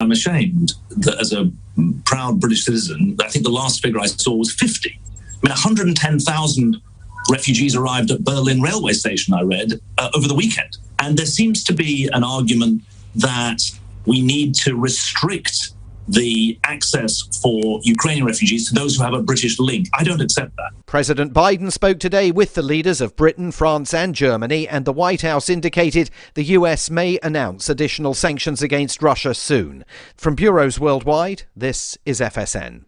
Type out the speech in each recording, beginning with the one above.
I'm ashamed that as a proud British citizen, I think the last figure I saw was 50. I mean, 110,000 refugees arrived at Berlin railway station, I read, over the weekend. And there seems to be an argument that we need to restrict the access for Ukrainian refugees to those who have a British link. I don't accept that. President Biden spoke today with the leaders of Britain, France and Germany, and the White House indicated the US may announce additional sanctions against Russia soon. From bureaus worldwide, this is FSN.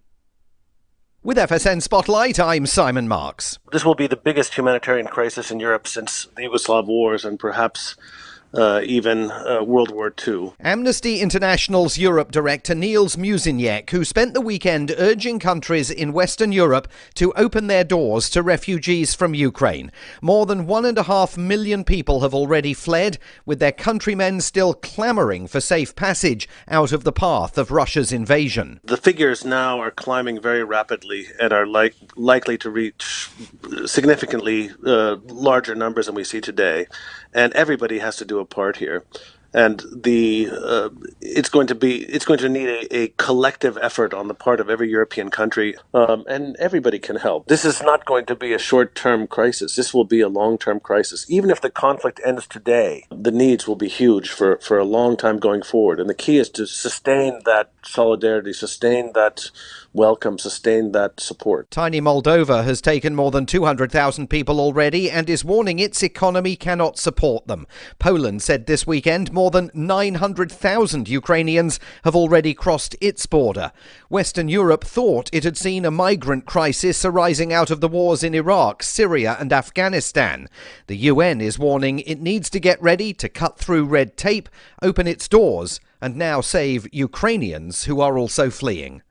With FSN Spotlight, I'm Simon Marks. This will be the biggest humanitarian crisis in Europe since the Yugoslav wars and perhaps even World War II. Amnesty International's Europe director Niels Muzyniec, who spent the weekend urging countries in Western Europe to open their doors to refugees from Ukraine. More than 1.5 million people have already fled, with their countrymen still clamouring for safe passage out of the path of Russia's invasion. The figures now are climbing very rapidly and are likely to reach significantly larger numbers than we see today. And everybody has to do a part here, and it's going to need a collective effort on the part of every European country, and everybody can help. This is not going to be a short-term crisis. This will be a long-term crisis. Even if the conflict ends today, the needs will be huge for a long time going forward. And the key is to sustain that solidarity, sustain that welcome, sustain that support. Tiny Moldova has taken more than 200,000 people already and is warning its economy cannot support them. Poland said this weekend more than 900,000 Ukrainians have already crossed its border. Western Europe thought it had seen a migrant crisis arising out of the wars in Iraq, Syria and Afghanistan. The UN is warning it needs to get ready to cut through red tape, open its doors and now save Ukrainians who are also fleeing.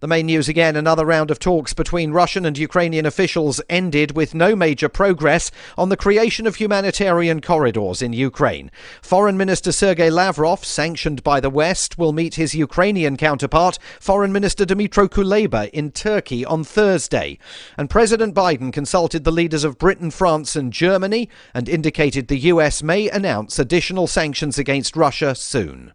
The main news again, another round of talks between Russian and Ukrainian officials ended with no major progress on the creation of humanitarian corridors in Ukraine. Foreign Minister Sergei Lavrov, sanctioned by the West, will meet his Ukrainian counterpart, Foreign Minister Dmytro Kuleba, in Turkey on Thursday. And President Biden consulted the leaders of Britain, France and Germany and indicated the US may announce additional sanctions against Russia soon.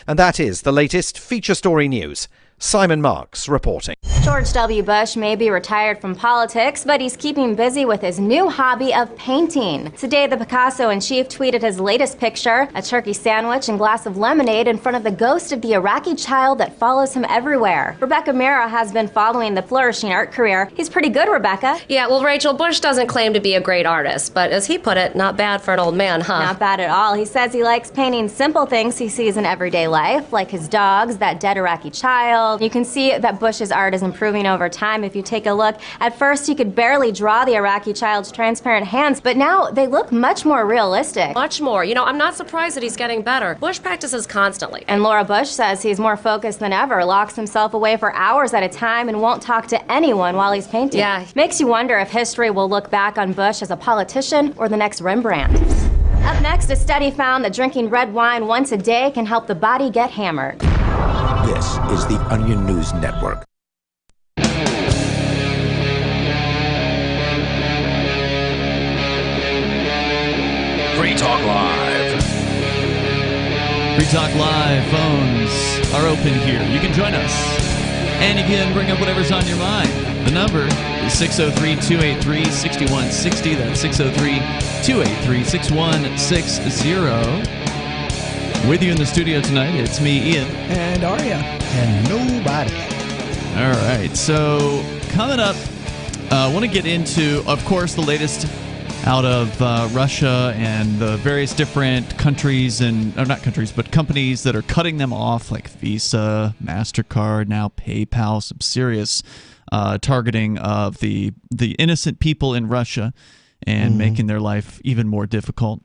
And that is the latest feature story news. Simon Marks reporting. George W. Bush may be retired from politics, but he's keeping busy with his new hobby of painting. Today, the Picasso-in-chief tweeted his latest picture, a turkey sandwich and glass of lemonade in front of the ghost of the Iraqi child that follows him everywhere. Rebecca Mira has been following the flourishing art career. He's pretty good, Rebecca. Yeah, well, Rachel, Bush doesn't claim to be a great artist, but as he put it, not bad for an old man, huh? Not bad at all. He says he likes painting simple things he sees in everyday life, like his dogs, that dead Iraqi child. You can see that Bush's art is improving over time if you take a look. At first, he could barely draw the Iraqi child's transparent hands, but now they look much more realistic. Much more. You know, I'm not surprised that he's getting better. Bush practices constantly. And Laura Bush says he's more focused than ever, locks himself away for hours at a time and won't talk to anyone while he's painting. Yeah. Makes you wonder if history will look back on Bush as a politician or the next Rembrandt. Up next, a study found that drinking red wine once a day can help the body get hammered. This is the Onion News Network. Free Talk Live. Free Talk Live phones are open here. You can join us. And you can bring up whatever's on your mind. The number is 603-283-6160. That's 603-283-6160. With you in the studio tonight, it's me, Ian. And Aria. And nobody. All right, so coming up, I want to get into, of course, the latest out of Russia and the various different countries, or not countries, but companies that are cutting them off, like Visa, MasterCard, now PayPal, some serious targeting of the innocent people in Russia and making their life even more difficult.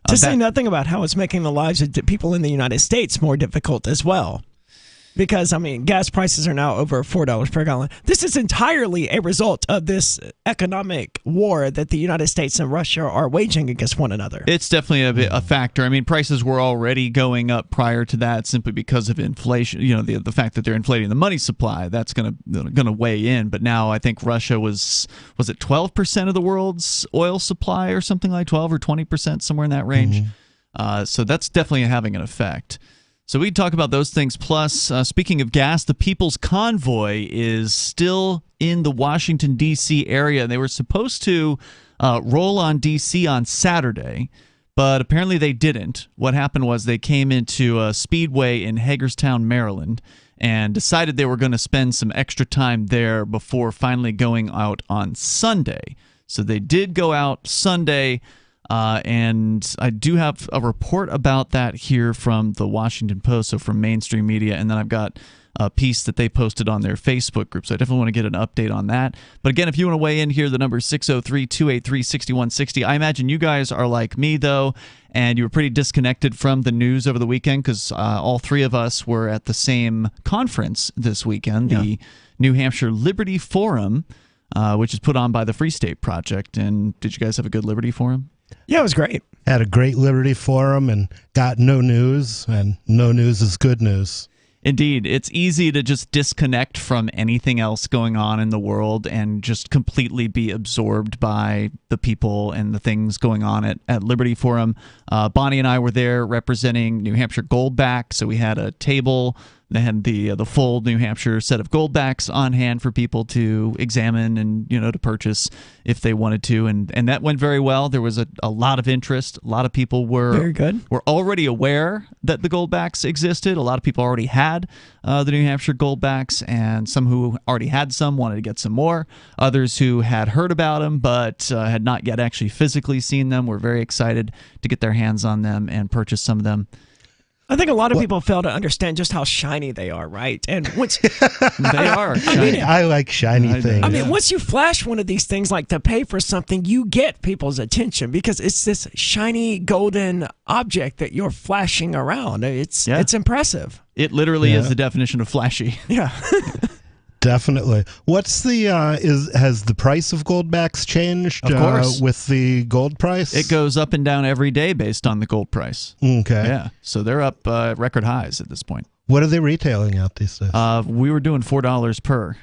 To say nothing about how it's making the lives of people in the United States more difficult as well. Because, I mean, gas prices are now over $4 per gallon. This is entirely a result of this economic war that the United States and Russia are waging against one another. It's definitely a factor. I mean, prices were already going up prior to that simply because of inflation. You know, the fact that they're inflating the money supply, that's going to weigh in. But now I think Russia was it 12% of the world's oil supply or something like 12 or 20%, somewhere in that range. So that's definitely having an effect. So we talk about those things. Plus, speaking of gas, the People's Convoy is still in the Washington, D.C. area. They were supposed to roll on D.C. on Saturday, but apparently they didn't. What happened was they came into a speedway in Hagerstown, Maryland, and decided they were going to spend some extra time there before finally going out on Sunday. So they did go out Sunday. And I do have a report about that here from the Washington Post, so from mainstream media, and then I've got a piece that they posted on their Facebook group, so I definitely want to get an update on that. But again, if you want to weigh in here, the number is 603-283-6160. I imagine you guys are like me, though, and you were pretty disconnected from the news over the weekend because all three of us were at the same conference this weekend, the New Hampshire Liberty Forum, which is put on by the Free State Project. And did you guys have a good Liberty Forum? Yeah, it was great. Had a great Liberty Forum and got no news, and no news is good news. Indeed. It's easy to just disconnect from anything else going on in the world and just completely be absorbed by the people and the things going on at Liberty Forum. Bonnie and I were there representing New Hampshire Goldback, so we had a table. They had the full New Hampshire set of Goldbacks on hand for people to examine and to purchase if they wanted to, and that went very well. There was a lot of interest. A lot of people were already aware that the Goldbacks existed. A lot of people already had the New Hampshire Goldbacks, and some who already had some wanted to get some more. Others who had heard about them but had not yet actually physically seen them were very excited to get their hands on them and purchase some of them. I think a lot of people fail to understand just how shiny they are, right? And once they are, shiny. I like shiny things. I mean, once you flash one of these things, like to pay for something, you get people's attention because it's this shiny golden object that you're flashing around. It's impressive. It literally is the definition of flashy. Yeah. Definitely. What's the has the price of Goldbacks changed? Of course. With the gold price? It goes up and down every day based on the gold price. Okay. Yeah. So they're up record highs at this point. What are they retailing at these days? We were doing $4 per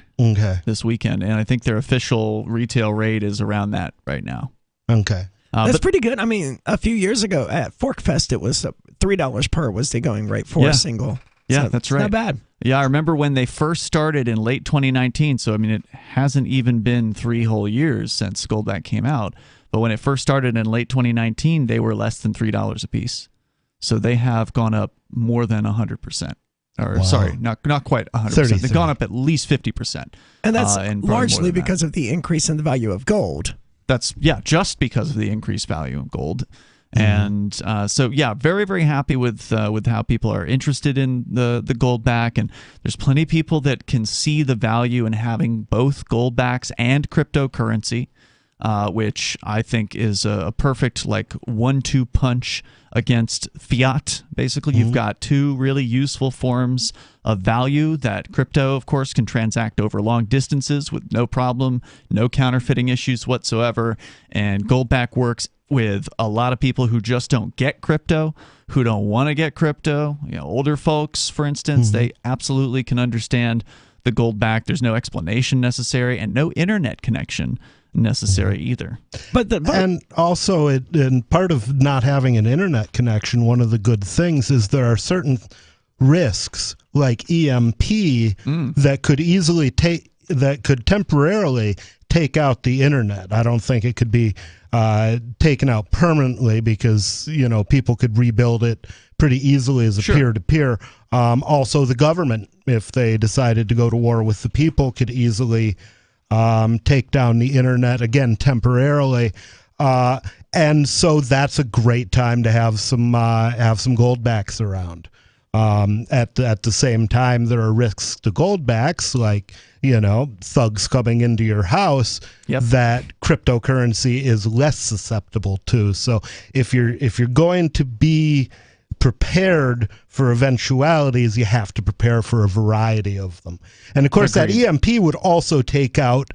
this weekend, and I think their official retail rate is around that right now. Okay. That's pretty good. I mean, a few years ago at Fork Fest, it was $3 per was the going rate for a single. Yeah, so that's right. Not bad. Yeah, I remember when they first started in late 2019. So, I mean, it hasn't even been 3 whole years since Goldback came out. But when it first started in late 2019, they were less than $3 a piece. So they have gone up more than 100%. Or sorry, not quite 100%. They've gone up at least 50%. And that's largely because of the increase in the value of gold. That's just because of the increased value of gold. And so, very, very happy with how people are interested in the Goldback. And there's plenty of people that can see the value in having both Goldbacks and cryptocurrency, which I think is a perfect 1-2 punch against fiat. Basically, you've got two really useful forms of value that crypto, of course, can transact over long distances with no problem, no counterfeiting issues whatsoever. And Goldback works with a lot of people who just don't get crypto, who don't want to get crypto. Older folks, for instance, they absolutely can understand the Goldback. There's no explanation necessary and no internet connection necessary either. And also, and part of not having an internet connection, one of the good things is there are certain risks like EMP that could temporarily take out the internet. I don't think it could be taken out permanently because people could rebuild it pretty easily as a peer-to-peer. Also, the government, if they decided to go to war with the people, could easily take down the internet again temporarily. And so that's a great time to have some Goldbacks around. At the same time, there are risks to Goldbacks, like thugs coming into your house that cryptocurrency is less susceptible to. So if you're going to be prepared for eventualities, you have to prepare for a variety of them. And of course, that EMP would also take out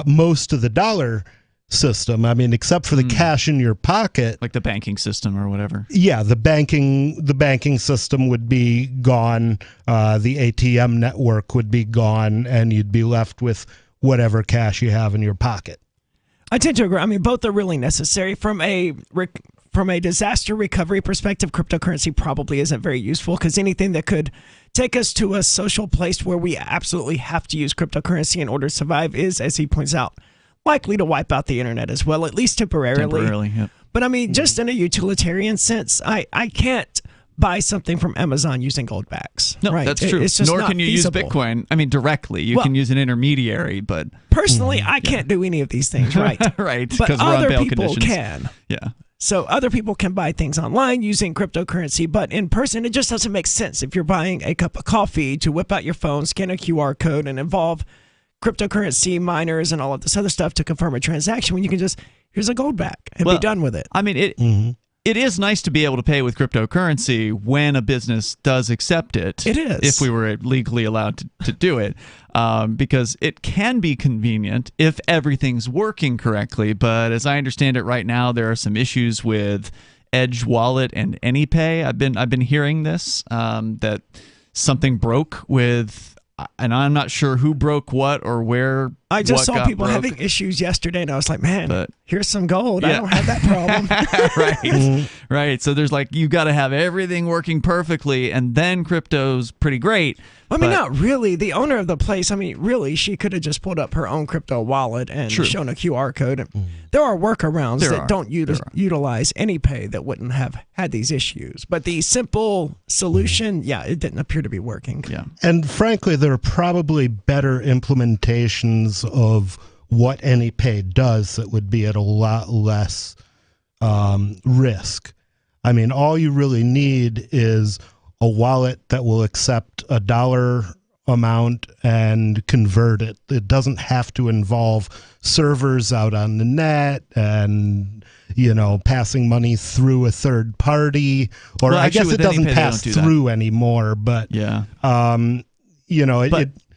most of the dollar system. I mean, except for the cash in your pocket, like the banking system or whatever. Yeah, the banking system would be gone. The ATM network would be gone, and you'd be left with whatever cash you have in your pocket. I tend to agree. I mean, both are really necessary from from a disaster recovery perspective, cryptocurrency probably isn't very useful, because anything that could take us to a social place where we absolutely have to use cryptocurrency in order to survive is, as he points out, likely to wipe out the internet as well, at least temporarily. Yep. But I mean, just in a utilitarian sense, I can't buy something from Amazon using gold backs. No, right? That's true. It's just Nor not can you feasible. use Bitcoin. I mean, directly. You can use an intermediary, but personally, I can't do any of these things. Right. Right. But Because we're on other bail people conditions. can. Yeah. So other people can buy things online using cryptocurrency, but in person, it just doesn't make sense if you're buying a cup of coffee to whip out your phone, scan a QR code, and involve cryptocurrency miners and all of this other stuff to confirm a transaction when you can just, here's a gold back and be done with it. I mean, it is nice to be able to pay with cryptocurrency when a business does accept it. It is. If we were legally allowed to do it, because it can be convenient if everything's working correctly. But as I understand it right now, there are some issues with Edge Wallet and AnyPay. I've been hearing this, that something broke with, and I'm not sure who broke what or where. I just saw people broke. having issues yesterday, and I was like, man, here's some gold. Yeah. I don't have that problem. Right. So there's you got to have everything working perfectly, and then crypto's pretty great. I mean, not really. The owner of the place, I mean, really, she could have just pulled up her own crypto wallet and shown a QR code. And there are workarounds that don't utilize AnyPay that wouldn't have had these issues. But the simple solution, it didn't appear to be working. Yeah. And frankly, there are probably better implementations of what AnyPay does that would be at a lot less risk. I mean, all you really need is a wallet that will accept a dollar amount and convert it. It doesn't have to involve servers out on the net and, passing money through a third party. Or I guess it doesn't pass through anymore, but,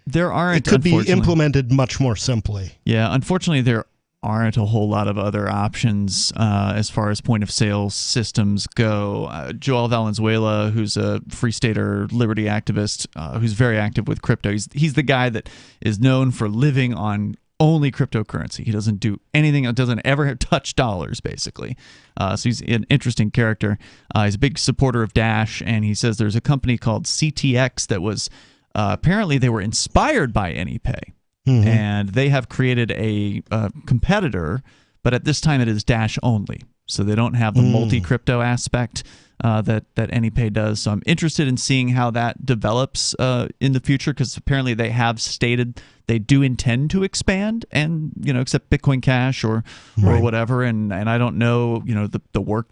there aren't. It could be implemented much more simply. Yeah, unfortunately, there aren't a whole lot of other options as far as point of sale systems go. Joel Valenzuela, who's a Free Stater liberty activist, who's very active with crypto. He's the guy that is known for living on only cryptocurrency. He doesn't do anything. Doesn't ever touch dollars, basically. So he's an interesting character. He's a big supporter of Dash, and he says there's a company called CTX that was apparently they were inspired by AnyPay. And they have created a competitor, but at this time it is Dash only. So they don't have the multi-crypto aspect that AnyPay does. So I'm interested in seeing how that develops in the future, because apparently they have stated they do intend to expand and accept Bitcoin Cash or whatever. And I don't know the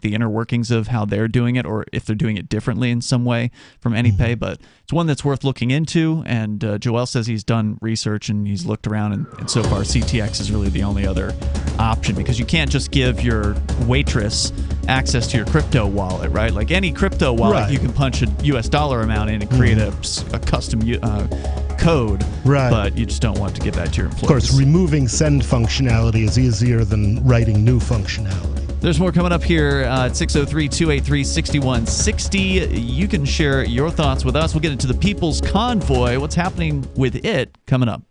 inner workings of how they're doing it, or if they're doing it differently in some way from AnyPay. But it's one that's worth looking into. And Joel says he's done research and he's looked around, and so far CTX is really the only other option, because you can't just give your waitress access to your crypto wallet, right? Like any crypto wallet, you can punch a US dollar amount in and create a custom code, but you just don't want to give that to your employees. Of course, removing send functionality is easier than writing new functionality. There's more coming up here at 603-283-6160. You can share your thoughts with us. We'll get into the People's Convoy. What's happening with it coming up?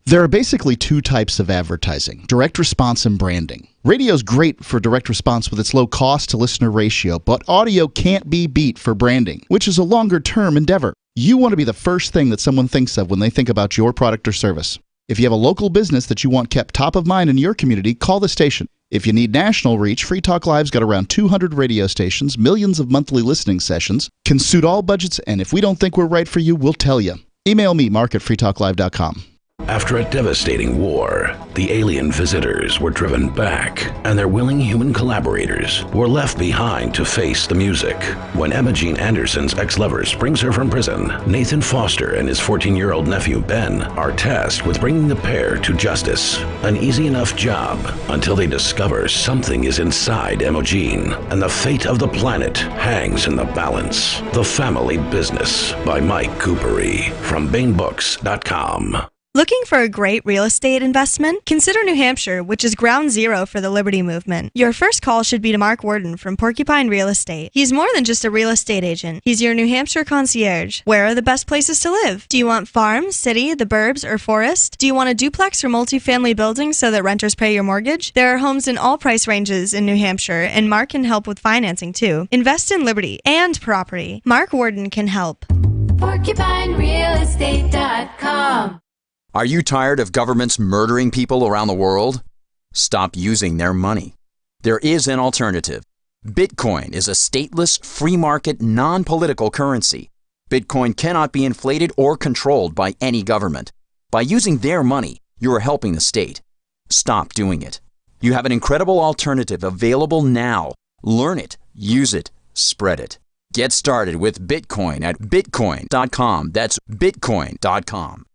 There are basically two types of advertising: direct response and branding. Radio's great for direct response with its low cost to listener ratio, but audio can't be beat for branding, which is a longer-term endeavor. You want to be the first thing that someone thinks of when they think about your product or service. If you have a local business that you want kept top of mind in your community, call the station. If you need national reach, Free Talk Live's got around 200 radio stations, millions of monthly listening sessions, can suit all budgets, and if we don't think we're right for you, we'll tell you. Email me, mark@freetalklive.com. After a devastating war, the alien visitors were driven back, and their willing human collaborators were left behind to face the music. When Emma Jean Anderson's ex-lover springs her from prison, Nathan Foster and his 14-year-old nephew Ben are tasked with bringing the pair to justice. An easy enough job until they discover something is inside Emma Jean, and the fate of the planet hangs in the balance. The Family Business by Mike Coopery from BaneBooks.com. Looking for a great real estate investment? Consider New Hampshire, which is ground zero for the Liberty Movement. Your first call should be to Mark Worden from Porcupine Real Estate. He's more than just a real estate agent. He's your New Hampshire concierge. Where are the best places to live? Do you want farm, city, the burbs, or forest? Do you want a duplex or multifamily building so that renters pay your mortgage? There are homes in all price ranges in New Hampshire, and Mark can help with financing too. Invest in liberty and property. Mark Worden can help. PorcupineRealEstate.com. Are you tired of governments murdering people around the world? Stop using their money. There is an alternative. Bitcoin is a stateless, free market, non-political currency. Bitcoin cannot be inflated or controlled by any government. By using their money, you are helping the state. Stop doing it. You have an incredible alternative available now. Learn it, use it, spread it. Get started with Bitcoin at bitcoin.com. That's bitcoin.com.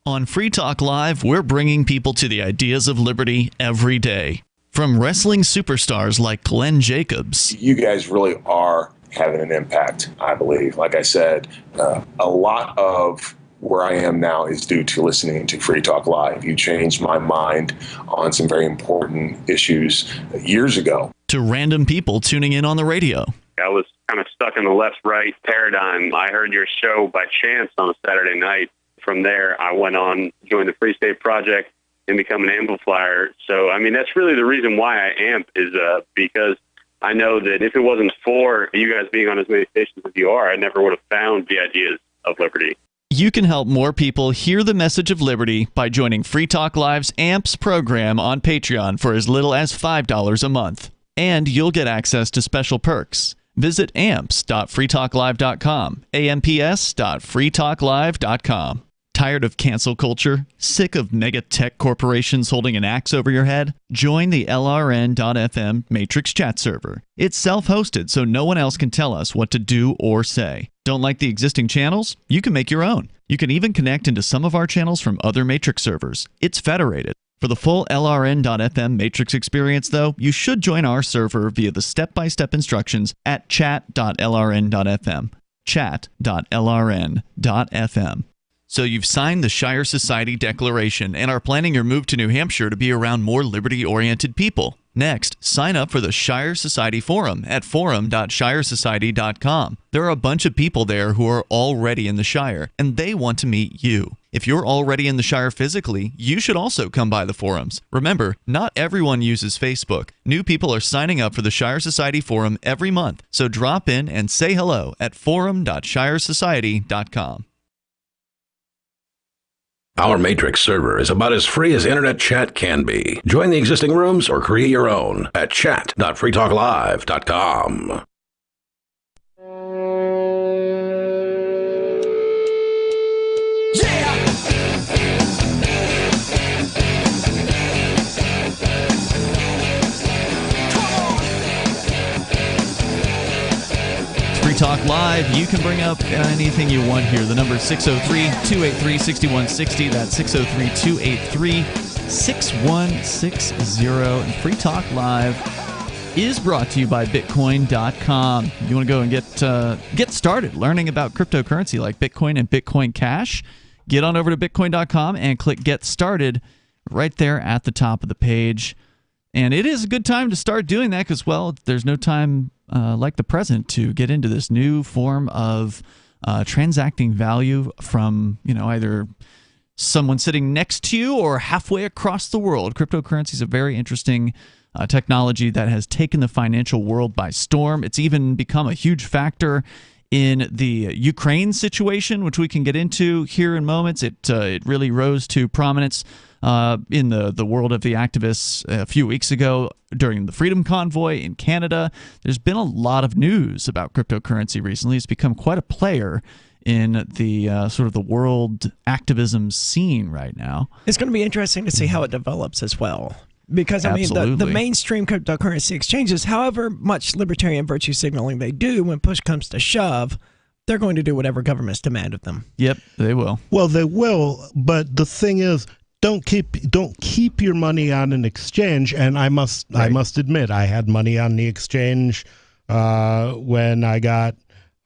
On Free Talk Live, we're bringing people to the ideas of liberty every day. From wrestling superstars like Glenn Jacobs. You guys really are having an impact, I believe. Like I said, a lot of where I am now is due to listening to Free Talk Live. You changed my mind on some very important issues years ago. To random people tuning in on the radio. I was kind of stuck in the left-right paradigm. I heard your show by chance on a Saturday night. From there, I went on, joined the Free State Project, and become an amplifier. So, I mean, that's really the reason why I amp is because I know that if it wasn't for you guys being on as many stations as you are, I never would have found the ideas of liberty. You can help more people hear the message of liberty by joining Free Talk Live's AMPS program on Patreon for as little as $5 a month. And you'll get access to special perks. Visit amps.freetalklive.com, amps.freetalklive.com. Tired of cancel culture? Sick of mega tech corporations holding an axe over your head? Join the LRN.FM Matrix chat server. It's self-hosted, so no one else can tell us what to do or say. Don't like the existing channels? You can make your own. You can even connect into some of our channels from other Matrix servers. It's federated. For the full LRN.FM Matrix experience, though, you should join our server via the step-by-step instructions at chat.lrn.fm. Chat.lrn.fm. So you've signed the Shire Society Declaration and are planning your move to New Hampshire to be around more liberty-oriented people. Next, sign up for the Shire Society Forum at forum.shiresociety.com. There are a bunch of people there who are already in the Shire, and they want to meet you. If you're already in the Shire physically, you should also come by the forums. Remember, not everyone uses Facebook. New people are signing up for the Shire Society Forum every month, so drop in and say hello at forum.shiresociety.com. Our Matrix server is about as free as internet chat can be. Join the existing rooms or create your own at chat.freetalklive.com. Talk Live. You can bring up anything you want here. The number is 603-283-6160. That's 603-283-6160. And Free Talk Live is brought to you by Bitcoin.com. You want to go and get started learning about cryptocurrency like Bitcoin and Bitcoin Cash? Get on over to Bitcoin.com and click Get Started right there at the top of the page. And it is a good time to start doing that because, well, there's no time like the present to get into this new form of transacting value from, either someone sitting next to you or halfway across the world. Cryptocurrency is a very interesting technology that has taken the financial world by storm. It's even become a huge factor in the Ukraine situation, which we can get into here in moments. It really rose to prominence in the world of the activists a few weeks ago during the Freedom Convoy in Canada. There's been a lot of news about cryptocurrency recently. It's become quite a player in the sort of the world activism scene right now. It's going to be interesting to see how it develops as well. Because, I mean, the mainstream cryptocurrency exchanges, however much libertarian virtue signaling they do, when push comes to shove, they're going to do whatever governments demand of them. Yep, they will. Well, they will, but the thing is, don't keep your money on an exchange. And I must admit, I had money on the exchange when I got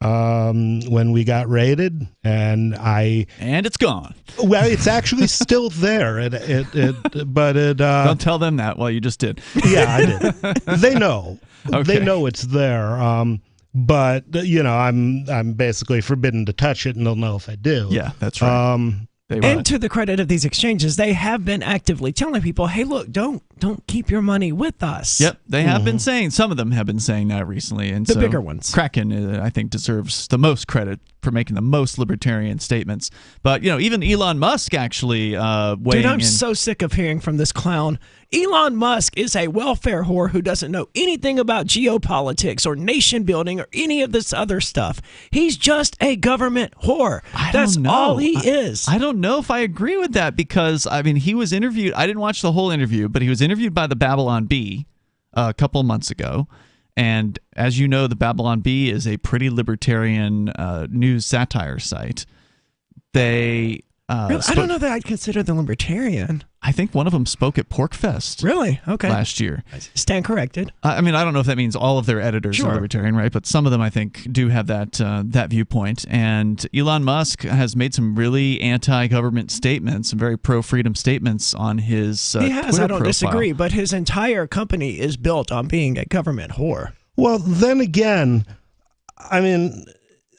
when we got raided, and it's gone. Well, it's actually still there. Don't tell them that. Well, you just did. Yeah, I did. They know. Okay. They know it's there. But I'm basically forbidden to touch it, and they'll know if I do. Yeah, that's right. And to the credit of these exchanges, they have been actively telling people, "Hey, look, don't keep your money with us." Yep, they have been saying. Some of them have been saying that recently, and The so bigger ones. Kraken, I think, deserves the most credit for making the most libertarian statements. But even Elon Musk actually weighing Dude, I'm in. so sick of hearing from this clown. Elon Musk is a welfare whore who doesn't know anything about geopolitics or nation building or any of this other stuff. He's just a government whore. That's all he is. I don't know if I agree with that because, he was interviewed. I didn't watch the whole interview, but he was interviewed by the Babylon Bee a couple of months ago. And as you know, the Babylon Bee is a pretty libertarian news satire site. They Really? I don't know that I'd consider them libertarian. I think one of them spoke at PorkFest. Really? Okay. Last year. Stand corrected. I don't know if that means all of their editors are libertarian, right? But some of them, I think, do have that viewpoint. And Elon Musk has made some really anti-government statements, some very pro-freedom statements on his He has. Twitter I don't profile. disagree. But his entire company is built on being a government whore. Well, then again,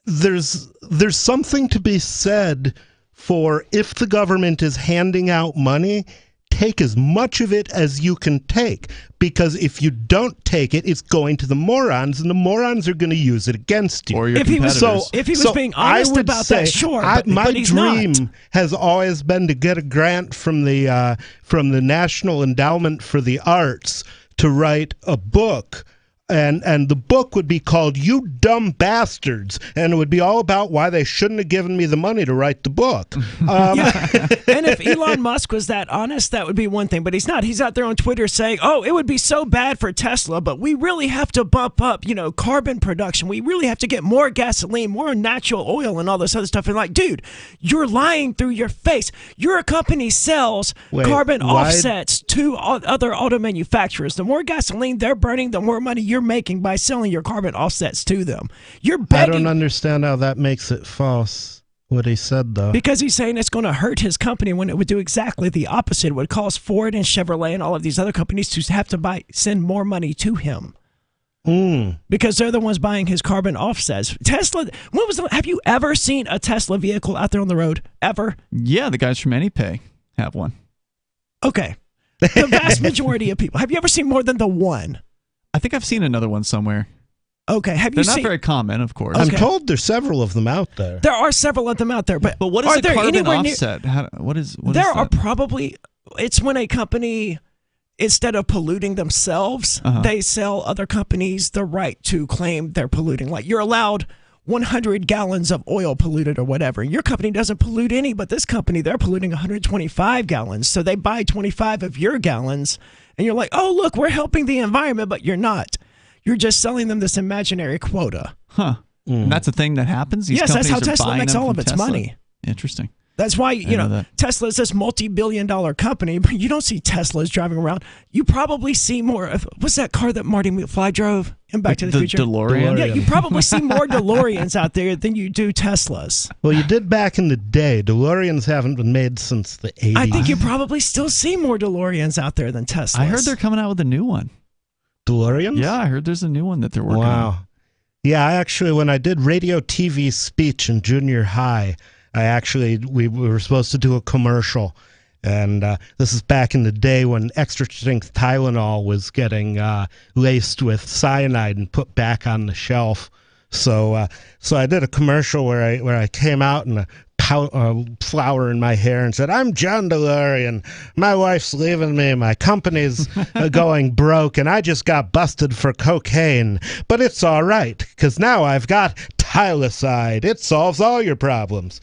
there's something to be said for if the government is handing out money, take as much of it as you can take. Because if you don't take it, it's going to the morons, and the morons are going to use it against you. Or your If he was competitors. being honest about that, sure. My he's dream not. has always been to get a grant from the National Endowment for the Arts to write a book. And the book would be called "You Dumb Bastards," and it would be all about why they shouldn't have given me the money to write the book. And if Elon Musk was that honest, that would be one thing. But he's not. He's out there on Twitter saying, "Oh, it would be so bad for Tesla, but we really have to bump up, carbon production. We really have to get more gasoline, more natural oil, and all this other stuff." And like, dude, you're lying through your face. Your company sells carbon offsets to other auto manufacturers. The more gasoline they're burning, the more money you're making by selling your carbon offsets to them. You're begging. I don't understand how that makes it false, what he said, though. Because he's saying it's going to hurt his company when it would do exactly the opposite. It would cause Ford and Chevrolet and all of these other companies to have to send more money to him. Because they're the ones buying his carbon offsets. Tesla, have you ever seen a Tesla vehicle out there on the road? Ever? Yeah, the guys from AnyPay have one. Okay. The vast majority of people. Have you ever seen more than the one? I think I've seen another one somewhere. Okay, They're not very common, of course. I'm told there's several of them out there. There are several of them out there, but what is are a there carbon anywhere offset? What is there that? are probably. It's when a company, instead of polluting themselves, they sell other companies the right to claim they're polluting. Like you're allowed 100 gallons of oil polluted or whatever. Your company doesn't pollute any, but this company, they're polluting 125 gallons. So they buy 25 of your gallons, and you're like, oh, look, we're helping the environment, but you're not. You're just selling them this imaginary quota. Huh. And that's a thing that happens? These Yes, that's how companies are Tesla buying makes them all of from its Tesla? money. Interesting. That's why, Tesla is this multi-billion-dollar company, but you don't see Teslas driving around. You probably see more of, what's that car that Marty McFly drove in Back to the Future? DeLorean? Yeah, you probably see more DeLoreans out there than you do Teslas. Well, you did back in the day. DeLoreans haven't been made since the 80s. I think you probably still see more DeLoreans out there than Teslas. I heard they're coming out with a new one. DeLoreans? Yeah, I heard there's a new one that they're working on. Wow. Yeah, I actually, when I did radio TV speech in junior high, we were supposed to do a commercial. And this is back in the day when extra strength Tylenol was getting laced with cyanide and put back on the shelf. So I did a commercial where I came out in a flower in my hair and said, "I'm John DeLorean. My wife's leaving me. My company's going broke, and I just got busted for cocaine. But it's all right, because now I've got Tylecide. It solves all your problems."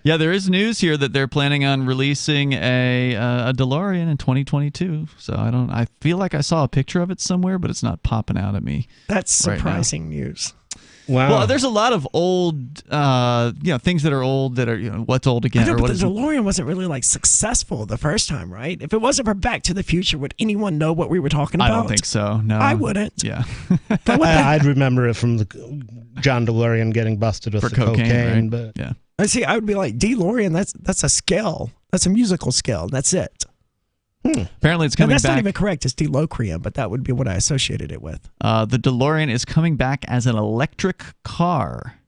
Yeah, there is news here that they're planning on releasing a DeLorean in 2022. So I feel like I saw a picture of it somewhere, but it's not popping out at me. That's surprising news. Wow. Well, there's a lot of old, things that are old that are, what's old again? I know, or but what the is DeLorean wasn't really successful the first time, right? If it wasn't for Back to the Future, would anyone know what we were talking about? I don't think so. No, I wouldn't. Yeah, I'd remember it from the John DeLorean getting busted with for the cocaine, right? but yeah. I see. I would be like, DeLorean. That's a scale. That's a musical scale. That's it. Apparently, it's coming and that's back. not even correct. It's DeLorean, but that would be what I associated it with. The DeLorean is coming back as an electric car.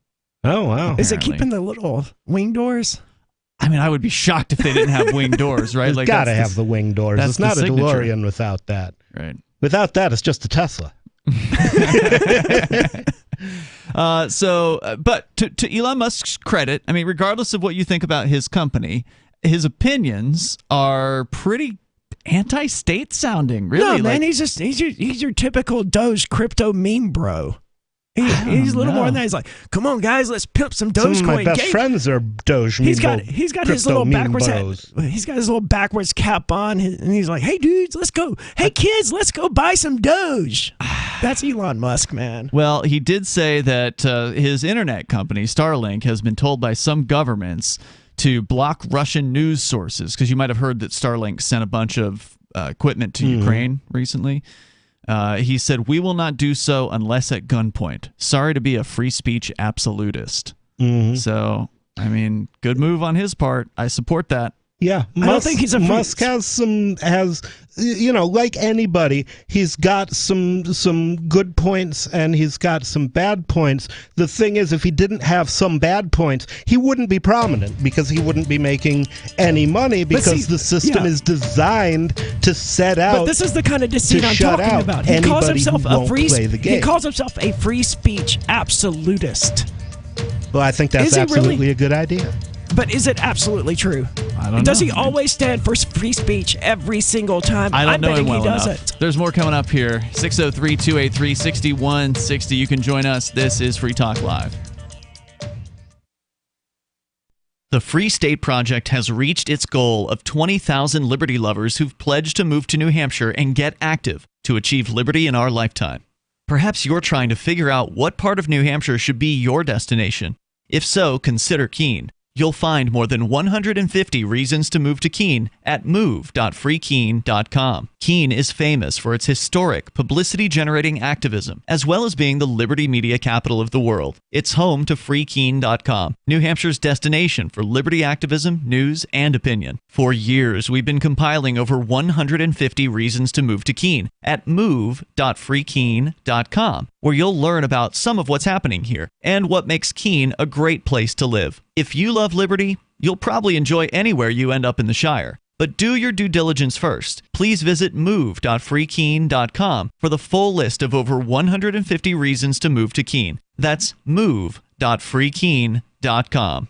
Oh, wow. Is it keeping the little wing doors? I mean, I would be shocked if they didn't have wing doors, right? It's got to have the wing doors. It's not a DeLorean without that. Right. Without that, it's just a Tesla. But to Elon Musk's credit, I mean, regardless of what you think about his company, his opinions are pretty anti-state sounding, really. No, man, he's your typical Doge crypto meme bro. He's a little more than that. He's like, come on, guys, let's pimp some Dogecoin. Some of my best friends are Doge meme. He's got his little backwards hat. He's got his little backwards cap on, and he's like, hey, dudes, let's go. Hey, kids, let's go buy some Doge. That's Elon Musk, man. Well, he did say that his internet company, Starlink, has been told by some governments to block Russian news sources, because you might have heard that Starlink sent a bunch of equipment to Ukraine recently. He said, we will not do so unless at gunpoint. Sorry to be a free speech absolutist. So, I mean, good move on his part. I support that. Yeah, I don't think he's a Musk has like anybody, he's got some good points and he's got some bad points. The thing is, if he didn't have some bad points, he wouldn't be prominent because he wouldn't be making any money because the system is designed to set out. But this is the kind of deceit I'm talking about. He calls himself He calls himself a free speech absolutist. Well, I think that's absolutely a good idea. But is it absolutely true? I don't know. Does he always stand for free speech every single time? I don't know him well he does enough. it. There's more coming up here. 603-283-6160. You can join us. This is Free Talk Live. The Free State Project has reached its goal of 20,000 liberty lovers who've pledged to move to New Hampshire and get active to achieve liberty in our lifetime. Perhaps you're trying to figure out what part of New Hampshire should be your destination. If so, consider Keene. You'll find more than 150 reasons to move to Keene at move.freekeene.com. Keene is famous for its historic, publicity-generating activism, as well as being the liberty media capital of the world. It's home to freekeene.com, New Hampshire's destination for liberty activism, news, and opinion. For years, we've been compiling over 150 reasons to move to Keene at move.freekeene.com, where you'll learn about some of what's happening here and what makes Keene a great place to live. If you love liberty, you'll probably enjoy anywhere you end up in the Shire. But do your due diligence first. Please visit move.freekeene.com for the full list of over 150 reasons to move to Keene. That's move.freekeene.com.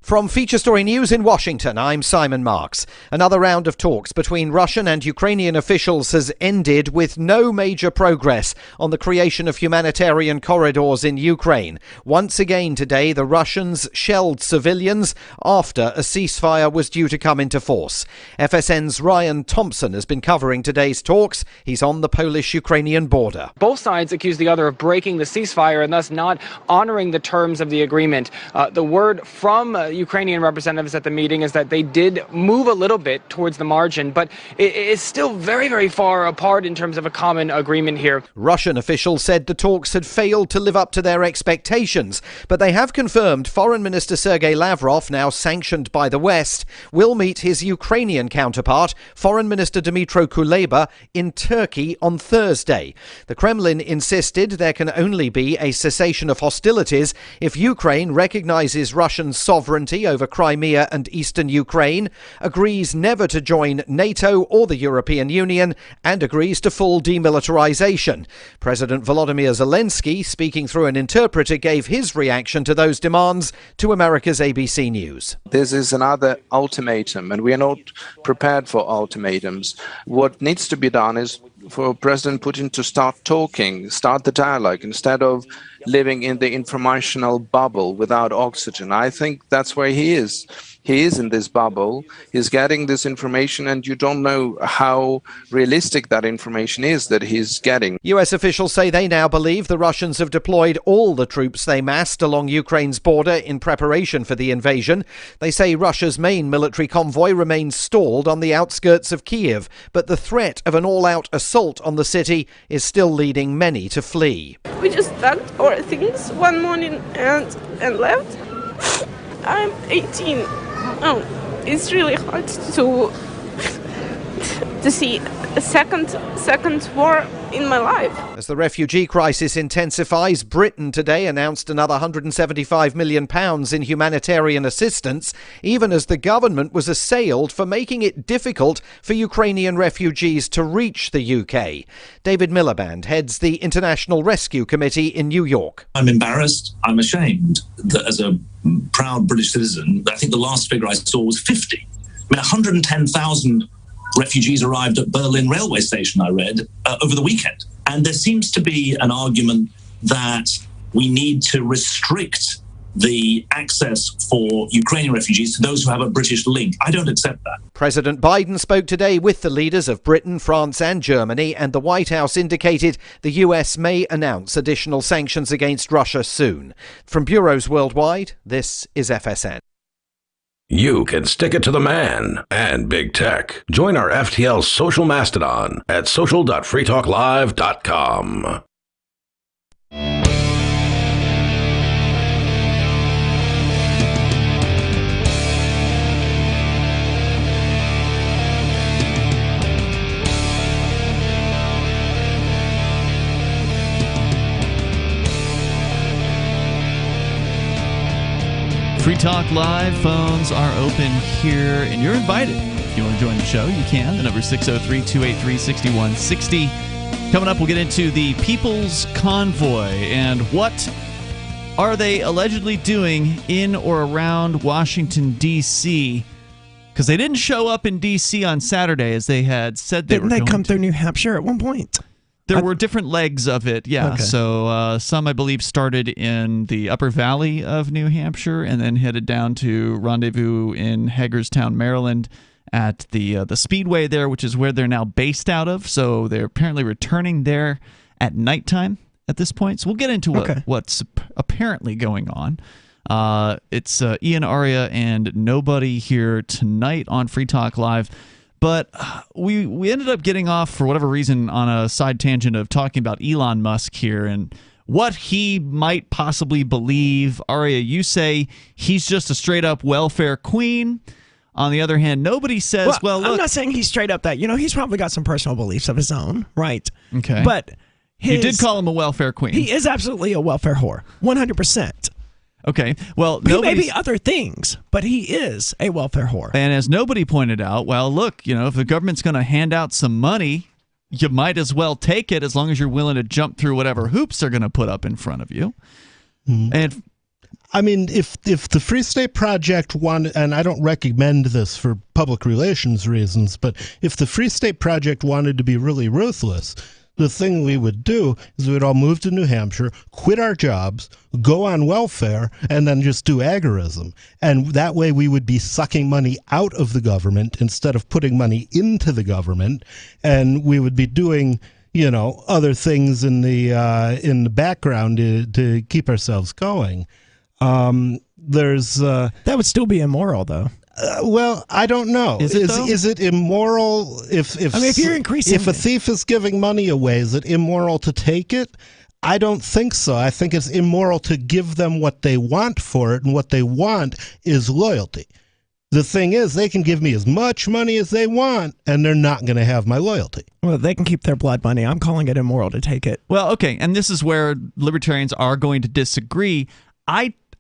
From Feature Story News in Washington, I'm Simon Marks. Another round of talks between Russian and Ukrainian officials has ended with no major progress on the creation of humanitarian corridors in Ukraine. Once again today, the Russians shelled civilians after a ceasefire was due to come into force. FSN's Ryan Thompson has been covering today's talks. He's on the Polish-Ukrainian border. Both sides accuse the other of breaking the ceasefire and thus not honoring the terms of the agreement. The word from Ukrainian representatives at the meeting is that they did move a little bit towards the margin, but it is still very, very far apart in terms of a common agreement here. Russian officials said the talks had failed to live up to their expectations, but they have confirmed Foreign Minister Sergei Lavrov, now sanctioned by the West, will meet his Ukrainian counterpart, Foreign Minister Dmytro Kuleba, in Turkey on Thursday. The Kremlin insisted there can only be a cessation of hostilities if Ukraine recognizes Russian sovereignty over Crimea and eastern Ukraine, agrees never to join NATO or the European Union, and agrees to full demilitarization. President Volodymyr Zelensky, speaking through an interpreter, gave his reaction to those demands to America's ABC News. This is another ultimatum, and we are not prepared for ultimatums. What needs to be done is for President Putin to start talking, start the dialogue, instead of living in the informational bubble without oxygen. I think that's where he is. He is in this bubble. He's getting this information, and you don't know how realistic that information is that he's getting. US officials say they now believe the Russians have deployed all the troops they massed along Ukraine's border in preparation for the invasion. They say Russia's main military convoy remains stalled on the outskirts of Kiev, but the threat of an all-out assault on the city is still leading many to flee. We just packed our things one morning and left. I'm 18. Oh, it's really hard to see a second war in my life. As the refugee crisis intensifies, Britain today announced another £175 million in humanitarian assistance, even as the government was assailed for making it difficult for Ukrainian refugees to reach the UK. David Miliband heads the International Rescue Committee in New York. I'm embarrassed. I'm ashamed that as a proud British citizen, I think the last figure I saw was 50. I mean, 110,000 refugees arrived at Berlin railway station, I read, over the weekend. And there seems to be an argument that we need to restrict the access for Ukrainian refugees to those who have a British link. I don't accept that. President Biden spoke today with the leaders of Britain, France and Germany, and the White House indicated the US may announce additional sanctions against Russia soon. From bureaus worldwide, this is FSN. You can stick it to the man and big tech. Join our FTL social mastodon at social.freetalklive.com. Free Talk Live phones are open here, and you're invited. If you want to join the show, you can. The number is 603-283-6160. Coming up, we'll get into the People's Convoy and what are they allegedly doing in or around Washington, D.C., because they didn't show up in D.C. on Saturday as they had said they were going to. Didn't they come through New Hampshire at one point? There were different legs of it, yeah. Okay. So some, I believe, started in the upper valley of New Hampshire and then headed down to rendezvous in Hagerstown, Maryland at the Speedway there, which is where they're now based out of. So they're apparently returning there at nighttime at this point. So we'll get into what's apparently going on. It's Ian, Aria, and nobody here tonight on Free Talk Live. But we ended up getting off, for whatever reason, on a side tangent of talking about Elon Musk here and what he might possibly believe. Aria, you say he's just a straight-up welfare queen. On the other hand, nobody says, well, look. I'm not saying he's straight up that. You know, he's probably got some personal beliefs of his own, right? Okay. But you did call him a welfare queen. He is absolutely a welfare whore, 100%. Okay, well, he may be other things, but he is a welfare whore. And as nobody pointed out, well, look, you know, if the government's going to hand out some money, you might as well take it as long as you're willing to jump through whatever hoops they're going to put up in front of you. And I mean, if the Free State Project wanted, and I don't recommend this for public relations reasons, but if the Free State Project wanted to be really ruthless, the thing we would do is we'd all move to New Hampshire, quit our jobs, go on welfare, and then just do agorism. And that way we would be sucking money out of the government instead of putting money into the government. And we would be doing, you know, other things in the background to keep ourselves going. That would still be immoral, though. Well, I don't know. Is it immoral if you're increasing, if a thief is giving money away, is it immoral to take it? I don't think so. I think it's immoral to give them what they want for it, and what they want is loyalty. The thing is, they can give me as much money as they want, and they're not going to have my loyalty. Well, they can keep their blood money. I'm calling it immoral to take it. Well, okay, and this is where libertarians are going to disagree.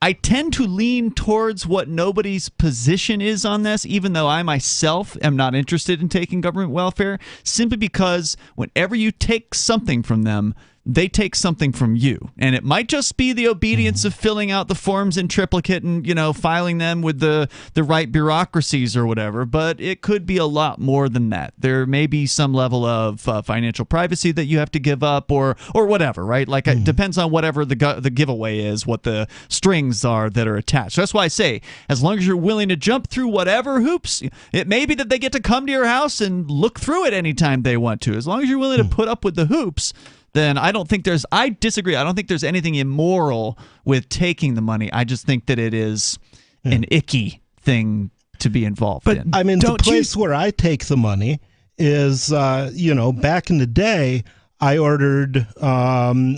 I tend to lean towards what nobody's position is on this, even though I myself am not interested in taking government welfare, simply because whenever you take something from them, they take something from you. And it might just be the obedience of filling out the forms in triplicate and, filing them with the right bureaucracies or whatever, but it could be a lot more than that. There may be some level of financial privacy that you have to give up or whatever, right? Like it depends on whatever the giveaway is, what the strings are that are attached. So that's why I say, as long as you're willing to jump through whatever hoops, it may be that they get to come to your house and look through it anytime they want to. As long as you're willing to put up with the hoops, then I disagree. I don't think there's anything immoral with taking the money. I just think that it is an icky thing to be involved in. I mean, the place where I take the money is, back in the day, I ordered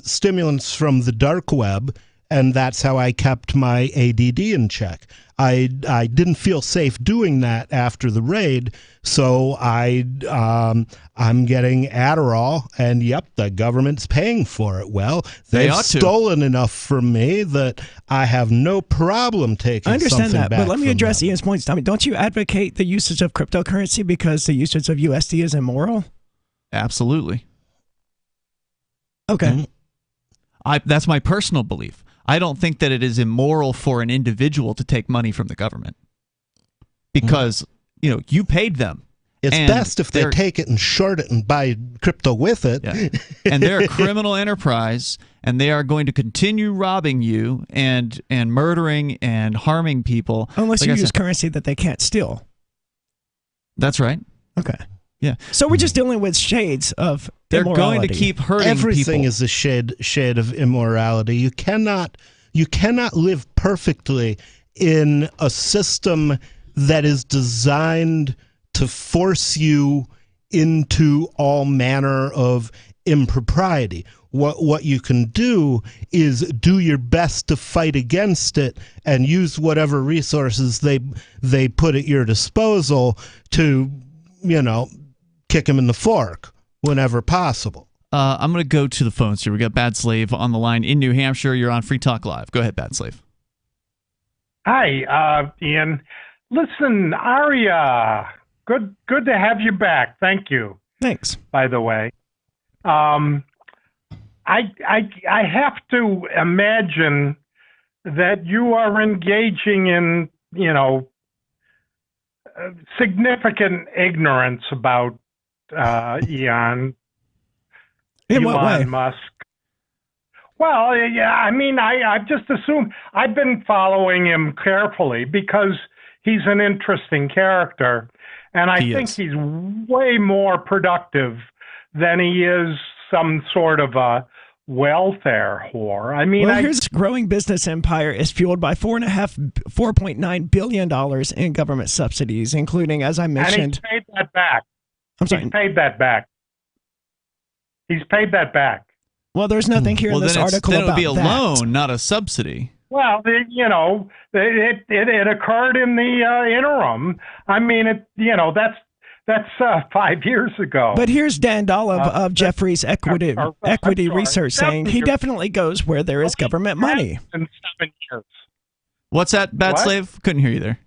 stimulants from the dark web, and that's how I kept my ADD in check. I didn't feel safe doing that after the raid, so I'm getting Adderall, and yep, the government's paying for it. Well, they've stolen enough from me that I have no problem taking. I understand something that, back but let me address them. Ian's points. Tommy, don't you advocate the usage of cryptocurrency because the usage of USD is immoral? Absolutely. Okay. That's my personal belief. I don't think that it is immoral for an individual to take money from the government because, you paid them. It's best if they take it and short it and buy crypto with it. Yeah. And they're a criminal enterprise, and they are going to continue robbing you and murdering and harming people. Unless you use currency that they can't steal. That's right. Okay. Yeah. So we're just dealing with shades of immorality. They're going to keep hurting Everything people. is a shade of immorality. You cannot live perfectly in a system that is designed to force you into all manner of impropriety. What you can do is do your best to fight against it and use whatever resources they put at your disposal to, kick him in the fork whenever possible. I'm going to go to the phones here. We got Bad Slave on the line in New Hampshire. You're on Free Talk Live. Go ahead, Bad Slave. Hi, Ian. Listen, Aria, good to have you back. Thank you. Thanks. By the way, I have to imagine that you are engaging in, significant ignorance about Elon Musk. Well, yeah, I mean, I've just assumed. I've been following him carefully because he's an interesting character, and I think he's way more productive than he is some sort of a welfare whore. I mean, his growing business empire is fueled by $4.9 billion in government subsidies, including, as I mentioned, and he's paid that back. I'm sorry. He's paid that back. He's paid that back. Well, there's nothing here in this article then about it would be a that. loan, not a subsidy. Well, it occurred in the interim. I mean, that's 5 years ago. But here's Dan Dolev of Jefferies Equity Research saying he definitely goes where there is government money. In 7 years. What's that, Bad Slave? Couldn't hear you there.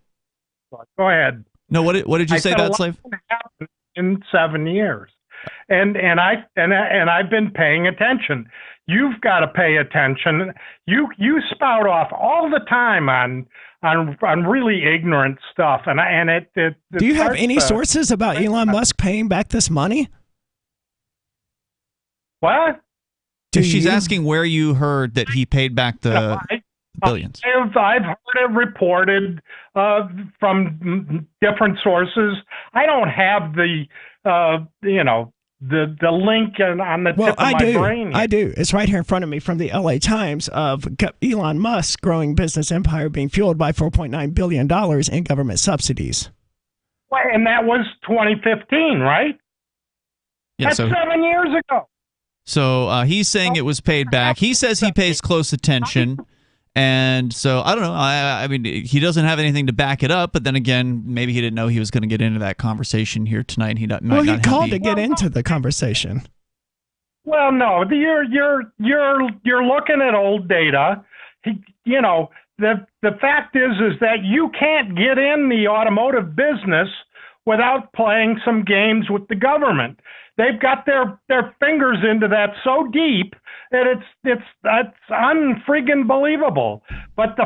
Go ahead. No, what did you say, Bad Slave? In 7 years, and I've been paying attention. You've got to pay attention. You spout off all the time on really ignorant stuff, and it Do you have any sources about Elon Musk paying back this money? What? She's asking where you heard that he paid back the billions. I've heard it reported from different sources. I don't have the link on the tip of my brain. I do. It's right here in front of me from the LA Times of Elon Musk's growing business empire being fueled by $4.9 billion in government subsidies. Well, and that was 2015, right? Yeah, That's 7 years ago. So he's saying it was paid back. He says he pays close attention. And so, I don't know. I mean, he doesn't have anything to back it up. But then again, maybe he didn't know he was going to get into that conversation here tonight. And he called to get into the conversation. Well, no, you're looking at old data. The fact is that you can't get in the automotive business without playing some games with the government. They've got their fingers into that so deep that that's unfriggin' believable. But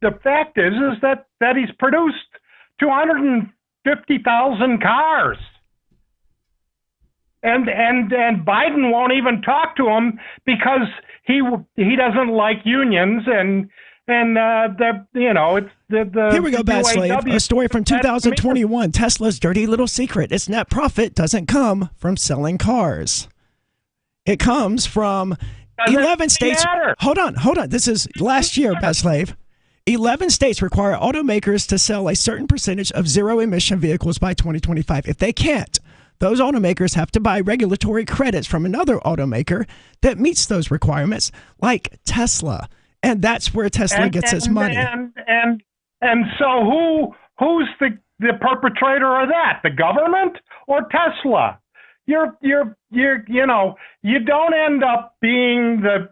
the fact is that he's produced 250,000 cars. And Biden won't even talk to him because he doesn't like unions and it's the Here we go, Bad Slave. UAW. A story from 2021. Tesla's dirty little secret. Its net profit doesn't come from selling cars. It comes from 11 states. Hold on. This is last year, Bad Slave. 11 states require automakers to sell a certain percentage of zero-emission vehicles by 2025. If they can't, those automakers have to buy regulatory credits from another automaker that meets those requirements, like Tesla. And that's where Tesla gets its money. And so who's the perpetrator of that? The government or Tesla? You don't end up being the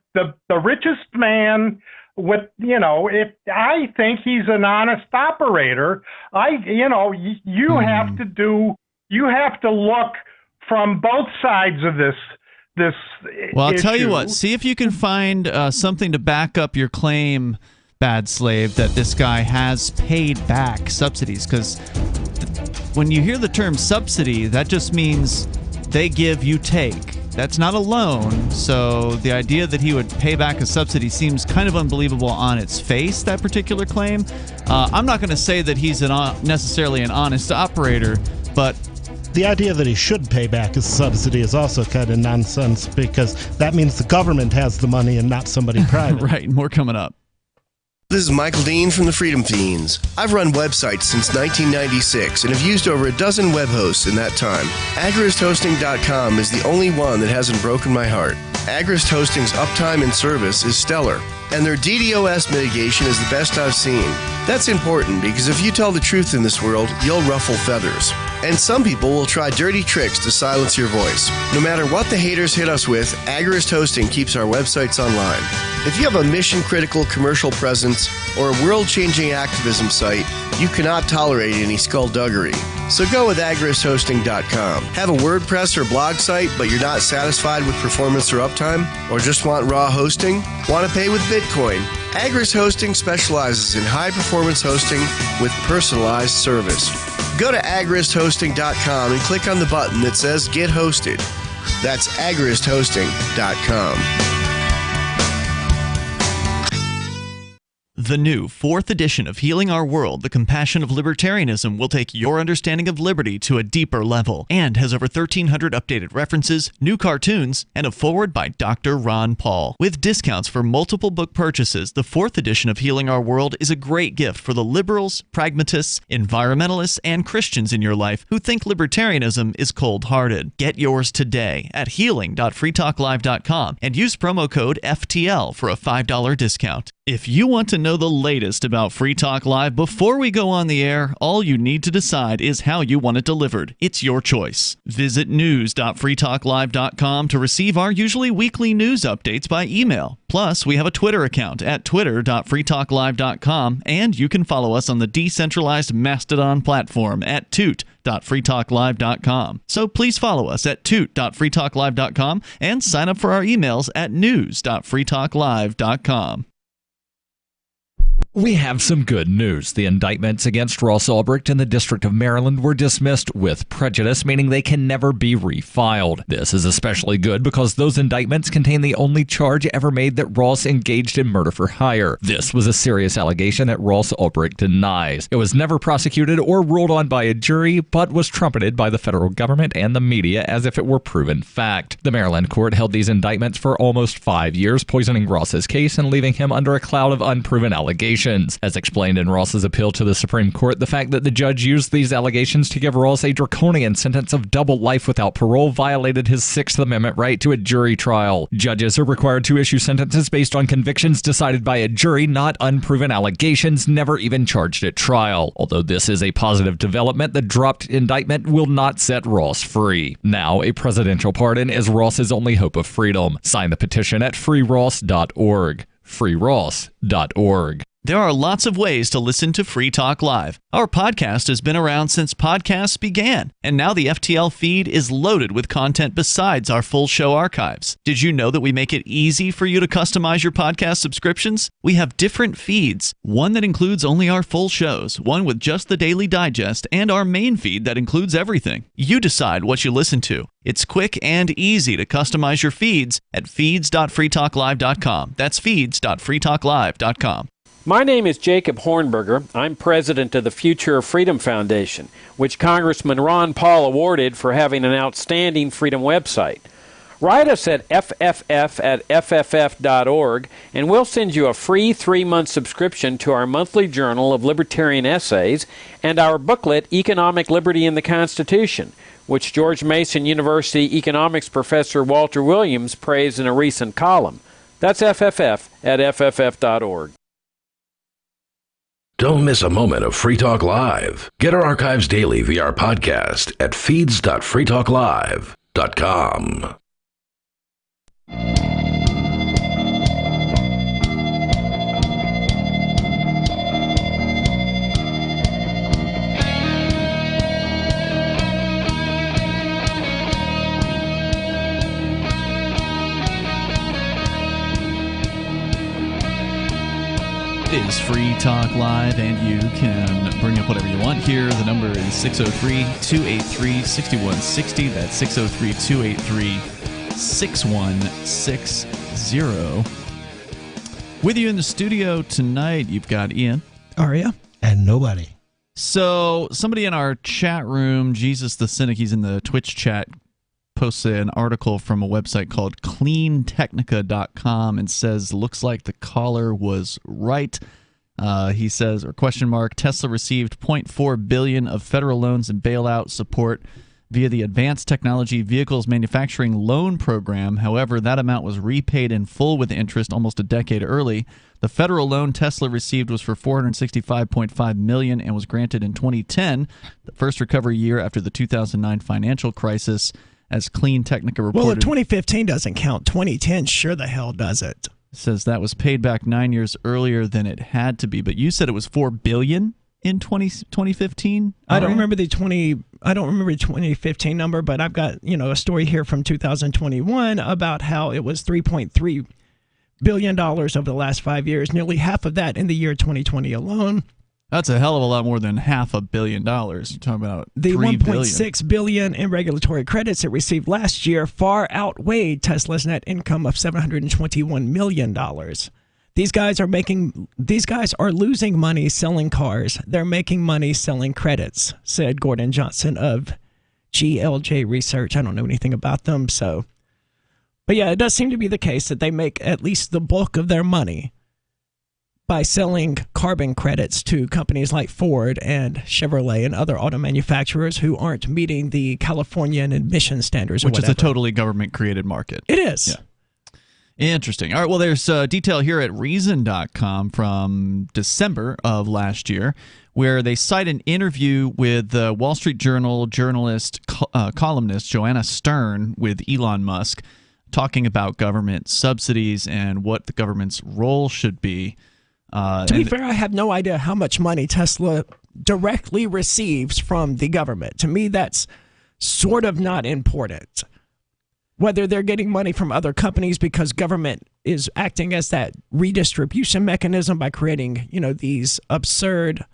richest man with, I think he's an honest operator. You have to look from both sides of this Well, I'll tell you issue. what. See if you can find something to back up your claim, Bad Slave, that this guy has paid back subsidies. Because when you hear the term subsidy, that just means they give, you take. That's not a loan. So the idea that he would pay back a subsidy seems kind of unbelievable on its face, that particular claim. I'm not going to say that he's necessarily an honest operator, but the idea that he should pay back his subsidy is also kind of nonsense, because that means the government has the money and not somebody private. Right, more coming up. This is Michael Dean from the Freedom Fiends. I've run websites since 1996 and have used over a dozen web hosts in that time. AgristHosting.com is the only one that hasn't broken my heart. Agrist Hosting's uptime and service is stellar, and their DDoS mitigation is the best I've seen. That's important because if you tell the truth in this world, you'll ruffle feathers. And some people will try dirty tricks to silence your voice. No matter what the haters hit us with, Agrist Hosting keeps our websites online. If you have a mission-critical commercial presence or a world-changing activism site, you cannot tolerate any skullduggery. So go with agristhosting.com. Have a WordPress or blog site, but you're not satisfied with performance or uptime? Or just want raw hosting? Want to pay with Bitcoin? Agrist Hosting specializes in high-performance hosting with personalized service. Go to agristhosting.com and click on the button that says Get Hosted. That's agristhosting.com. The new 4th edition of Healing Our World, The Compassion of Libertarianism, will take your understanding of liberty to a deeper level and has over 1,300 updated references, new cartoons, and a foreword by Dr. Ron Paul. With discounts for multiple book purchases, the 4th edition of Healing Our World is a great gift for the liberals, pragmatists, environmentalists, and Christians in your life who think libertarianism is cold-hearted. Get yours today at healing.freetalklive.com and use promo code FTL for a $5 discount. If you want to know the latest about Free Talk Live before we go on the air, all you need to decide is how you want it delivered. It's your choice. Visit news.freetalklive.com to receive our usually weekly news updates by email. Plus, we have a Twitter account at twitter.freetalklive.com, and you can follow us on the decentralized Mastodon platform at toot.freetalklive.com. So please follow us at toot.freetalklive.com and sign up for our emails at news.freetalklive.com. We have some good news. The indictments against Ross Ulbricht in the District of Maryland were dismissed with prejudice, meaning they can never be refiled. This is especially good because those indictments contain the only charge ever made that Ross engaged in murder for hire. This was a serious allegation that Ross Ulbricht denies. It was never prosecuted or ruled on by a jury, but was trumpeted by the federal government and the media as if it were proven fact. The Maryland court held these indictments for almost 5 years, poisoning Ross's case and leaving him under a cloud of unproven allegations. As explained in Ross's appeal to the Supreme Court, the fact that the judge used these allegations to give Ross a draconian sentence of double life without parole violated his Sixth Amendment right to a jury trial. Judges are required to issue sentences based on convictions decided by a jury, not unproven allegations never even charged at trial. Although this is a positive development, the dropped indictment will not set Ross free. Now, a presidential pardon is Ross's only hope of freedom. Sign the petition at freeross.org. freeross.org. There are lots of ways to listen to Free Talk Live. Our podcast has been around since podcasts began, and now the FTL feed is loaded with content besides our full show archives. Did you know that we make it easy for you to customize your podcast subscriptions? We have different feeds, one that includes only our full shows, one with just the Daily Digest, and our main feed that includes everything. You decide what you listen to. It's quick and easy to customize your feeds at feeds.freetalklive.com. That's feeds.freetalklive.com. My name is Jacob Hornberger. I'm president of the Future of Freedom Foundation, which Congressman Ron Paul awarded for having an outstanding freedom website. Write us at fff@fff.org, and we'll send you a free 3-month subscription to our monthly journal of libertarian essays and our booklet, Economic Liberty in the Constitution, which George Mason University economics professor Walter Williams praised in a recent column. That's fff@fff.org. Don't miss a moment of Free Talk Live. Get our archives daily via our podcast at feeds.freetalklive.com. It is Free Talk Live, and you can bring up whatever you want here. The number is 603-283-6160. That's 603-283-6160. With you in the studio tonight, you've got Ian. Aria. And nobody. So somebody in our chat room, Jesus the Cynic, he's in the Twitch chat, posted an article from a website called cleantechnica.com and says, looks like the caller was right. He says, or question mark, Tesla received $0.4 billion of federal loans and bailout support via the Advanced Technology Vehicles Manufacturing Loan Program. However, that amount was repaid in full with interest almost a decade early. The federal loan Tesla received was for $465.5 million and was granted in 2010, the first recovery year after the 2009 financial crisis. As Clean Technica reported. Well, 2015 doesn't count. 2010 sure the hell does it. Says that was paid back 9 years earlier than it had to be. But you said it was $4 billion in 2015? I don't remember the 2015 number, but I've got, a story here from 2021 about how it was $3.3 billion over the last 5 years, nearly half of that in the year 2020 alone. That's a hell of a lot more than $500 million. You're talking about the $1.6 billion in regulatory credits it received last year far outweighed Tesla's net income of $721 million. These guys are losing money selling cars. They're making money selling credits, said Gordon Johnson of GLJ Research. I don't know anything about them, so. But yeah, it does seem to be the case that they make at least the bulk of their money by selling carbon credits to companies like Ford and Chevrolet and other auto manufacturers who aren't meeting the California emission standards. Which is a totally government-created market. It is. Yeah. Interesting. All right, well, there's detail here at Reason.com from December of last year where they cite an interview with the Wall Street Journal columnist Joanna Stern with Elon Musk talking about government subsidies and what the government's role should be. To be fair, I have no idea how much money Tesla directly receives from the government. To me, that's sort of not important. Whether they're getting money from other companies because government is acting as that redistribution mechanism by creating, these absurd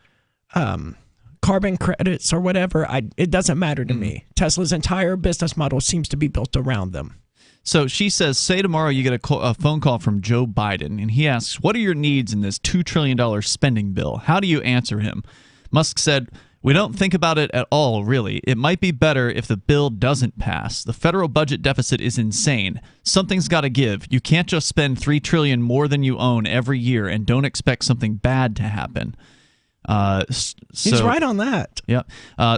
carbon credits or whatever, it doesn't matter to me. Tesla's entire business model seems to be built around them. So she says, say tomorrow you get a phone call from Joe Biden, and he asks, what are your needs in this $2 trillion spending bill? How do you answer him? Musk said, we don't think about it at all, really. It might be better if the bill doesn't pass. The federal budget deficit is insane. Something's got to give. You can't just spend $3 trillion more than you own every year and don't expect something bad to happen. He's right on that. Yeah.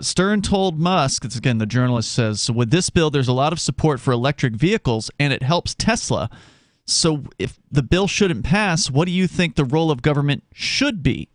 Stern told Musk, it's again the journalist says, so with this bill, there's a lot of support for electric vehicles, and it helps Tesla. So if the bill shouldn't pass, what do you think the role of government should be?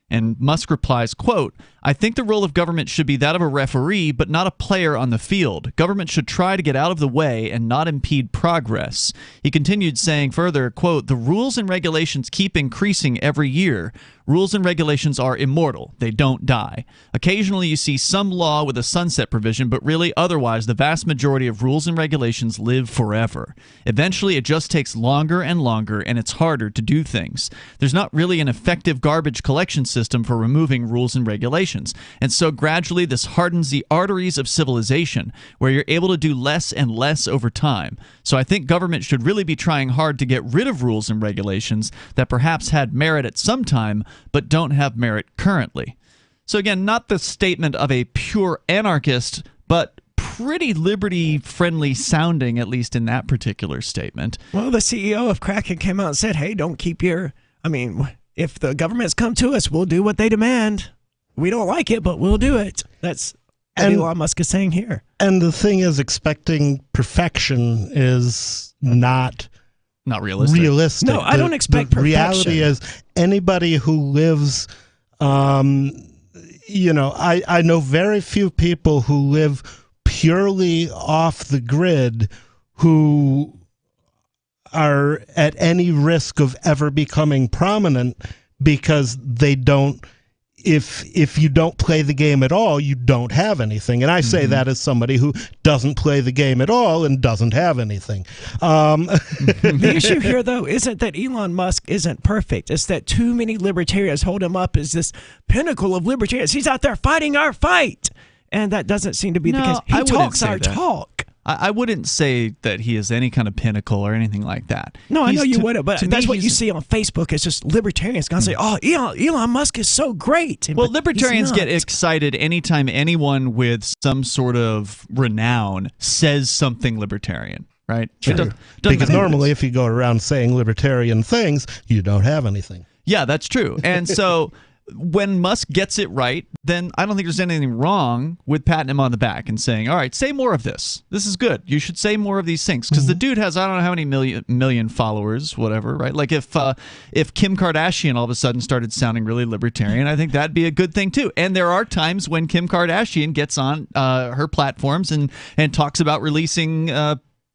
And Musk replies, quote, "I think the role of government should be that of a referee, but not a player on the field. Government should try to get out of the way and not impede progress." He continued saying further, quote, "The rules and regulations keep increasing every year. Rules and regulations are immortal. They don't die. Occasionally you see some law with a sunset provision, but really otherwise the vast majority of rules and regulations live forever. Eventually it just takes longer and longer, and it's harder to do things. There's not really an effective garbage collection system for removing rules and regulations. And so gradually this hardens the arteries of civilization, where you're able to do less and less over time. So I think government should really be trying hard to get rid of rules and regulations that perhaps had merit at some time, but don't have merit currently." So again, not the statement of a pure anarchist, but pretty liberty-friendly sounding, at least in that particular statement. Well, the CEO of Kraken came out and said, hey, don't keep your... I mean, if the government's come to us, we'll do what they demand. We don't like it, but we'll do it. That's what Elon Musk is saying here. And the thing is, expecting perfection is not realistic. No, I don't expect perfection. The reality is anybody who lives, I know very few people who live purely off the grid who are at any risk of ever becoming prominent because they don't. If you don't play the game at all, you don't have anything. And I say that as somebody who doesn't play the game at all and doesn't have anything. The issue here, though, isn't that Elon Musk isn't perfect. It's that too many libertarians hold him up as this pinnacle of libertarians. He's out there fighting our fight. And that doesn't seem to be the case. He talks our talk. I wouldn't say that he is any kind of pinnacle or anything like that. No, I know you wouldn't, but that's what you see on Facebook. It's just libertarians going to say, oh, Elon Musk is so great. Well, libertarians get excited anytime anyone with some sort of renown says something libertarian, right? Sure. Because normally if you go around saying libertarian things, you don't have anything. Yeah, that's true. And so... when Musk gets it right, then I don't think there's anything wrong with patting him on the back and saying, all right, say more of this. This is good. You should say more of these things. Because the dude has, I don't know how many million followers, whatever, right? Like if Kim Kardashian all of a sudden started sounding really libertarian, I think that'd be a good thing too. And there are times when Kim Kardashian gets on her platforms and talks about releasing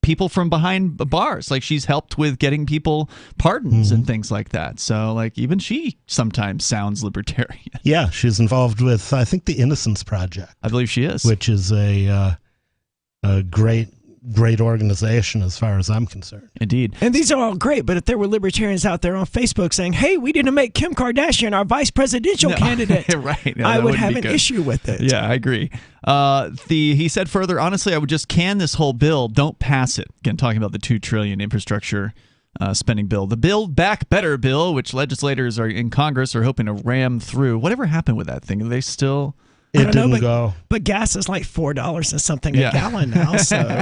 people from behind bars. Like she's helped with getting people pardons and things like that. So like even she sometimes sounds libertarian. Yeah, she's involved with, I think, the Innocence Project. I believe she is. Which is a great organization as far as I'm concerned. Indeed. And these are all great, but if there were libertarians out there on Facebook saying, hey, we didn't make Kim Kardashian our vice presidential candidate, right. I would have an issue with it. Yeah, I agree. He said further, honestly, I would just can this whole bill. Don't pass it. Again, talking about the $2 trillion infrastructure spending bill. The Build Back Better bill, which legislators are in Congress are hoping to ram through. Whatever happened with that thing? Are they still... It didn't go. But gas is like $4 and something a gallon now. So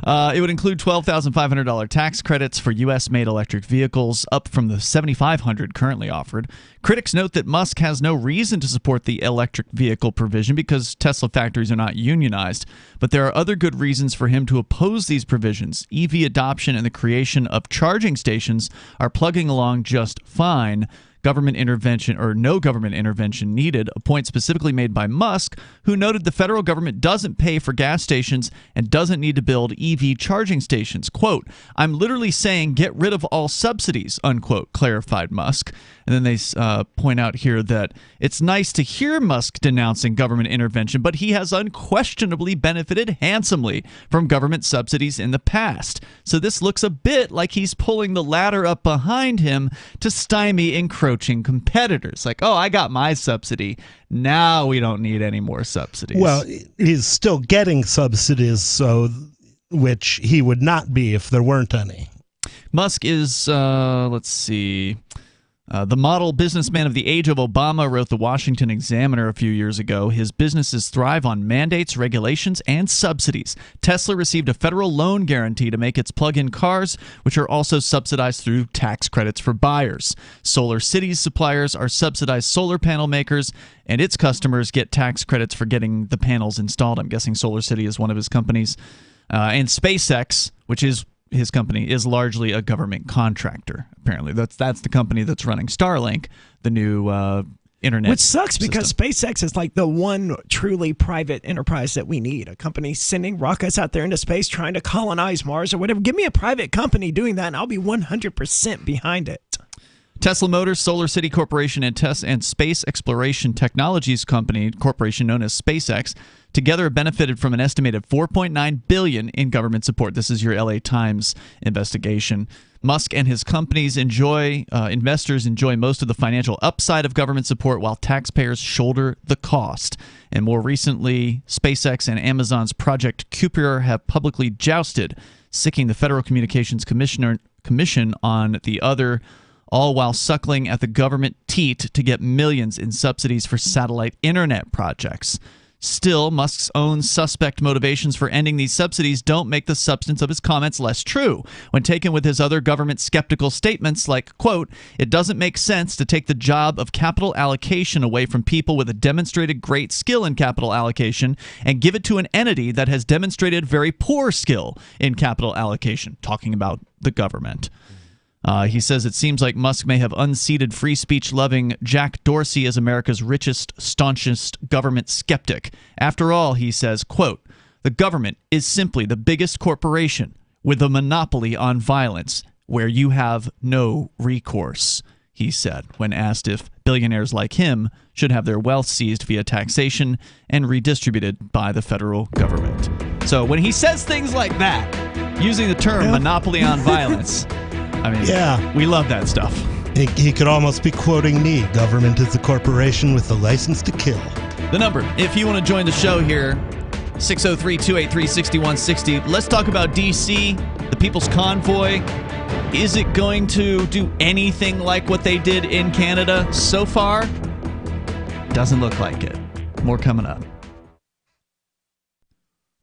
it would include $12,500 tax credits for U.S.-made electric vehicles, up from the $7,500 currently offered. Critics note that Musk has no reason to support the electric vehicle provision because Tesla factories are not unionized. But there are other good reasons for him to oppose these provisions. EV adoption and the creation of charging stations are plugging along just fine. Government intervention or no government intervention needed, a point specifically made by Musk, who noted the federal government doesn't pay for gas stations and doesn't need to build EV charging stations. Quote, I'm literally saying get rid of all subsidies, unquote, clarified Musk. And then they point out here that it's nice to hear Musk denouncing government intervention, but he has unquestionably benefited handsomely from government subsidies in the past. So this looks a bit like he's pulling the ladder up behind him to stymie encroaching competitors. Like, oh, I got my subsidy. Now we don't need any more subsidies. Well, he's still getting subsidies, so which he would not be if there weren't any. Musk is, let's see... the model businessman of the age of Obama wrote the Washington Examiner a few years ago. His businesses thrive on mandates, regulations, and subsidies. Tesla received a federal loan guarantee to make its plug-in cars, which are also subsidized through tax credits for buyers. Solar City's suppliers are subsidized solar panel makers, and its customers get tax credits for getting the panels installed. I'm guessing Solar City is one of his companies. And SpaceX, which is his company, is largely a government contractor. Apparently, that's the company that's running Starlink, the new internet. Which sucks because SpaceX is like the one truly private enterprise that we need. A company sending rockets out there into space trying to colonize Mars or whatever. Give me a private company doing that and I'll be 100% behind it. Tesla Motors, Solar City Corporation, and Space Exploration Technologies Corporation known as SpaceX, together have benefited from an estimated $4.9 billion in government support. This is your LA Times investigation. Musk and his companies investors enjoy most of the financial upside of government support while taxpayers shoulder the cost. And more recently, SpaceX and Amazon's Project Kuiper have publicly jousted, sicking the Federal Communications Commission on the other, all while suckling at the government teat to get millions in subsidies for satellite internet projects. Still, Musk's own suspect motivations for ending these subsidies don't make the substance of his comments less true. When taken with his other government skeptical statements like, quote, "It doesn't make sense to take the job of capital allocation away from people with a demonstrated great skill in capital allocation and give it to an entity that has demonstrated very poor skill in capital allocation," talking about the government. He says it seems like Musk may have unseated free speech-loving Jack Dorsey as America's richest, staunchest government skeptic. After all, he says, quote, "The government is simply the biggest corporation with a monopoly on violence where you have no recourse," he said, when asked if billionaires like him should have their wealth seized via taxation and redistributed by the federal government. So when he says things like that, using the term monopoly on violence, I mean, we love that stuff. He could almost be quoting me. Government is a corporation with the license to kill. The number, if you want to join the show here, 603-283-6160. Let's talk about D.C., the People's Convoy. Is it going to do anything like what they did in Canada so far? Doesn't look like it. More coming up.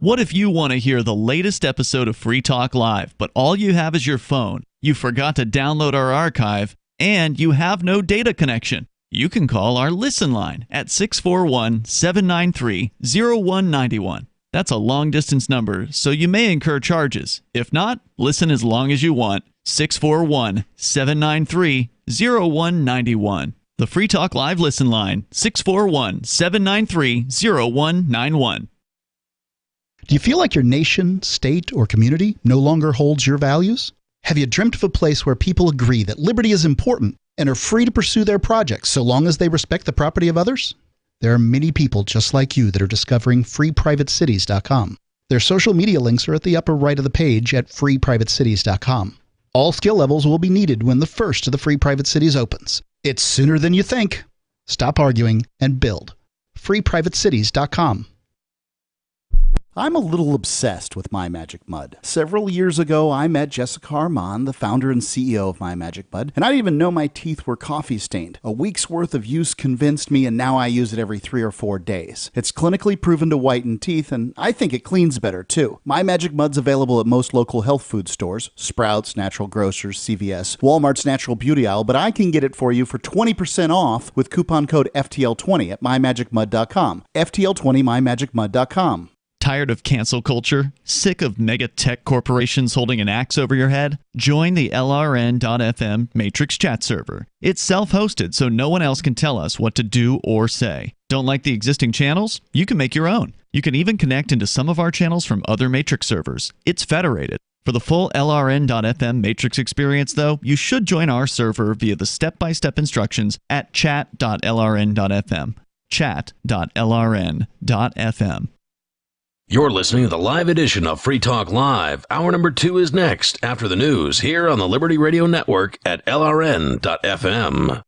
What if you want to hear the latest episode of Free Talk Live, but all you have is your phone, you forgot to download our archive, and you have no data connection? You can call our Listen line at 641-793-0191. That's a long-distance number, so you may incur charges. If not, listen as long as you want. 641-793-0191. The Free Talk Live Listen line, 641-793-0191. Do you feel like your nation, state, or community no longer holds your values? Have you dreamt of a place where people agree that liberty is important and are free to pursue their projects so long as they respect the property of others? There are many people just like you that are discovering freeprivatecities.com. Their social media links are at the upper right of the page at freeprivatecities.com. All skill levels will be needed when the first of the Free Private Cities opens. It's sooner than you think. Stop arguing and build. freeprivatecities.com. I'm a little obsessed with My Magic Mud. Several years ago, I met Jessica Armand, the founder and CEO of My Magic Mud, and I didn't even know my teeth were coffee stained. A week's worth of use convinced me, and now I use it every 3 or 4 days. It's clinically proven to whiten teeth, and I think it cleans better, too. My Magic Mud's available at most local health food stores, Sprouts, Natural Grocers, CVS, Walmart's Natural Beauty Aisle, but I can get it for you for 20% off with coupon code FTL20 at mymagicmud.com. FTL20 mymagicmud.com. Tired of cancel culture? Sick of mega tech corporations holding an axe over your head? Join the LRN.FM Matrix chat server. It's self-hosted, so no one else can tell us what to do or say. Don't like the existing channels? You can make your own. You can even connect into some of our channels from other Matrix servers. It's federated. For the full LRN.FM Matrix experience, though, you should join our server via the step-by-step instructions at chat.lrn.fm. Chat.lrn.fm. You're listening to the live edition of Free Talk Live. Hour number 2 is next after the news here on the Liberty Radio Network at LRN.FM.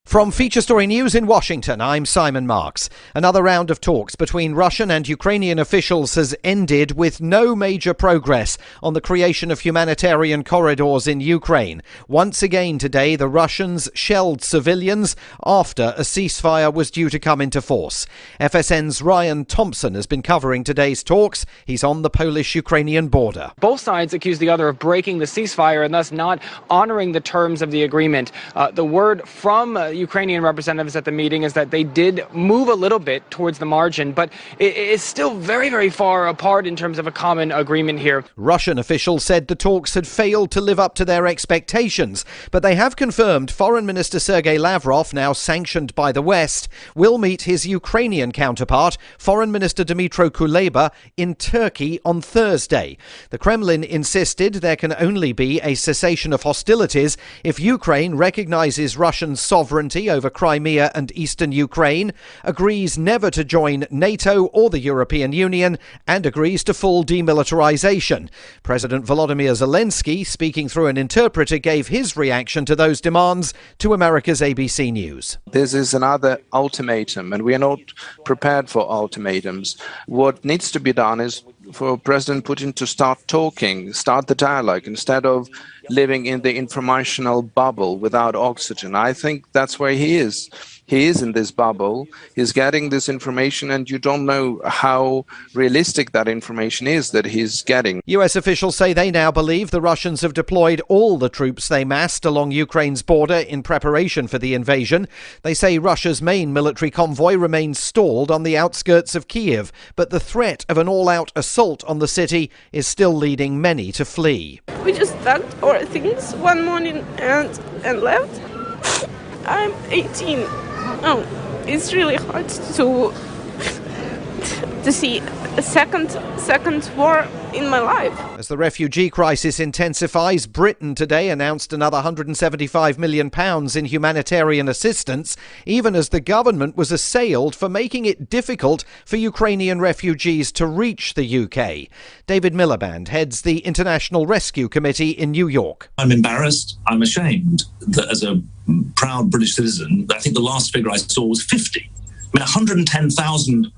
From Feature Story News in Washington, I'm Simon Marks. Another round of talks between Russian and Ukrainian officials has ended with no major progress on the creation of humanitarian corridors in Ukraine. Once again today, the Russians shelled civilians after a ceasefire was due to come into force. FSN's Ryan Thompson has been covering today's talks. He's on the Polish-Ukrainian border. Both sides accuse the other of breaking the ceasefire and thus not honoring the terms of the agreement. The word from Ukrainian representatives at the meeting is that they did move a little bit towards the margin, but it is still very, very far apart in terms of a common agreement here. Russian officials said the talks had failed to live up to their expectations, but they have confirmed Foreign Minister Sergei Lavrov, now sanctioned by the West, will meet his Ukrainian counterpart, Foreign Minister Dmytro Kuleba, in Turkey on Thursday. The Kremlin insisted there can only be a cessation of hostilities if Ukraine recognizes Russian sovereignty over Crimea and eastern Ukraine, agrees never to join NATO or the European Union, and agrees to full demilitarization. President Volodymyr Zelensky, speaking through an interpreter, gave his reaction to those demands to America's ABC News. This is another ultimatum, and we are not prepared for ultimatums. What needs to be done is for President Putin to start talking, start the dialogue, instead of living in the informational bubble without oxygen. I think that's where he is. He is in this bubble. He's getting this information, and you don't know how realistic that information is that he's getting. US officials say they now believe the Russians have deployed all the troops they massed along Ukraine's border in preparation for the invasion. They say Russia's main military convoy remains stalled on the outskirts of Kyiv, but the threat of an all-out assault on the city is still leading many to flee. We just packed our things one morning and left. I'm 18. Oh, it's really hard to see a second war in my life. As the refugee crisis intensifies, Britain today announced another £175 million in humanitarian assistance, even as the government was assailed for making it difficult for Ukrainian refugees to reach the UK. David Miliband heads the International Rescue Committee in New York. I'm embarrassed. I'm ashamed that as a proud British citizen, I think the last figure I saw was 50. I mean, 110,000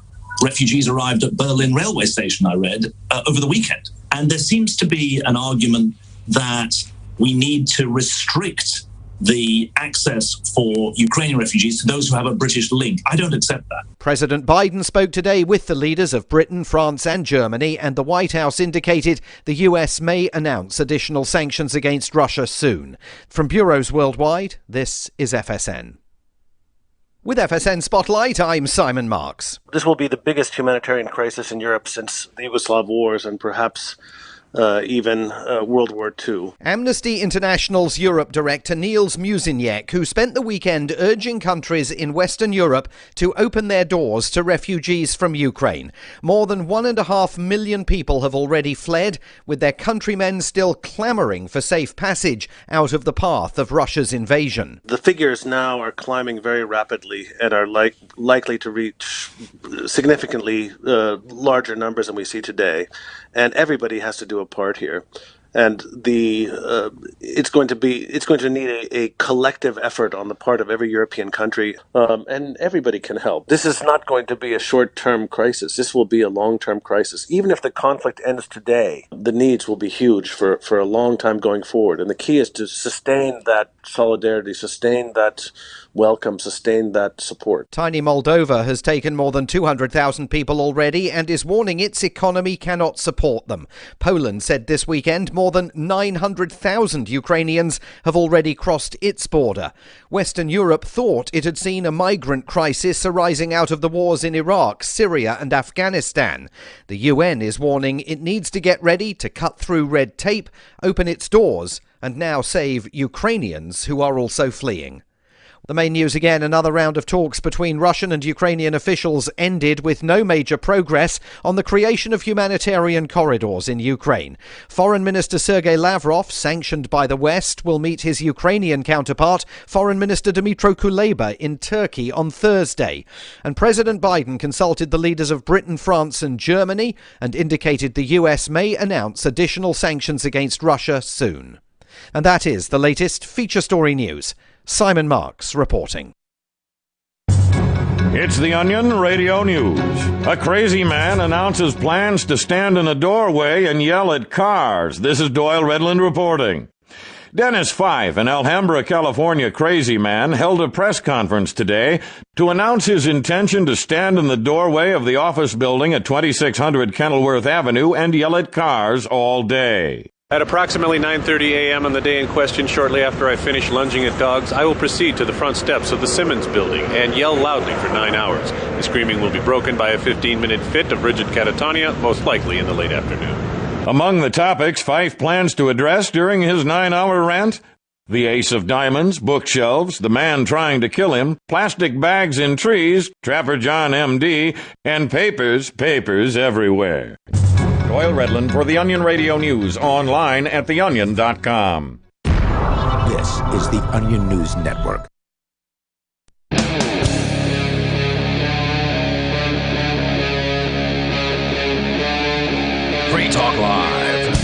refugees arrived at Berlin railway station, I read, over the weekend. And there seems to be an argument that we need to restrict the access for Ukrainian refugees to those who have a British link. I don't accept that. President Biden spoke today with the leaders of Britain, France and Germany, and the White House indicated the US may announce additional sanctions against Russia soon. From bureaus worldwide, this is FSN. With FSN Spotlight, I'm Simon Marks. This will be the biggest humanitarian crisis in Europe since the Yugoslav wars and perhaps even World War II. Amnesty International's Europe director Niels Muzyniec, who spent the weekend urging countries in Western Europe to open their doors to refugees from Ukraine. More than 1.5 million people have already fled, with their countrymen still clamouring for safe passage out of the path of Russia's invasion. The figures now are climbing very rapidly and are likely to reach significantly larger numbers than we see today. And everybody has to do a part here, and it's going to need a collective effort on the part of every European country, and everybody can help. This is not going to be a short-term crisis. This will be a long-term crisis. Even if the conflict ends today, the needs will be huge for a long time going forward. And the key is to sustain that solidarity, sustain that welcome, sustain that support. Tiny Moldova has taken more than 200,000 people already and is warning its economy cannot support them. Poland said this weekend more than 900,000 Ukrainians have already crossed its border. Western Europe thought it had seen a migrant crisis arising out of the wars in Iraq, Syria and Afghanistan. The UN is warning it needs to get ready to cut through red tape, open its doors and now save Ukrainians who are also fleeing. The main news again, another round of talks between Russian and Ukrainian officials ended with no major progress on the creation of humanitarian corridors in Ukraine. Foreign Minister Sergei Lavrov, sanctioned by the West, will meet his Ukrainian counterpart, Foreign Minister Dmytro Kuleba, in Turkey on Thursday. And President Biden consulted the leaders of Britain, France and Germany and indicated the US may announce additional sanctions against Russia soon. And that is the latest feature story news. Simon Marks reporting. It's the Onion Radio News. A crazy man announces plans to stand in a doorway and yell at cars. This is Doyle Redland reporting. Dennis Fife, an Alhambra, California crazy man, held a press conference today to announce his intention to stand in the doorway of the office building at 2600 Kenilworth Avenue and yell at cars all day. At approximately 9:30 a.m. on the day in question, shortly after I finish lunging at dogs, I will proceed to the front steps of the Simmons building and yell loudly for 9 hours. The screaming will be broken by a 15-minute fit of rigid catatonia, most likely in the late afternoon. Among the topics Fife plans to address during his 9-hour rant, the ace of diamonds, bookshelves, the man trying to kill him, plastic bags in trees, Trapper John M.D., and papers everywhere. Doyle Redland for the Onion Radio News, online at theonion.com. This is the Onion News Network. Free Talk Live.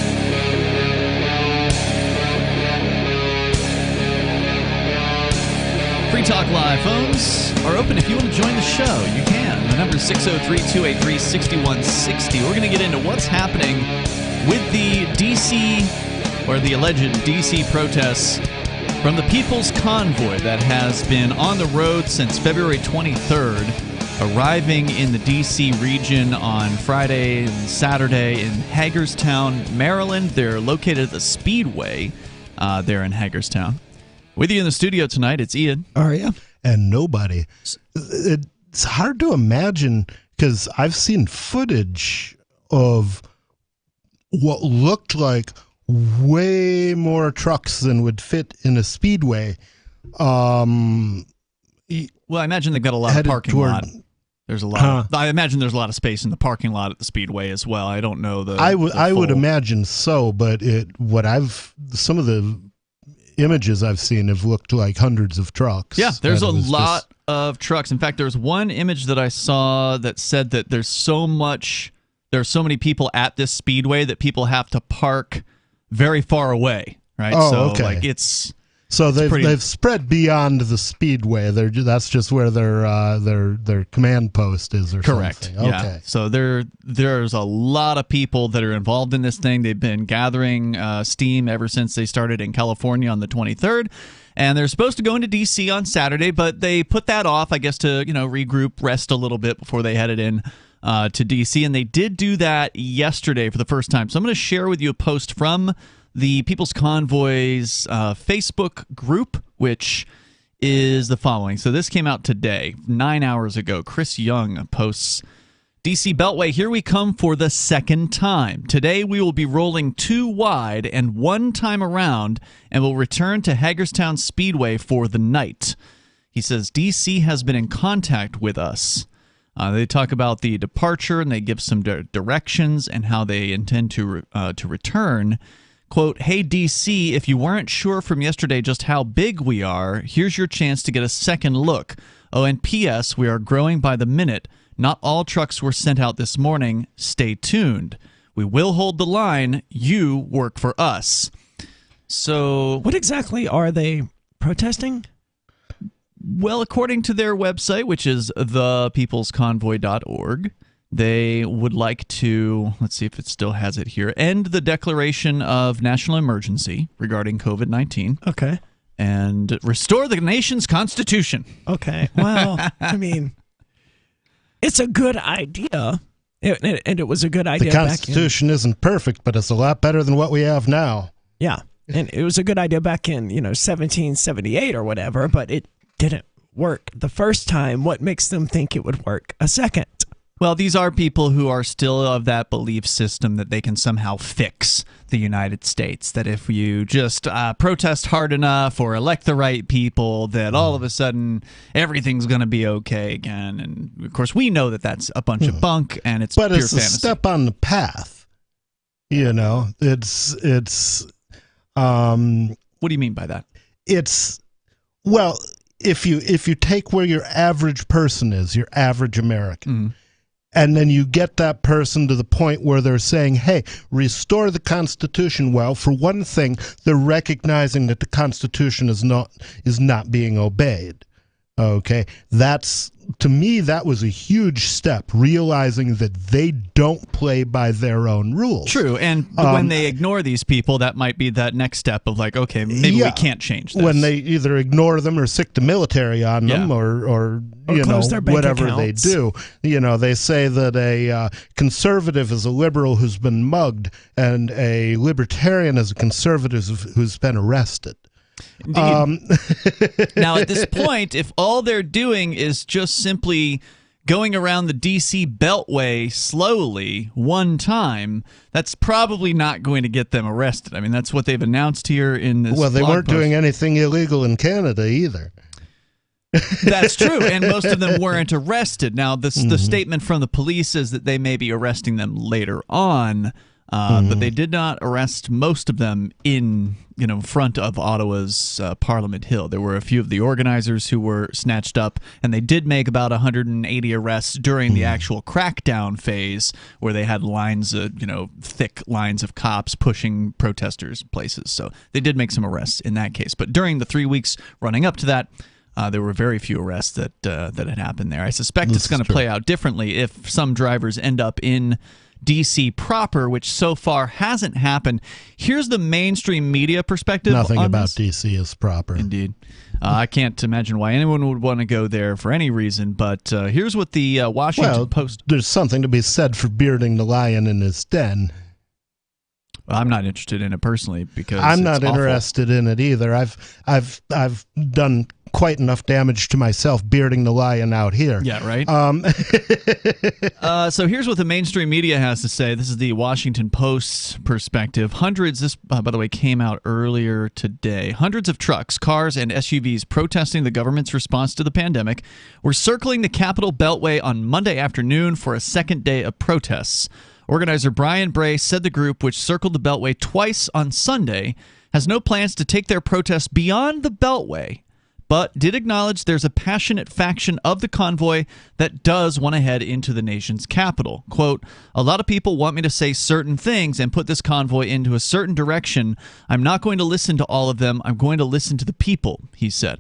Free Talk Live phones are open. If you want to join the show, you can. The number is 603-283-6160. We're going to get into what's happening with the D.C., or the alleged D.C. protests from the People's Convoy that has been on the road since February 23rd, arriving in the D.C. region on Friday and Saturday in Hagerstown, Maryland. They're located at the Speedway there in Hagerstown. With you in the studio tonight, it's Ian. Aria. And nobody. It's hard to imagine, because I've seen footage of what looked like way more trucks than would fit in a speedway. Well, I imagine they've got a lot of parking lot. There's a lot. I imagine there's a lot of space in the parking lot at the Speedway as well. I don't know I would imagine so, but some of the images I've seen have looked like hundreds of trucks. Yeah, there's a lot of trucks. In fact, there's one image that I saw that said that there's so many people at this speedway that people have to park very far away, right? Oh, okay. Like they've spread beyond the speedway. That's just where their command post is, or correct. something. Yeah. Okay. So there's a lot of people that are involved in this thing. They've been gathering steam ever since they started in California on the 23rd, and they're supposed to go into D.C. on Saturday, but they put that off, I guess, to regroup, rest a little bit before they headed in to D.C. And they did do that yesterday for the first time. So I'm going to share with you a post from the People's Convoy's Facebook group, which is the following. So this came out today, 9 hours ago. Chris Young posts, DC Beltway, here we come for the second time. Today we will be rolling 2 wide and 1 time around, and will return to Hagerstown Speedway for the night. He says DC has been in contact with us. They talk about the departure, and they give some directions and how they intend to return. Quote, hey, DC, if you weren't sure from yesterday just how big we are, here's your chance to get a second look. Oh, and P.S., we are growing by the minute. Not all trucks were sent out this morning. Stay tuned. We will hold the line. You work for us. So what exactly are they protesting? Well, according to their website, which is thepeoplesconvoy.org, they would like to, let's see if it still has it here, end the declaration of national emergency regarding COVID-19. Okay. And restore the nation's constitution. Okay. Well, I mean, it's a good idea. And it was a good idea. The Constitution isn't perfect, but it's a lot better than what we have now. Yeah. And it was a good idea back in, 1778 or whatever, but it didn't work the first time. What makes them think it would work a second? Well, these are people who are still of that belief system that they can somehow fix the United States, that if you just protest hard enough or elect the right people, that all of a sudden everything's going to be okay again. And, of course, we know that that's a bunch of bunk, and it's pure fantasy. But it's a step on the path. It's what do you mean by that? Well, if you take where your average person is, your average American, and then you get that person to the point where they're saying, hey, restore the Constitution. Well, for one thing, they're recognizing that the Constitution is not being obeyed. Okay, to me, that was a huge step, realizing that they don't play by their own rules. True, and when they ignore these people, that might be that next step of like, okay, maybe we can't change this. When they either ignore them or sick the military on them, or you know, whatever they do. You know, they say that a conservative is a liberal who's been mugged, and a libertarian is a conservative who's been arrested. Now, at this point, if all they're doing is just simply going around the D.C. Beltway slowly one time, that's probably not going to get them arrested. I mean, that's what they've announced here in this Well, they blog weren't post. doing anything illegal in Canada either. That's true, and most of them weren't arrested. Now, the statement from the police is that they may be arresting them later on, but they did not arrest most of them in front of Ottawa's Parliament Hill. There were a few of the organizers who were snatched up, and they did make about 180 arrests during the actual crackdown phase, where they had lines of, thick lines of cops pushing protesters places. So they did make some arrests in that case. But during the 3 weeks running up to that, there were very few arrests that had happened there. I suspect it's going to play out differently if some drivers end up in D.C. proper, which so far hasn't happened. Here's the mainstream media perspective. Nothing on about this. D.C. is proper. Indeed. I can't imagine why anyone would want to go there for any reason, but here's what the Washington Post... There's something to be said for bearding the lion in his den. Well, I'm not interested in it personally because I'm not it's awful. interested in it either. I've done quite enough damage to myself bearding the lion out here. Yeah, right. So here's what the mainstream media has to say. This is the Washington Post's perspective. This, by the way, came out earlier today. Hundreds of trucks, cars, and SUVs protesting the government's response to the pandemic were circling the Capitol Beltway on Monday afternoon for a second day of protests. Organizer Brian Bray said the group, which circled the Beltway twice on Sunday, has no plans to take their protests beyond the Beltway, but did acknowledge there's a passionate faction of the convoy that does want to head into the nation's capital. Quote, "A lot of people want me to say certain things and put this convoy into a certain direction. I'm not going to listen to all of them. I'm going to listen to the people," he said.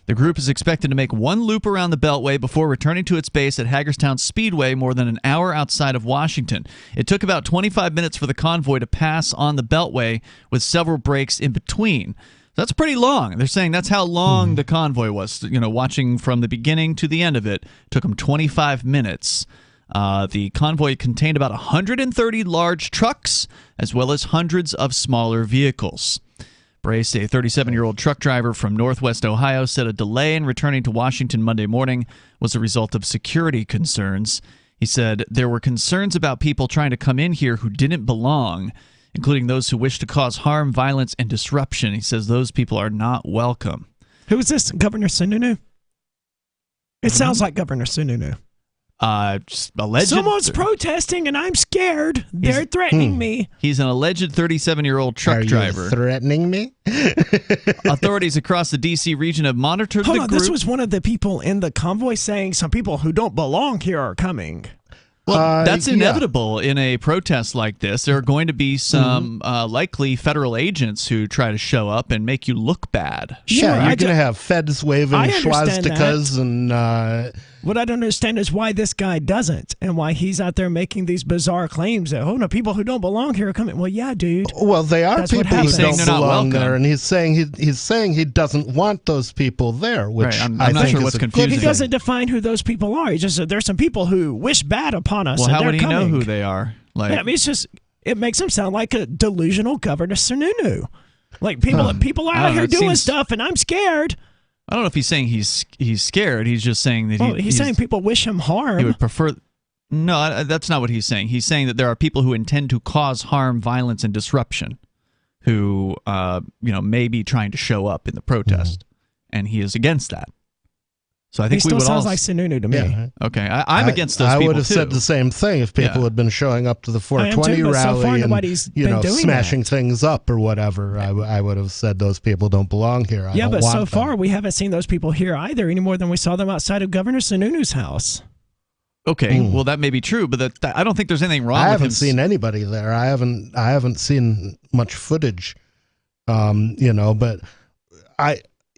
The group is expected to make one loop around the Beltway before returning to its base at Hagerstown Speedway more than an hour outside of Washington. It took about 25 minutes for the convoy to pass on the Beltway with several breaks in between. That's pretty long. They're saying that's how long the convoy was. Watching from the beginning to the end of it took them 25 minutes. The convoy contained about 130 large trucks as well as hundreds of smaller vehicles. Brace, a 37-year-old truck driver from Northwest Ohio, said a delay in returning to Washington Monday morning was a result of security concerns. He said there were concerns about people trying to come in here who didn't belong, including those who wish to cause harm, violence, and disruption. He says those people are not welcome. Who is this? Governor Sununu? It sounds like Governor Sununu. Alleged. Someone's protesting and I'm scared. They're threatening me. He's an alleged 37-year-old truck driver. Are you threatening me? Authorities across the D.C. region have monitored the group. This was one of the people in the convoy saying some people who don't belong here are coming. Well, that's inevitable in a protest like this. There are going to be some likely federal agents who try to show up and make you look bad. You're going to have feds waving swastikas and... What I don't understand is why this guy doesn't, and why he's out there making these bizarre claims that, people who don't belong here are coming. Well, yeah, dude. Well, they are people who don't belong there, and he's saying he doesn't want those people there, which I'm not sure what's confusing. He doesn't define who those people are. He just said there's some people who wish bad upon us. Well, and how would he coming. know who they are? It makes him sound like a delusional Governor Sununu. Like people are out here doing stuff, and I'm scared. I don't know if he's saying he's scared. He's just saying that he's saying people wish him harm. He would prefer. No, that's not what he's saying. He's saying that there are people who intend to cause harm, violence, and disruption, who may be trying to show up in the protest, and he is against that. So I think he still sounds like Sununu to me. Yeah. Okay, I'm against those people I would have too. said the same thing if people had been showing up to the 420 rally and smashing things up or whatever. I would have said those people don't belong here. But so far we haven't seen those people here either any more than we saw them outside of Governor Sununu's house. Okay, well that may be true, but I don't think there's anything wrong with him. I haven't seen anybody there. I haven't seen much footage. But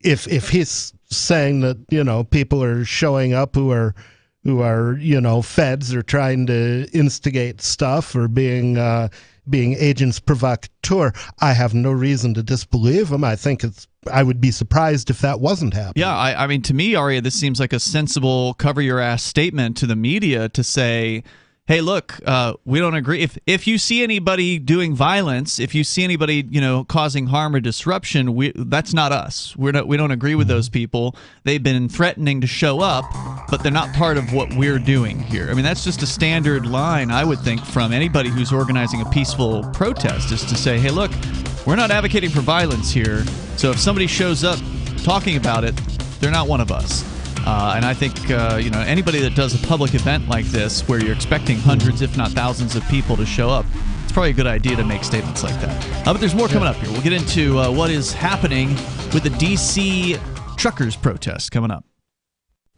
if he's saying that, people are showing up who are feds or trying to instigate stuff or being agents provocateur. I have no reason to disbelieve them. I would be surprised if that wasn't happening. Yeah, I mean, to me, Aria, this seems like a sensible cover-your-ass statement to the media to say, hey, look, we don't agree. If you see anybody doing violence, if you see anybody, causing harm or disruption, that's not us. We don't agree with those people. They've been threatening to show up, but they're not part of what we're doing here. I mean, that's just a standard line, I would think, from anybody who's organizing a peaceful protest, is to say, hey, look, we're not advocating for violence here. So if somebody shows up talking about it, they're not one of us. And I think, anybody that does a public event like this where you're expecting hundreds, if not thousands of people to show up, it's probably a good idea to make statements like that. But there's more coming up here. We'll get into what is happening with the D.C. truckers protest coming up.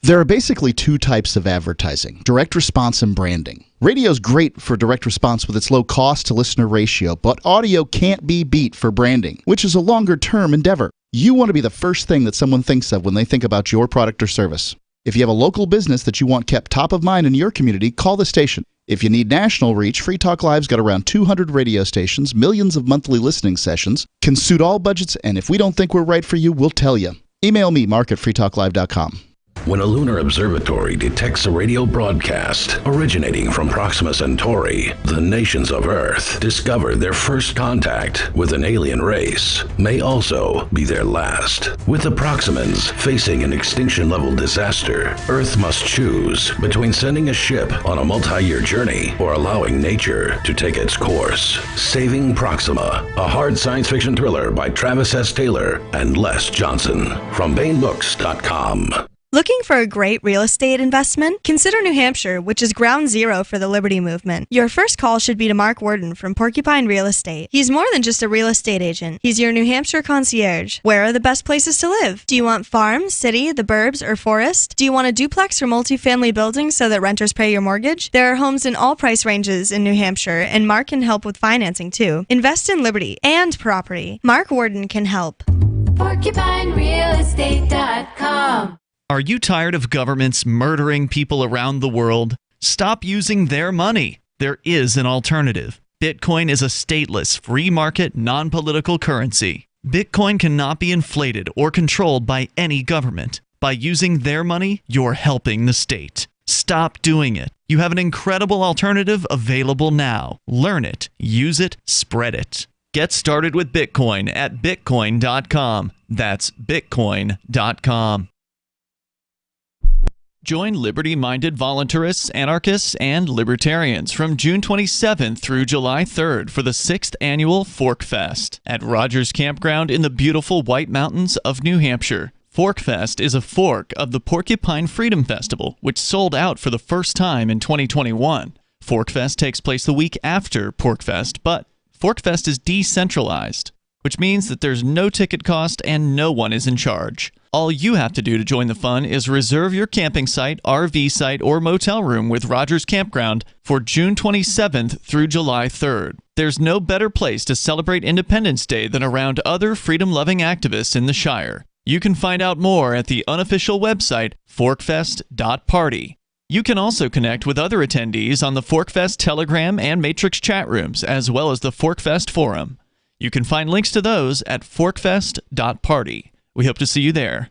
There are basically two types of advertising: direct response and branding. Radio's great for direct response with its low cost to listener ratio, but audio can't be beat for branding, which is a longer term endeavor. You want to be the first thing that someone thinks of when they think about your product or service. If you have a local business that you want kept top of mind in your community, call the station. If you need national reach, Free Talk Live's got around 200 radio stations, millions of monthly listening sessions, can suit all budgets, and if we don't think we're right for you, we'll tell you. Email me, mark@freetalklive.com. When a lunar observatory detects a radio broadcast originating from Proxima Centauri, the nations of Earth discover their first contact with an alien race may also be their last. With the Proximans facing an extinction-level disaster, Earth must choose between sending a ship on a multi-year journey or allowing nature to take its course. Saving Proxima, a hard science fiction thriller by Travis S. Taylor and Les Johnson, from BaneBooks.com. Looking for a great real estate investment? Consider New Hampshire, which is ground zero for the Liberty Movement. Your first call should be to Mark Worden from Porcupine Real Estate. He's more than just a real estate agent. He's your New Hampshire concierge. Where are the best places to live? Do you want farm, city, the burbs, or forest? Do you want a duplex or multifamily building so that renters pay your mortgage? There are homes in all price ranges in New Hampshire, and Mark can help with financing too. Invest in liberty and property. Mark Worden can help. PorcupineRealEstate.com. Are you tired of governments murdering people around the world? Stop using their money. There is an alternative. Bitcoin is a stateless, free market, non-political currency. Bitcoin cannot be inflated or controlled by any government. By using their money, you're helping the state. Stop doing it. You have an incredible alternative available now. Learn it, use it, spread it. Get started with Bitcoin at Bitcoin.com. That's Bitcoin.com. Join liberty-minded voluntarists, anarchists, and libertarians from June 27th through July 3rd for the 6th annual Fork Fest at Rogers Campground in the beautiful White Mountains of New Hampshire. Fork Fest is a fork of the Porcupine Freedom Festival, which sold out for the first time in 2021. Fork Fest takes place the week after Pork Fest, but Fork Fest is decentralized, which means that there's no ticket cost and no one is in charge. All you have to do to join the fun is reserve your camping site, RV site, or motel room with Rogers Campground for June 27th through July 3rd. There's no better place to celebrate Independence Day than around other freedom-loving activists in the Shire. You can find out more at the unofficial website, forkfest.party. You can also connect with other attendees on the Forkfest Telegram and Matrix chat rooms, as well as the Forkfest Forum. You can find links to those at forkfest.party. We hope to see you there.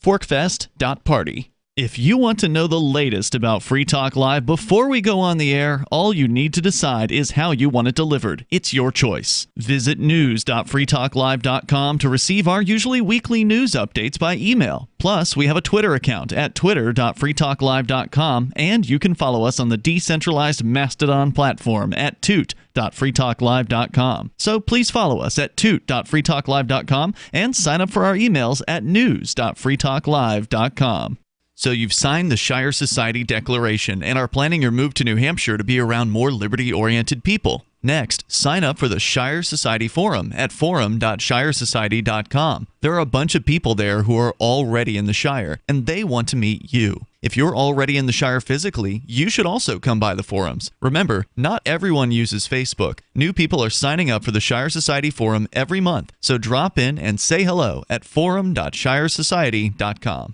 Forkfest.party. If you want to know the latest about Free Talk Live before we go on the air, all you need to decide is how you want it delivered. It's your choice. Visit news.freetalklive.com to receive our usually weekly news updates by email. Plus, we have a Twitter account at twitter.freetalklive.com, and you can follow us on the decentralized Mastodon platform at toot.freetalklive.com. So please follow us at toot.freetalklive.com and sign up for our emails at news.freetalklive.com. So you've signed the Shire Society Declaration and are planning your move to New Hampshire to be around more liberty-oriented people. Next, sign up for the Shire Society Forum at forum.shiresociety.com. There are a bunch of people there who are already in the Shire, and they want to meet you. If you're already in the Shire physically, you should also come by the forums. Remember, not everyone uses Facebook. New people are signing up for the Shire Society Forum every month, so drop in and say hello at forum.shiresociety.com.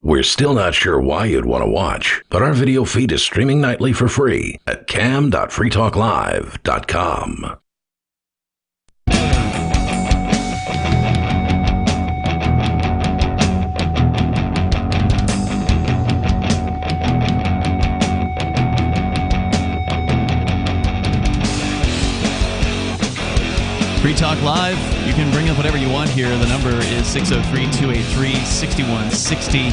We're still not sure why you'd want to watch, but our video feed is streaming nightly for free at cam.freetalklive.com. Free Talk Live. You can bring up whatever you want here. The number is 603-283-6160.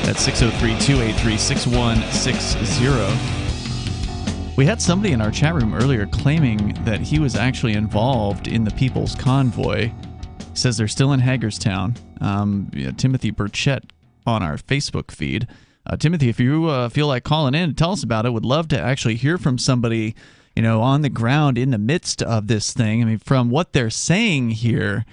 That's 603-283-6160. We had somebody in our chat room earlier claiming that he was actually involved in the People's Convoy. He says they're still in Hagerstown. Timothy Burchett on our Facebook feed. Timothy, if you feel like calling in, tell us about it. Would love to actually hear from somebody, on the ground in the midst of this thing. I mean, from what they're saying here,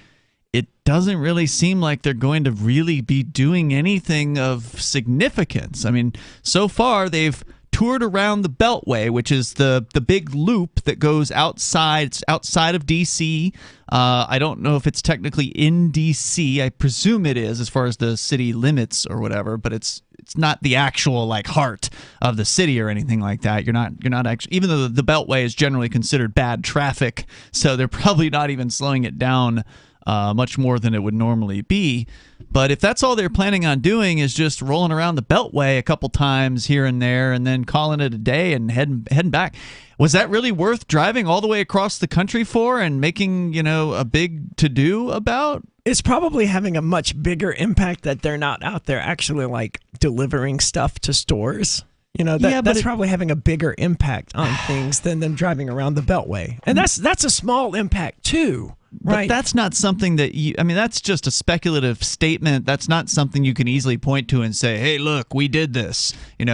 it doesn't really seem like they're going to really be doing anything of significance. I mean, so far they've toured around the Beltway, which is the big loop that goes outside of D.C. I don't know if it's technically in D.C. I presume it is, as far as the city limits or whatever, but it's not the actual heart of the city or anything like that. You're not actually, even though the Beltway is generally considered bad traffic, so they're probably not even slowing it down much more than it would normally be. But if that's all they're planning on doing is just rolling around the Beltway a couple times here and there and then calling it a day and heading back, was that really worth driving all the way across the country for and making, a big to-do about? It's probably having a much bigger impact that they're not out there actually delivering stuff to stores. That's probably having a bigger impact on things than them driving around the Beltway. And that's a small impact too. Right. But that's not something that that's just a speculative statement. That's not something you can easily point to and say, hey, look, we did this. You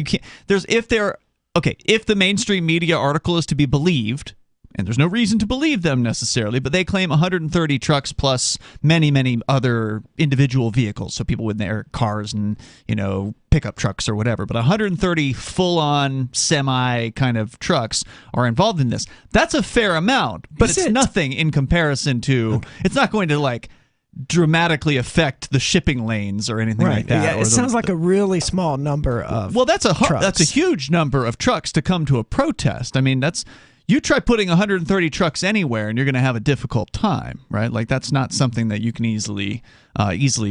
can't. If the mainstream media article is to be believed, and there's no reason to believe them necessarily, but they claim 130 trucks plus many, many other individual vehicles. So people with their cars and, pickup trucks or whatever. But 130 full-on semi kind of trucks are involved in this. That's a fair amount, but it's nothing in comparison to, it's not going to dramatically affect the shipping lanes or anything like that. Yeah, it sounds like a really small number of that's a huge number of trucks to come to a protest. I mean, you try putting 130 trucks anywhere and you're going to have a difficult time, right? That's not something that you can easily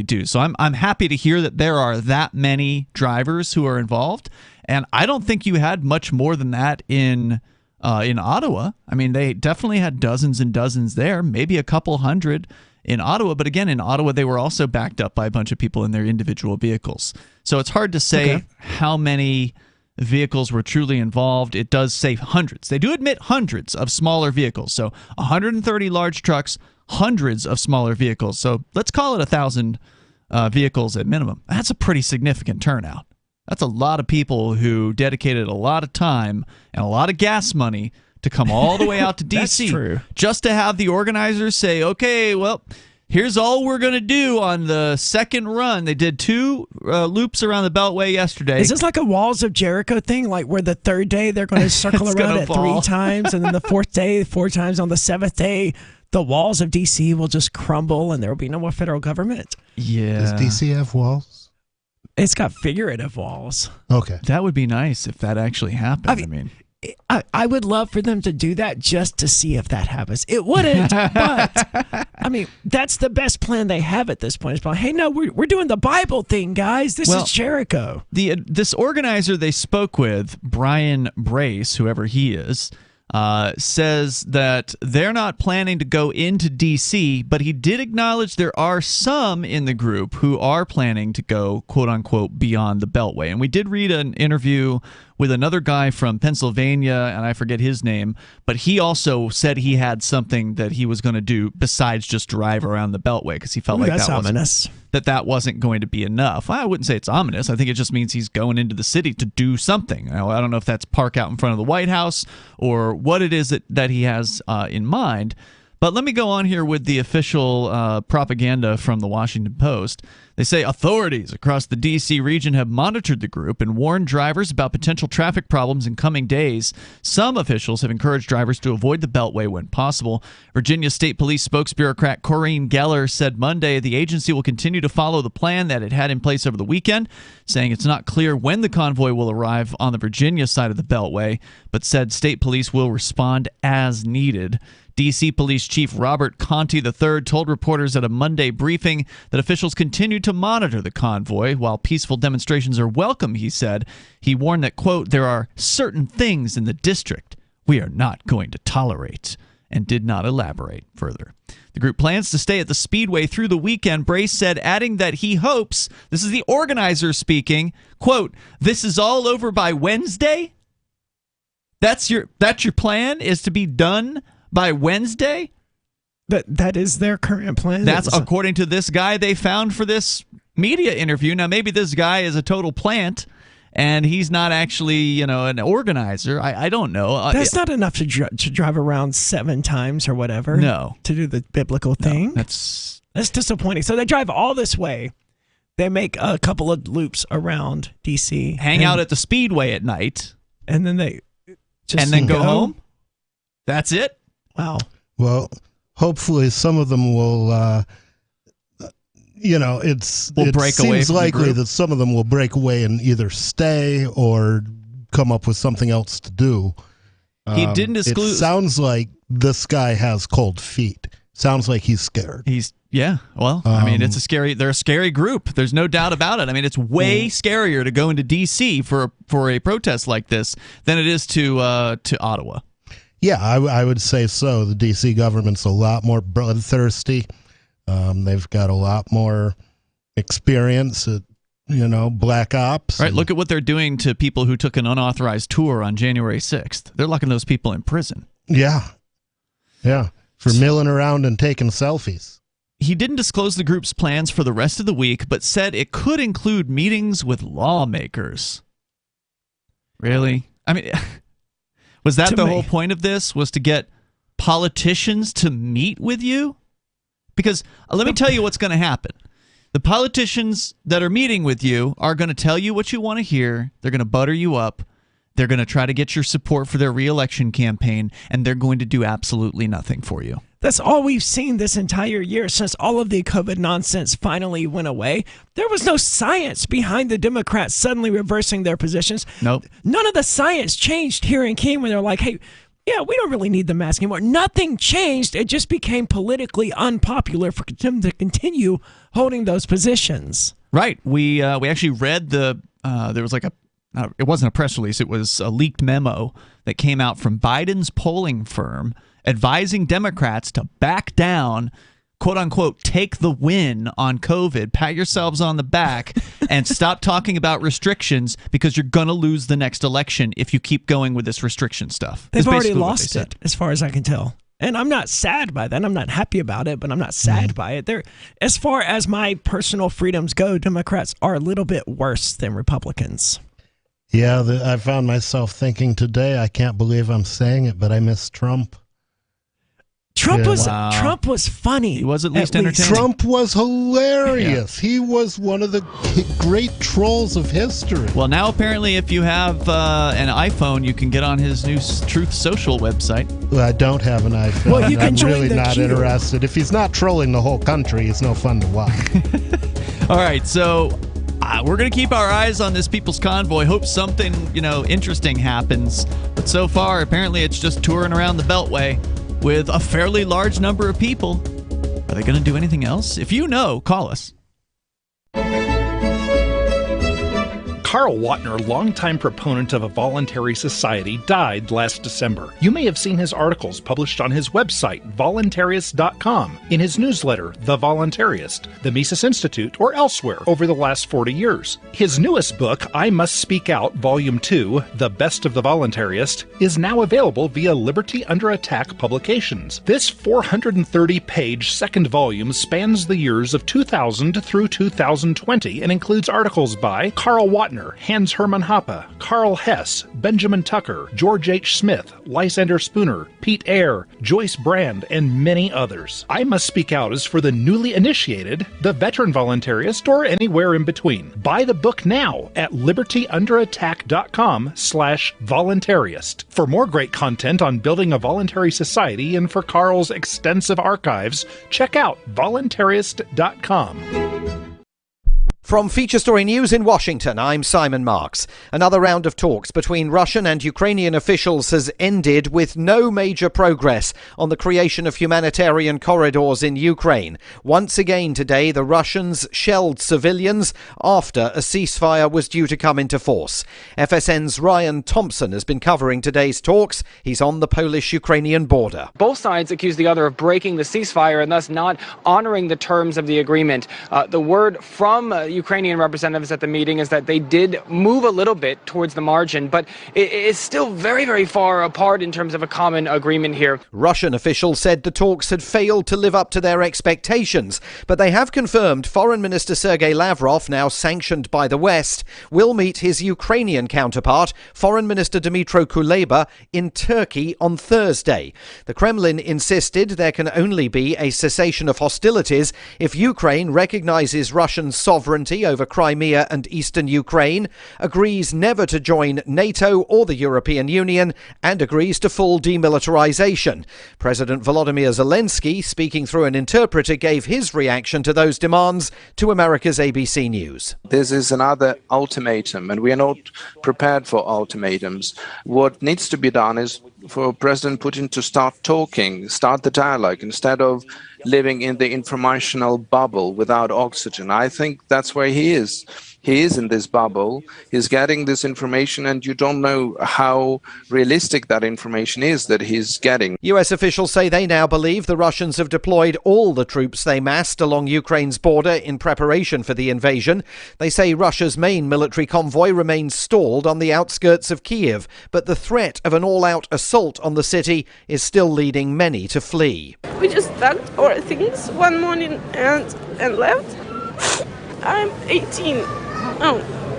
do. So I'm happy to hear that there are that many drivers who are involved, and I don't think you had much more than that in Ottawa. I mean, they definitely had dozens and dozens there, maybe a couple hundred in Ottawa, but again, in Ottawa they were also backed up by a bunch of people in their individual vehicles. So it's hard to say how many vehicles were truly involved. It does say hundreds. They do admit hundreds of smaller vehicles. So 130 large trucks, hundreds of smaller vehicles. So let's call it 1,000 vehicles at minimum. That's a pretty significant turnout. That's a lot of people who dedicated a lot of time and a lot of gas money to come all the way out to D.C. That's true. Just to have the organizers say, okay, well, here's all we're going to do on the second run. They did 2 loops around the Beltway yesterday. Is this like a Walls of Jericho thing? Where the third day they're going to circle around it 3 times, and then the fourth day 4 times, on the 7th day the walls of D.C. will just crumble and there will be no more federal government? Yeah. Does D.C. have walls? It's got figurative walls. Okay. That would be nice if that actually happened. I would love for them to do that just to see if that happens. It wouldn't, but that's the best plan they have at this point. It's probably, hey, no, we're doing the Bible thing, guys. This is Jericho. This organizer they spoke with, Brian Brace, whoever he is, says that they're not planning to go into D.C., but he did acknowledge there are some in the group who are planning to go, quote-unquote, beyond the Beltway. And we did read an interview with another guy from Pennsylvania, and I forget his name, but he also said he had something that he was going to do besides just drive around the Beltway, because he felt like that's ominous. That wasn't going to be enough. I wouldn't say it's ominous. I think it just means he's going into the city to do something. I don't know if that's park out in front of the White House or what it is that he has in mind. But let me go on here with the official propaganda from the Washington Post. They say authorities across the D.C. region have monitored the group and warned drivers about potential traffic problems in coming days. Some officials have encouraged drivers to avoid the Beltway when possible. Virginia State Police spokesbureaucrat Corinne Geller said Monday the agency will continue to follow the plan that it had in place over the weekend, saying it's not clear when the convoy will arrive on the Virginia side of the Beltway, but said state police will respond as needed. D.C. Police Chief Robert Conti III told reporters at a Monday briefing that officials continue to monitor the convoy. While peaceful demonstrations are welcome, he said. He warned that, quote, there are certain things in the district we are not going to tolerate, and did not elaborate further. The group plans to stay at the Speedway through the weekend, Brace said, adding that he hopes, this is the organizer speaking, quote, this is all over by Wednesday? That's your plan, is to be done by Wednesday? That is their current plan. That's according to this guy they found for this media interview. Now, maybe this guy is a total plant, and he's not actually, an organizer. I don't know. That's not enough to drive around 7 times or whatever. No. To do the biblical thing. No, that's disappointing. So they drive all this way. They make a couple of loops around D.C. Hang out at the Speedway at night. And then they just go home? That's it? Wow. Well, hopefully some of them will, it seems likely that some of them will break away and either stay or come up with something else to do. He didn't disclose. It sounds like this guy has cold feet. Sounds like he's scared. They're a scary group. There's no doubt about it. I mean, it's way scarier to go into D.C. for a protest like this than it is to Ottawa. Yeah, I would say so. The D.C. government's a lot more bloodthirsty. They've got a lot more experience at, black ops. Right, look at what they're doing to people who took an unauthorized tour on January 6th. They're locking those people in prison. Yeah, for milling around and taking selfies. He didn't disclose the group's plans for the rest of the week, but said it could include meetings with lawmakers. Really? I mean... Was that the whole point of this, was to get politicians to meet with you? Because let me tell you what's going to happen. The politicians that are meeting with you are going to tell you what you want to hear. They're going to butter you up. They're going to try to get your support for their re-election campaign, and they're going to do absolutely nothing for you. That's all we've seen this entire year since all of the COVID nonsense finally went away. There was no science behind the Democrats suddenly reversing their positions. Nope. None of the science changed here in King when they're like, hey, yeah, we don't really need the mask anymore. Nothing changed. It just became politically unpopular for them to continue holding those positions. Right. We actually read there was like it wasn't a press release. It was a leaked memo that came out from Biden's polling firm advising Democrats to back down, quote unquote, take the win on COVID, pat yourselves on the back, and stop talking about restrictions because you're going to lose the next election if you keep going with this restriction stuff. They've already lost it, as far as I can tell. And I'm not sad by that. I'm not happy about it, but I'm not sad by it. As far as my personal freedoms go, Democrats are a little bit worse than Republicans. Yeah, I found myself thinking today, I can't believe I'm saying it, but I miss Trump. Trump was funny. He was at least entertaining. Trump was hilarious. Yeah. He was one of the great trolls of history. Well, now apparently if you have an iPhone, you can get on his new Truth Social website. Well, I don't have an iPhone. Well, you can I'm really not queue. Interested. If he's not trolling the whole country, it's no fun to watch. All right, so we're going to keep our eyes on this People's Convoy. Hope something, interesting happens. But so far, apparently it's just touring around the Beltway with a fairly large number of people. Are they going to do anything else? If you know, call us. Karl Wattner, longtime proponent of a voluntary society, died last December. You may have seen his articles published on his website, voluntarist.com, in his newsletter, The Voluntarist, the Mises Institute, or elsewhere over the last 40 years. His newest book, I Must Speak Out, Volume 2, The Best of the Voluntarist, is now available via Liberty Under Attack Publications. This 430-page second volume spans the years of 2000 through 2020 and includes articles by Karl Wattner, Hans Hermann Hoppe, Karl Hess, Benjamin Tucker, George H. Smith, Lysander Spooner, Pete Eyre, Joyce Brand, and many others. I Must Speak Out is for the newly initiated, the veteran voluntarist, or anywhere in between. Buy the book now at libertyunderattack.com/voluntarist. For more great content on building a voluntary society and for Karl's extensive archives, check out voluntarist.com. From Feature Story News in Washington, I'm Simon Marks. Another round of talks between Russian and Ukrainian officials has ended with no major progress on the creation of humanitarian corridors in Ukraine. Once again today, the Russians shelled civilians after a ceasefire was due to come into force. FSN's Ryan Thompson has been covering today's talks. He's on the Polish-Ukrainian border. Both sides accuse the other of breaking the ceasefire and thus not honoring the terms of the agreement. The word from Ukrainian representatives at the meeting is that they did move a little bit towards the margin, but it is still very, very far apart in terms of a common agreement here. Russian officials said the talks had failed to live up to their expectations, but they have confirmed Foreign Minister Sergei Lavrov, now sanctioned by the West, will meet his Ukrainian counterpart, Foreign Minister Dmytro Kuleba, in Turkey on Thursday. The Kremlin insisted there can only be a cessation of hostilities if Ukraine recognizes Russian sovereignty over Crimea and eastern Ukraine, agrees never to join NATO or the European Union, and agrees to full demilitarization. President Volodymyr Zelensky, speaking through an interpreter, gave his reaction to those demands to America's ABC News. This is another ultimatum, and we are not prepared for ultimatums. What needs to be done is for President Putin to start talking, start the dialogue, instead of living in the informational bubble without oxygen. I think that's where he is. He is in this bubble. He's getting this information, and you don't know how realistic that information is that he's getting. US officials say they now believe the Russians have deployed all the troops they massed along Ukraine's border in preparation for the invasion. They say Russia's main military convoy remains stalled on the outskirts of Kyiv, but the threat of an all-out assault on the city is still leading many to flee. We just packed our things one morning and left. I'm 18.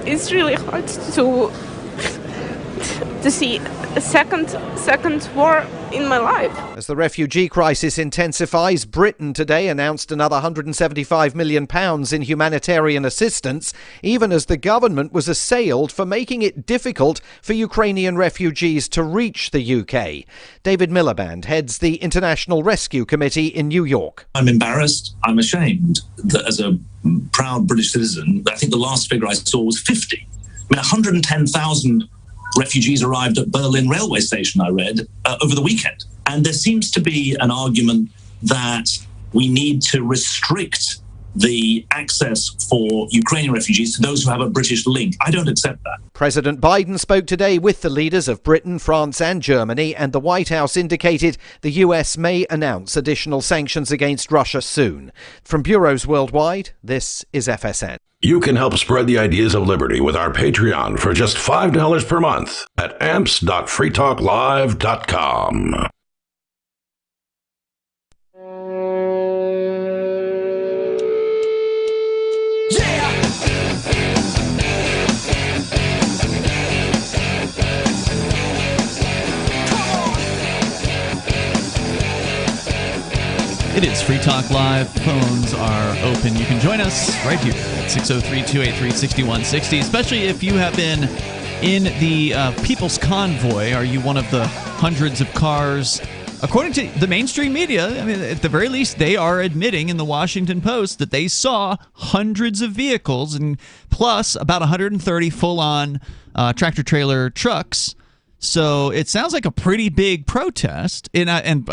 It's really hard to see a second war in my life. As the refugee crisis intensifies, Britain today announced another £175 million in humanitarian assistance, even as the government was assailed for making it difficult for Ukrainian refugees to reach the UK. David Miliband heads the International Rescue Committee in New York. I'm embarrassed. I'm ashamed that as a proud British citizen, I think the last figure I saw was 50. I mean, 110,000 refugees arrived at Berlin railway station, I read, over the weekend. And there seems to be an argument that we need to restrict the access for Ukrainian refugees to those who have a British link. I don't accept that. President Biden spoke today with the leaders of Britain, France and Germany, and the White House indicated the US may announce additional sanctions against Russia soon. From bureaus worldwide, this is FSN. You can help spread the ideas of liberty with our Patreon for just $5 per month at amps.freetalklive.com. It is Free Talk Live. Phones are open. You can join us right here at 603-283-6160, especially if you have been in the People's Convoy. Are you one of the hundreds of cars? According to the mainstream media, I mean, at the very least, they are admitting in the Washington Post that they saw hundreds of vehicles and plus about 130 full-on tractor-trailer trucks. So it sounds like a pretty big protest. And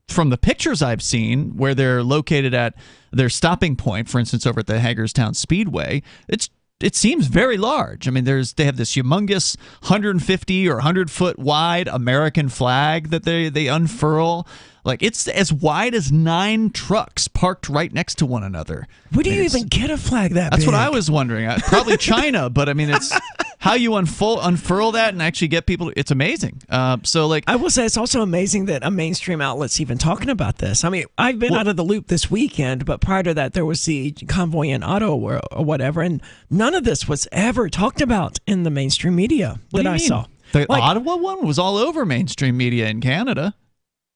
from the pictures I've seen where they're located at their stopping point, for instance, over at the Hagerstown Speedway, it's it seems very large. I mean, they have this humongous 150 or 100-foot wide American flag that they unfurl. Like, it's as wide as 9 trucks parked right next to one another. Where do you even get a flag that big? That's what I was wondering. Probably China, but I mean, it's how you unfurl that and actually get people. It's amazing. So, like, I will say it's also amazing that a mainstream outlet's even talking about this. I mean, I've been out of the loop this weekend, but prior to that, there was the Convoy in Ottawa or whatever, and none of this was ever talked about in the mainstream media that I saw. The Ottawa one was all over mainstream media in Canada.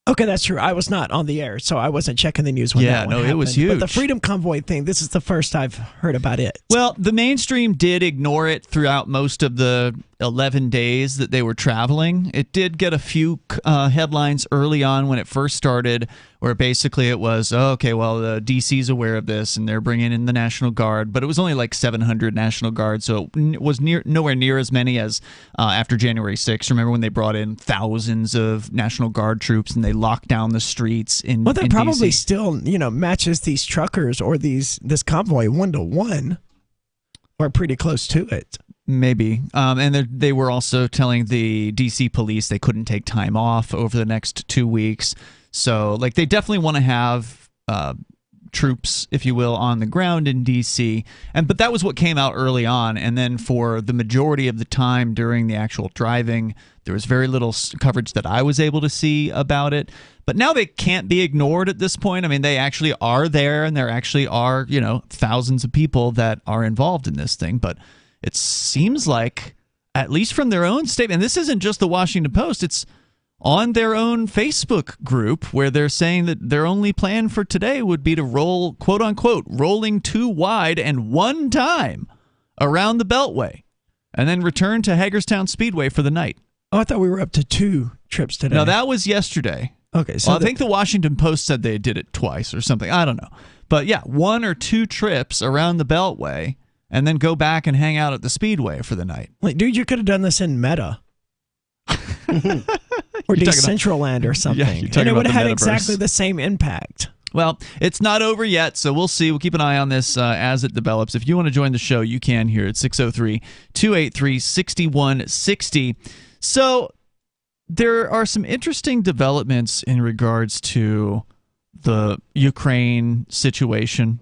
Okay, that's true. I was not on the air, so I wasn't checking the news when that one happened. It was huge. But the Freedom Convoy thing, this is the first I've heard about it. Well, the mainstream did ignore it throughout most of the 11 days that they were traveling. It did get a few headlines early on when it first started, where basically it was, the DC's aware of this and they're bringing in the National Guard, but it was only like 700 National Guard, so it was nowhere near as many as after January 6th. Remember when they brought in thousands of National Guard troops and they locked down the streets in Well, that probably DC. still, matches these truckers or this convoy 1-to-1, or pretty close to it. Maybe. And they were also telling the DC police they couldn't take time off over the next 2 weeks. So, like, they definitely want to have troops, if you will, on the ground in DC. But that was what came out early on. And then for the majority of the time during the actual driving, there was very little coverage that I was able to see about it. But now they can't be ignored at this point. I mean, they actually are there, and there actually are, thousands of people that are involved in this thing. But it seems like, at least from their own statement, and this isn't just the Washington Post, it's on their own Facebook group where they're saying that their only plan for today would be to roll, quote unquote, rolling 2 wide and 1 time around the Beltway and then return to Hagerstown Speedway for the night. Oh, I thought we were up to 2 trips today. No, that was yesterday. Okay, so I think the Washington Post said they did it twice or something. I don't know. But yeah, 1 or 2 trips around the Beltway and then go back and hang out at the Speedway for the night. Like, dude, you could have done this in Meta. Or Decentraland or something. Yeah, and it would have had exactly the same impact. Well, it's not over yet, so we'll see. We'll keep an eye on this as it develops. If you want to join the show, you can here at 603-283-6160. So there are some interesting developments in regards to the Ukraine situation.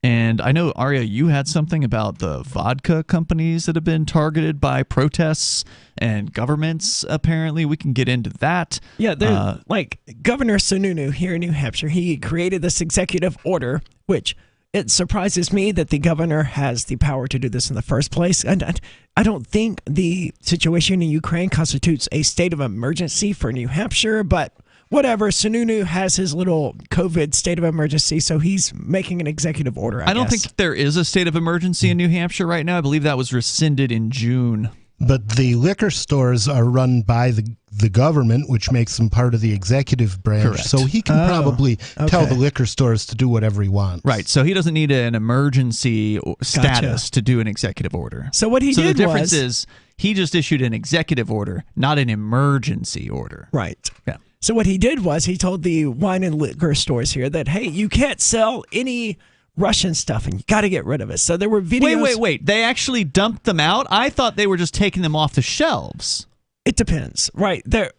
And I know, Arya, you had something about the vodka companies that have been targeted by protests and governments, apparently. We can get into that. Yeah, like Governor Sununu here in New Hampshire, he created this executive order, which it surprises me that the governor has the power to do this in the first place. And I don't think the situation in Ukraine constitutes a state of emergency for New Hampshire, but whatever, Sununu has his little COVID state of emergency, so he's making an executive order, I don't think there is a state of emergency in New Hampshire right now. I believe that was rescinded in June. But the liquor stores are run by the government, which makes them part of the executive branch. Correct. So he can probably tell the liquor stores to do whatever he wants. Right. So he doesn't need an emergency status to do an executive order. So what he did the difference is he just issued an executive order, not an emergency order. Right. Yeah. So what he did was he told the wine and liquor stores here that, hey, you can't sell any Russian stuff and you got to get rid of it. So there were videos. Wait. They actually dumped them out? I thought they were just taking them off the shelves. It depends. Right. There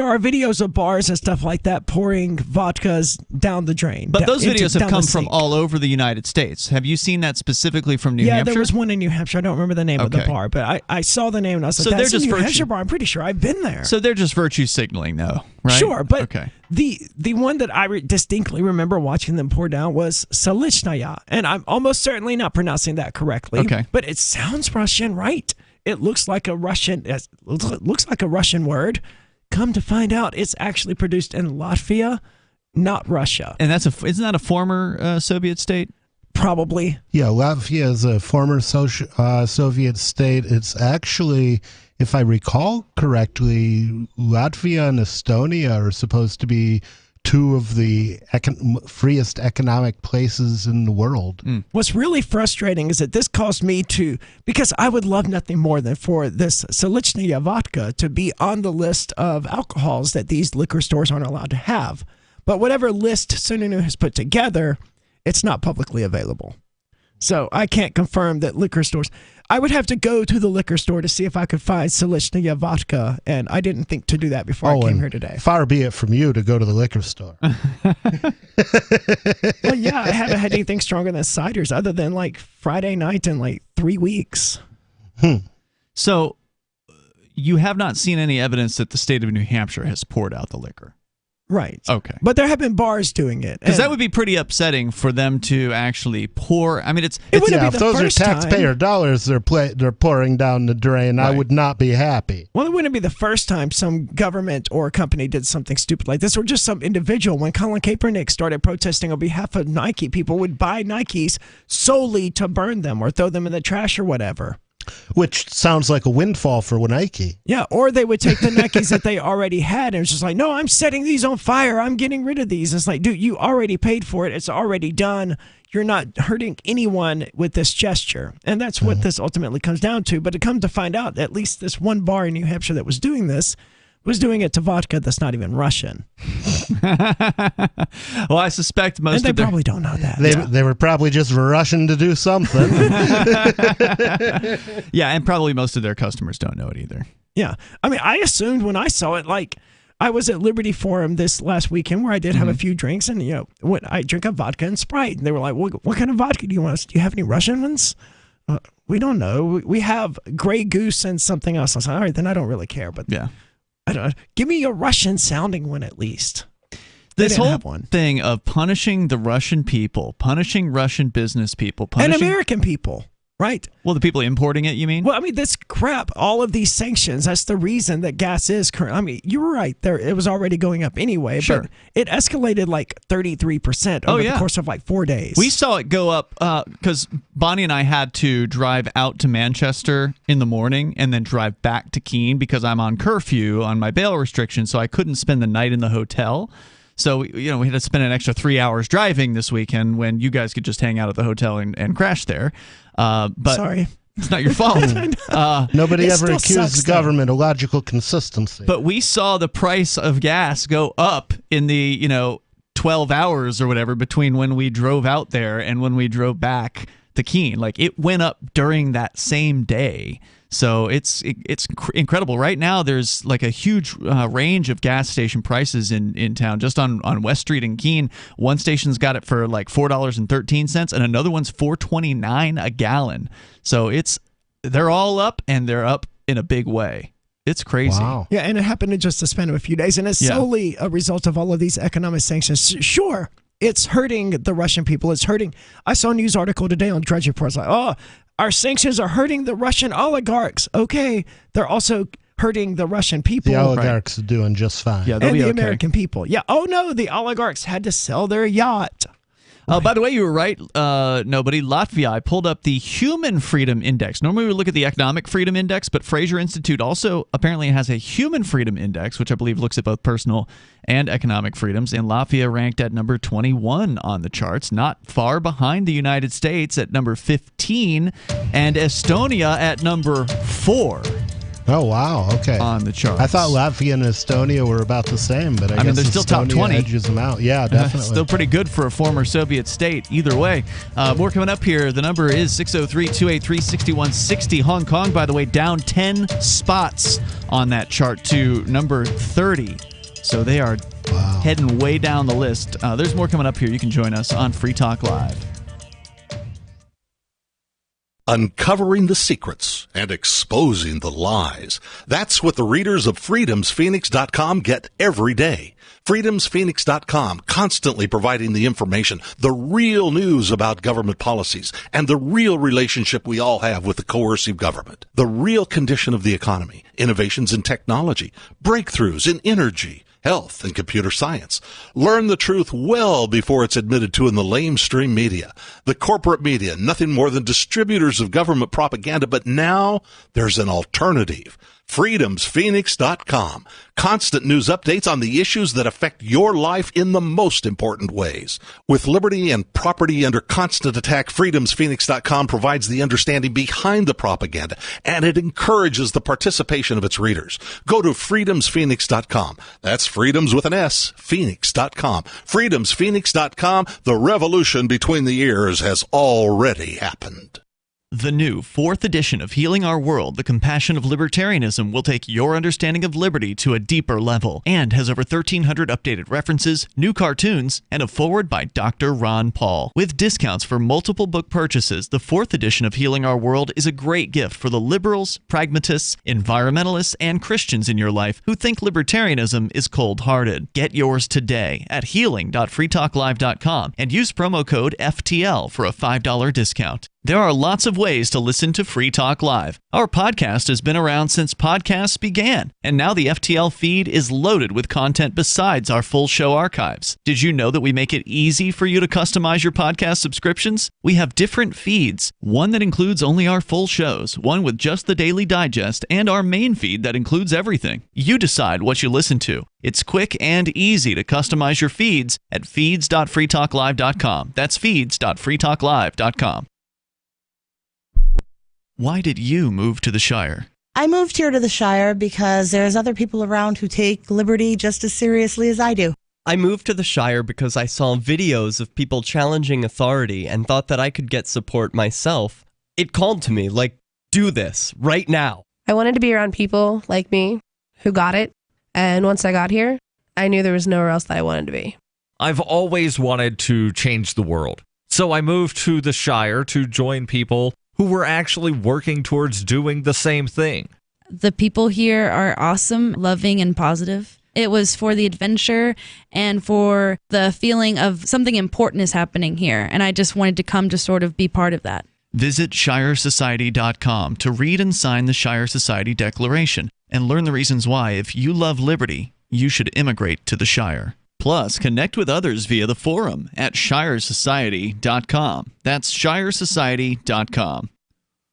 are videos of bars and stuff like that pouring vodkas down the drain. But those videos have come from all over the United States. Have you seen that specifically from New Hampshire? Yeah, there was one in New Hampshire. I don't remember the name of the bar, but I saw the name and I was like, that's a New Hampshire bar. I'm pretty sure I've been there. So they're just virtue signaling, though, right? Sure, but the one that I distinctly remember watching them pour down was Salichnaya, and I'm almost certainly not pronouncing that correctly. Okay. But it sounds Russian, right? It looks like a Russian word. Come to find out, it's actually produced in Latvia, not Russia. And isn't that a former Soviet state? Probably. Yeah, Latvia is a former Soviet state. It's actually, if I recall correctly, Latvia and Estonia are supposed to be 2 of the freest economic places in the world. What's really frustrating is that this caused me because I would love nothing more than for this Salichnaya vodka to be on the list of alcohols that these liquor stores aren't allowed to have. But whatever list Sununu has put together, it's not publicly available. So I can't confirm that liquor stores. I would have to go to the liquor store to see if I could find Selishnya vodka, and I didn't think to do that before I came here today. Far be it from you to go to the liquor store. Well, yeah, I haven't had anything stronger than ciders other than like Friday night in like 3 weeks. So you have not seen any evidence that the state of New Hampshire has poured out the liquor. Right. Okay. But there have been bars doing it. Because that would be pretty upsetting for them to actually pour. I mean, if those are taxpayer dollars they're pouring down the drain, I would not be happy. Well, it wouldn't be the first time some government or company did something stupid like this, or just some individual. When Colin Kaepernick started protesting on behalf of Nike, people would buy Nikes solely to burn them or throw them in the trash or whatever. Which sounds like a windfall for Nike. Yeah, or they would take the Nikes that they already had and it's just like, no, I'm setting these on fire. I'm getting rid of these. It's like, dude, you already paid for it. It's already done. You're not hurting anyone with this gesture. And that's what this ultimately comes down to. But to come to find out, at least this one bar in New Hampshire that was doing this was doing it to vodka that's not even Russian. Well, I suspect most of them probably don't know that. They were probably just rushing to do something. Yeah, and probably most of their customers don't know it either. Yeah. I mean, I assumed when I saw it, like, I was at Liberty Forum this last weekend where I did have a few drinks, and, you know, when I drink a vodka and Sprite. And they were like, what kind of vodka do you want? Do you have any Russian ones? We don't know. We have Grey Goose and something else. I was like, all right, then I don't really care. But yeah. I don't know. Give me a Russian-sounding one at least. This whole thing of punishing the Russian people, punishing Russian business people, punishing... and American people, right? Well, the people importing it, you mean? Well, I mean, this crap, all of these sanctions, that's the reason that gas is current. I mean, you were right there. It was already going up anyway, but it escalated like 33% over the course of like 4 days. We saw it go up because Bonnie and I had to drive out to Manchester in the morning and then drive back to Keene because I'm on curfew on my bail restriction, so I couldn't spend the night in the hotel. So, we had to spend an extra 3 hours driving this weekend when you guys could just hang out at the hotel and crash there. But sorry. It's not your fault. Nobody ever accused the government of logical consistency. But we saw the price of gas go up in the, 12 hours or whatever between when we drove out there and when we drove back to Keene. Like, it went up during that same day. So it's incredible. Right now, there's like a huge range of gas station prices in town. Just on West Street in Keene, one station's got it for like $4.13, and another one's $4.29 a gallon. So they're all up, and they're up in a big way. It's crazy. Wow. Yeah, and it happened in just a span of a few days, and it's solely a result of all of these economic sanctions. Sure, it's hurting the Russian people. It's hurting. I saw a news article today on Drudge Report. It's like, oh, our sanctions are hurting the Russian oligarchs. Okay, they're also hurting the Russian people. The oligarchs are doing just fine. Yeah, they'll and be the okay. American people. Yeah. Oh no, the oligarchs had to sell their yacht. By the way, you were right. Nobody. Latvia. I pulled up the Human Freedom Index. Normally we look at the Economic Freedom Index, but Fraser Institute also apparently has a Human Freedom Index, which I believe looks at both personal and economic freedoms. And Latvia ranked at number 21 on the charts, not far behind the United States at number 15, and Estonia at number 4. Oh, wow. Okay. On the charts. I thought Latvia and Estonia were about the same, but I guess they're still top 20. Edges them out. Yeah, definitely. Still pretty good for a former Soviet state, either way. More coming up here. The number is 603-283-6160. Hong Kong, by the way, down 10 spots on that chart to number 30. So they are heading way down the list. There's more coming up here. You can join us on Free Talk Live. Uncovering the secrets and exposing the lies. That's what the readers of freedomsphoenix.com get every day. freedomsphoenix.com, constantly providing the information, the real news about government policies, and the real relationship we all have with the coercive government. The real condition of the economy, innovations in technology, breakthroughs in energy, health, and computer science. Learn the truth well before it's admitted to in the lamestream media. The corporate media, nothing more than distributors of government propaganda, but now there's an alternative. freedomsphoenix.com. Constant news updates on the issues that affect your life in the most important ways. With liberty and property under constant attack, freedomsphoenix.com provides the understanding behind the propaganda, and it encourages the participation of its readers. Go to freedomsphoenix.com. That's freedoms with an S, phoenix.com. freedomsphoenix.com. The revolution between the ears has already happened. The new 4th edition of Healing Our World, The Compassion of Libertarianism, will take your understanding of liberty to a deeper level and has over 1,300 updated references, new cartoons, and a foreword by Dr. Ron Paul. With discounts for multiple book purchases, the 4th edition of Healing Our World is a great gift for the liberals, pragmatists, environmentalists, and Christians in your life who think libertarianism is cold-hearted. Get yours today at healing.freetalklive.com and use promo code FTL for a $5 discount. There are lots of ways to listen to Free Talk Live. Our podcast has been around since podcasts began, and now the FTL feed is loaded with content besides our full show archives. Did you know that we make it easy for you to customize your podcast subscriptions? We have different feeds, one that includes only our full shows, one with just the Daily Digest, and our main feed that includes everything. You decide what you listen to. It's quick and easy to customize your feeds at feeds.freetalklive.com. That's feeds.freetalklive.com. Why did you move to the Shire? I moved here to the Shire because there's other people around who take liberty just as seriously as I do. I moved to the Shire because I saw videos of people challenging authority and thought that I could get support myself. It called to me, like, do this, right now. I wanted to be around people like me who got it, and once I got here, I knew there was nowhere else that I wanted to be. I've always wanted to change the world, so I moved to the Shire to join people who were actually working towards doing the same thing. The people here are awesome, loving, and positive. It was for the adventure and for the feeling of something important is happening here, and I just wanted to come to sort of be part of that. Visit ShireSociety.com to read and sign the Shire Society Declaration and learn the reasons why, if you love liberty, you should immigrate to the Shire. Plus, connect with others via the forum at ShireSociety.com. That's ShireSociety.com.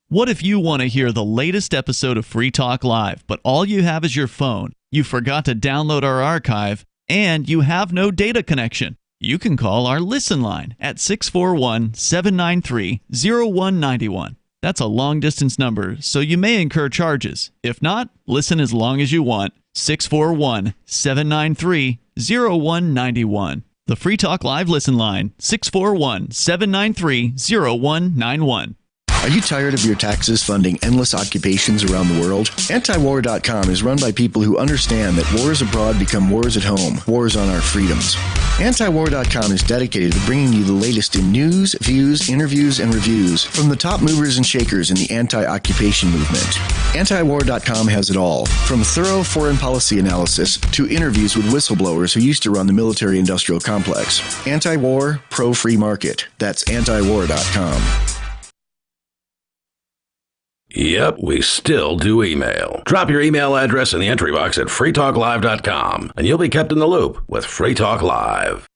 What if you want to hear the latest episode of Free Talk Live, but all you have is your phone, you forgot to download our archive, and you have no data connection? You can call our Listen line at 641-793-0191. That's a long-distance number, so you may incur charges. If not, listen as long as you want. 641-793-0191. The Free Talk Live Listen line, 641-793-0191. Are you tired of your taxes funding endless occupations around the world? Antiwar.com is run by people who understand that wars abroad become wars at home, wars on our freedoms. Antiwar.com is dedicated to bringing you the latest in news, views, interviews, and reviews from the top movers and shakers in the anti-occupation movement. Antiwar.com has it all, from thorough foreign policy analysis to interviews with whistleblowers who used to run the military-industrial complex. Anti-war, pro-free market. That's antiwar.com. Yep, we still do email. Drop your email address in the entry box at freetalklive.com, and you'll be kept in the loop with Free Talk Live.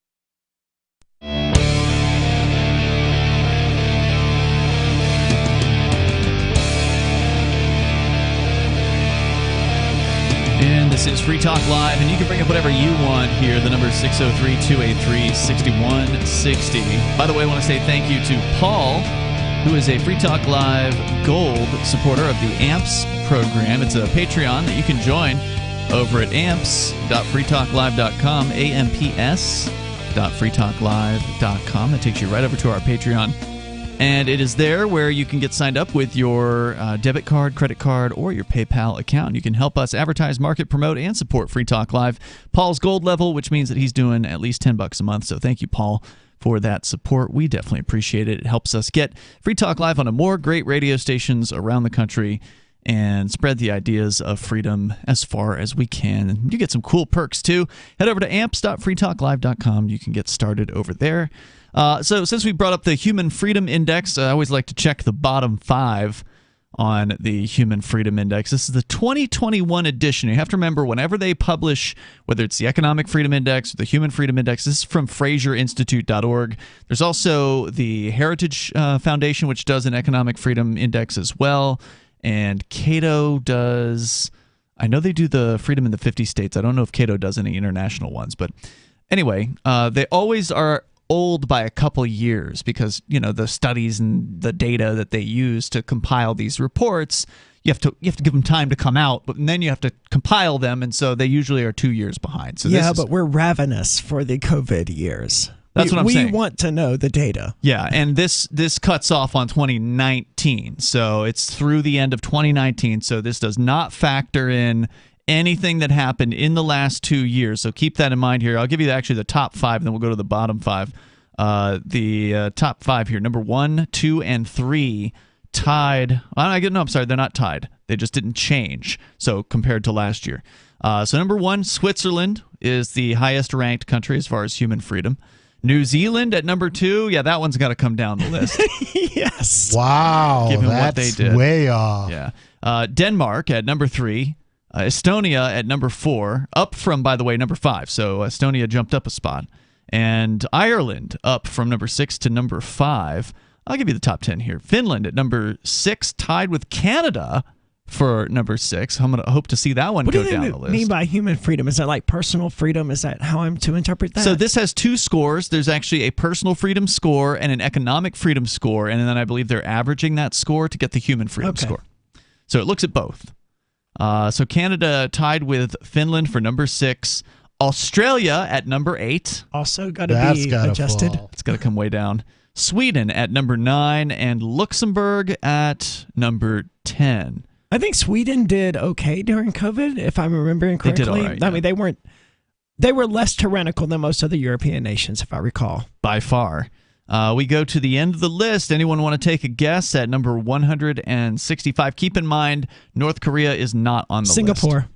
And this is Free Talk Live, and you can bring up whatever you want here. The number is 603-283-6160. By the way, I want to say thank you to Paul, who is a Free Talk Live Gold supporter of the AMPS program. It's a Patreon that you can join over at amps.freetalklive.com, amps.freetalklive.com. That takes you right over to our Patreon. And it is there where you can get signed up with your debit card, credit card, or your PayPal account. You can help us advertise, market, promote, and support Free Talk Live. Paul's gold level, which means that he's doing at least $10 a month. So thank you, Paul, for that support. We definitely appreciate it. It helps us get Free Talk Live on more great radio stations around the country and spread the ideas of freedom as far as we can. You get some cool perks, too. Head over to amps.freetalklive.com. You can get started over there. So since we brought up the Human Freedom Index, I always like to check the bottom 5 on the Human Freedom Index. This is the 2021 edition. You have to remember, whenever they publish, whether it's the Economic Freedom Index or the Human Freedom Index, this is from FrazierInstitute.org. There's also the Heritage Foundation, which does an Economic Freedom Index as well. And Cato does I know they do the freedom in the 50 states. I don't know if Cato does any international ones, but anyway, they always are old by a couple years because, the studies and the data that they use to compile these reports, you have to give them time to come out, but then you have to compile them, and so they usually are 2 years behind. So but we're ravenous for the COVID years. That's what I'm saying. We want to know the data. Yeah, and this cuts off on 2019, so it's through the end of 2019, so this does not factor in anything that happened in the last 2 years. So keep that in mind here. I'll give you actually the top 5, and then we'll go to the bottom 5. The top 5 here, number 1, 2, and 3 tied. I'm sorry, they're not tied. They just didn't change, so compared to last year. So number 1, Switzerland is the highest ranked country as far as human freedom. New Zealand at number 2. Yeah, that one's got to come down the list. Yes. Wow, given that's what they did. Way off. Yeah. Denmark at number 3. Estonia at number 4, up from, by the way, number 5. So Estonia jumped up a spot. And Ireland up from number 6 to number 5. I'll give you the top 10 here. Finland at number 6, tied with Canada for number 6. I'm going to hope to see that one go down the list. What do you mean by human freedom? Is that like personal freedom? Is that how I'm to interpret that? So this has 2 scores. There's actually a personal freedom score and an economic freedom score, and then I believe they're averaging that score to get the human freedom score. So it looks at both. So Canada tied with Finland for number 6. Australia at number 8. Also got to be adjusted. Fall. It's got to come way down. Sweden at number 9 and Luxembourg at number 10. I think Sweden did okay during COVID, if I'm remembering correctly. They did all right, I mean, they were less tyrannical than most of the European nations, if I recall. By far. We go to the end of the list. Anyone want to take a guess at number 165? Keep in mind, North Korea is not on the list. Singapore.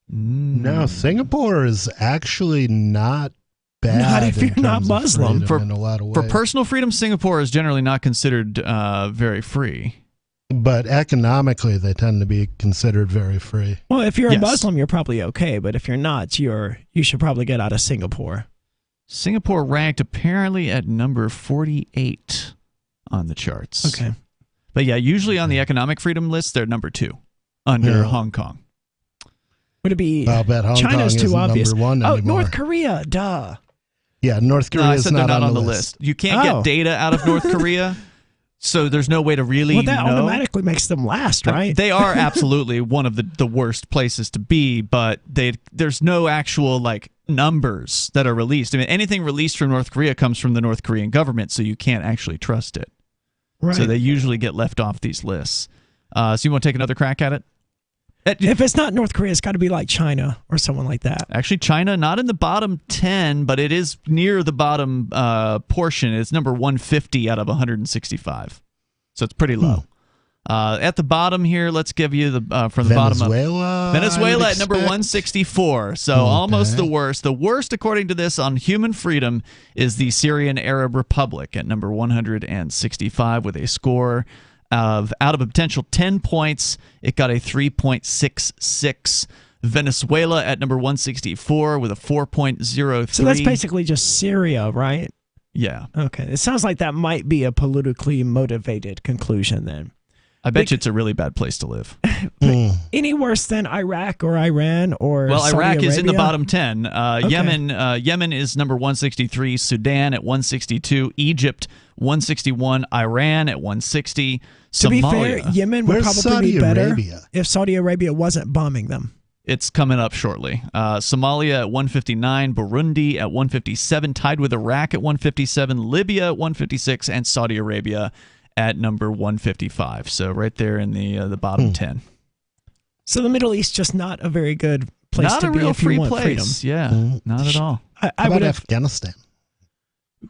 No, Singapore is actually not bad. Not if you're not Muslim. In a lot of ways. For personal freedom, Singapore is generally not considered very free. But economically, they tend to be considered very free. Well, if you're a Muslim, you're probably okay. But if you're not, you should probably get out of Singapore. Singapore ranked apparently at number 48 on the charts. Okay. But yeah, usually on the economic freedom list, they're number 2 under Hong Kong. Would it be I'll bet Hong China's Kong too obvious? Number 1 anymore. North Korea, duh. Yeah, North Korea is not on the list. You can't get data out of North Korea, so there's no way to really know. Well, that automatically makes them last, right? They are absolutely one of the worst places to be, but there's no actual numbers that are released. I mean, anything released from North Korea comes from the North Korean government, so you can't actually trust it. Right. So they usually get left off these lists. So you want to take another crack at it? If it's not North Korea, it's got to be like China or someone like that. Actually, China, not in the bottom 10, but it is near the bottom portion. It's number 150 out of 165. So it's pretty low. At the bottom here, let's give you from the bottom up. Venezuela at number 164. So almost the worst. The worst, according to this, on human freedom is the Syrian Arab Republic at number 165 with a score out of a potential 10 points, it got a 3.66. Venezuela at number 164 with a 4.03. So that's basically just Syria, right? Yeah. Okay. It sounds like that might be a politically motivated conclusion then. I bet you it's a really bad place to live. Any worse than Iraq or Iran or Saudi Iraq Arabia? is in the bottom 10. Okay. Yemen is number 163. Sudan at 162. Egypt 161. Iran at 160. To be fair, Yemen would Where's probably Saudi be better Arabia? if Saudi Arabia wasn't bombing them. It's coming up shortly. Somalia at 159, Burundi at 157, tied with Iraq at 157, Libya at 156, and Saudi Arabia at number 155. So right there in the bottom 10. So the Middle East just not a very good place to be if you want freedom. Yeah, not at all. How about Afghanistan?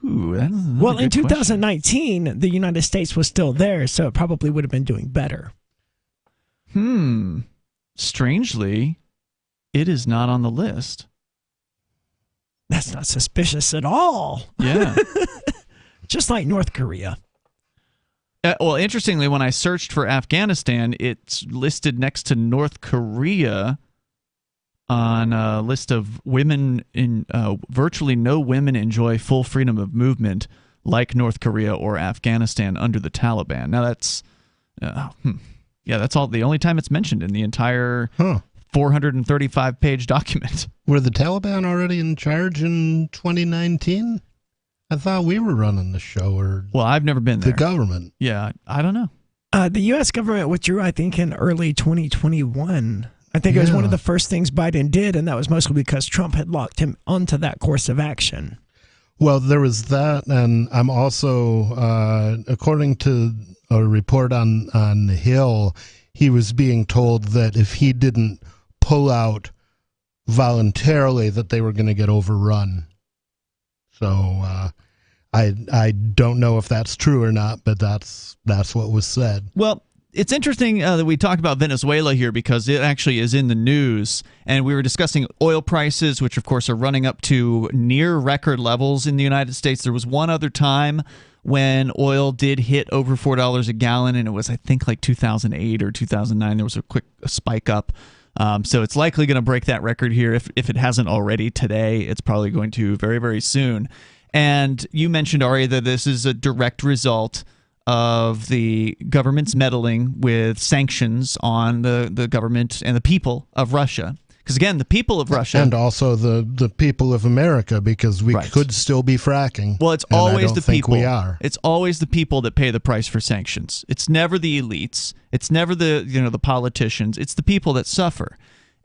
Ooh, that's well, in 2019, the United States was still there, so it probably would have been doing better. Strangely, it is not on the list. That's not suspicious at all. Yeah. Just like North Korea. Well, interestingly, when I searched for Afghanistan, it's listed next to North Korea on a list of women in virtually no women enjoy full freedom of movement like North Korea or Afghanistan under the Taliban. Now that's Yeah, that's all. The only time it's mentioned in the entire 435-page document. Were the Taliban already in charge in 2019? I thought we were running the show. Or well, I've never been there. The government. Yeah, I don't know. The U.S. government withdrew, I think, in early 2021. I think it was one of the first things Biden did, and that was mostly because Trump had locked him onto that course of action. Well, there was that, and I'm also, according to a report on The Hill, he was being told that if he didn't pull out voluntarily, that they were going to get overrun. So I don't know if that's true or not, but that's what was said. Well, it's interesting that we talked about Venezuela here because it actually is in the news, and we were discussing oil prices, which of course are running up to near record levels in the United States. There was one other time when oil did hit over $4 a gallon, and it was, I think, like 2008 or 2009. There was a quick spike up. So it's likely going to break that record here. If it hasn't already today, it's probably going to very, very soon. And you mentioned, Ari, that this is a direct result of the government's meddling with sanctions on the government and the people of Russia. Because, again, the people of Russia... And also the people of America, because we could still be fracking. Well, it's always the people. We are. It's always the people that pay the price for sanctions. It's never the elites. It's never the politicians. It's the people that suffer.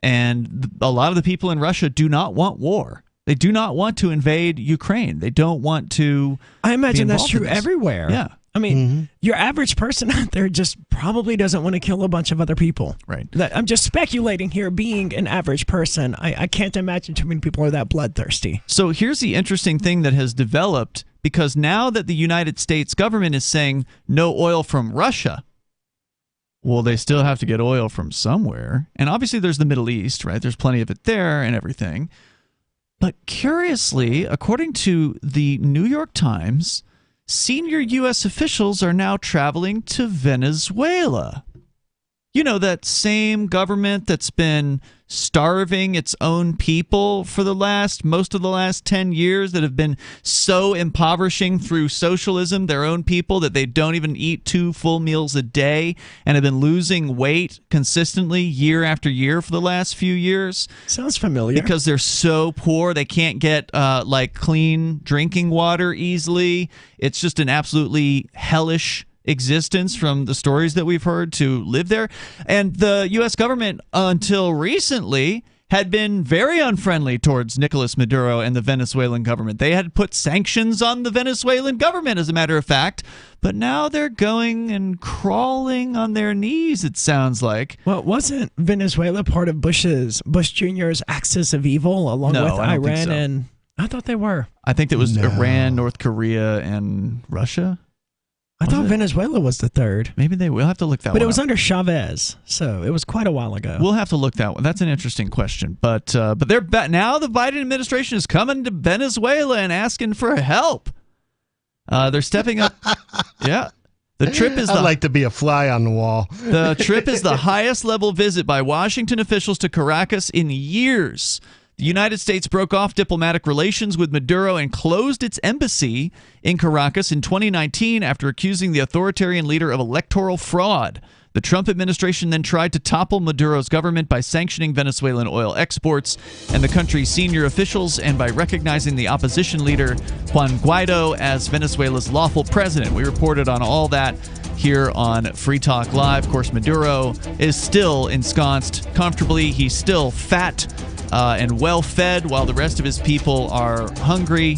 And a lot of the people in Russia do not want war. They do not want to invade Ukraine. They don't want to... I imagine that's true everywhere. Yeah. I mean, your average person out there just probably doesn't want to kill a bunch of other people. Right. I'm just speculating here, being an average person. I can't imagine too many people are that bloodthirsty. So here's the interesting thing that has developed, because now that the United States government is saying no oil from Russia, well, they still have to get oil from somewhere. And obviously there's the Middle East, right? There's plenty of it there and everything. But curiously, according to the New York Times, senior U.S. officials are now traveling to Venezuela. You know, that same government that's been starving its own people for most of the last 10 years, that have been so impoverishing through socialism, their own people, that they don't even eat 2 full meals a day and have been losing weight consistently year after year for the last few years. Sounds familiar. Because they're so poor, they can't get clean drinking water easily. It's just an absolutely hellish existence from the stories that we've heard to live there. And the U.S. government, until recently, had been very unfriendly towards Nicolas Maduro and the Venezuelan government. They had put sanctions on the Venezuelan government, as a matter of fact. But now they're going and crawling on their knees, it sounds like. Well, wasn't Venezuela part of Bush Jr.'s axis of evil, along with Iran? And I thought they were. I think that was Iran, North Korea, and Russia. I thought Venezuela was the third. Maybe they will have to look that one up. But it was under Chavez, so it was quite a while ago. We'll have to look that one. That's an interesting question. But they're now the Biden administration is coming to Venezuela and asking for help. They're stepping up. Yeah. The trip is I'd like to be a fly on the wall. The trip is the highest level visit by Washington officials to Caracas in years. The United States broke off diplomatic relations with Maduro and closed its embassy in Caracas in 2019 after accusing the authoritarian leader of electoral fraud. The Trump administration then tried to topple Maduro's government by sanctioning Venezuelan oil exports and the country's senior officials, and by recognizing the opposition leader Juan Guaido as Venezuela's lawful president. We reported on all that here on Free Talk Live. Of course, Maduro is still ensconced comfortably. He's still fat and well-fed, while the rest of his people are hungry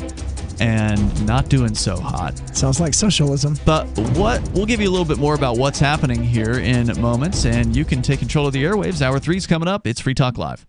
and not doing so hot. Sounds like socialism. But we'll give you a little bit more about what's happening here in moments, and you can take control of the airwaves. Hour 3's coming up. It's Free Talk Live.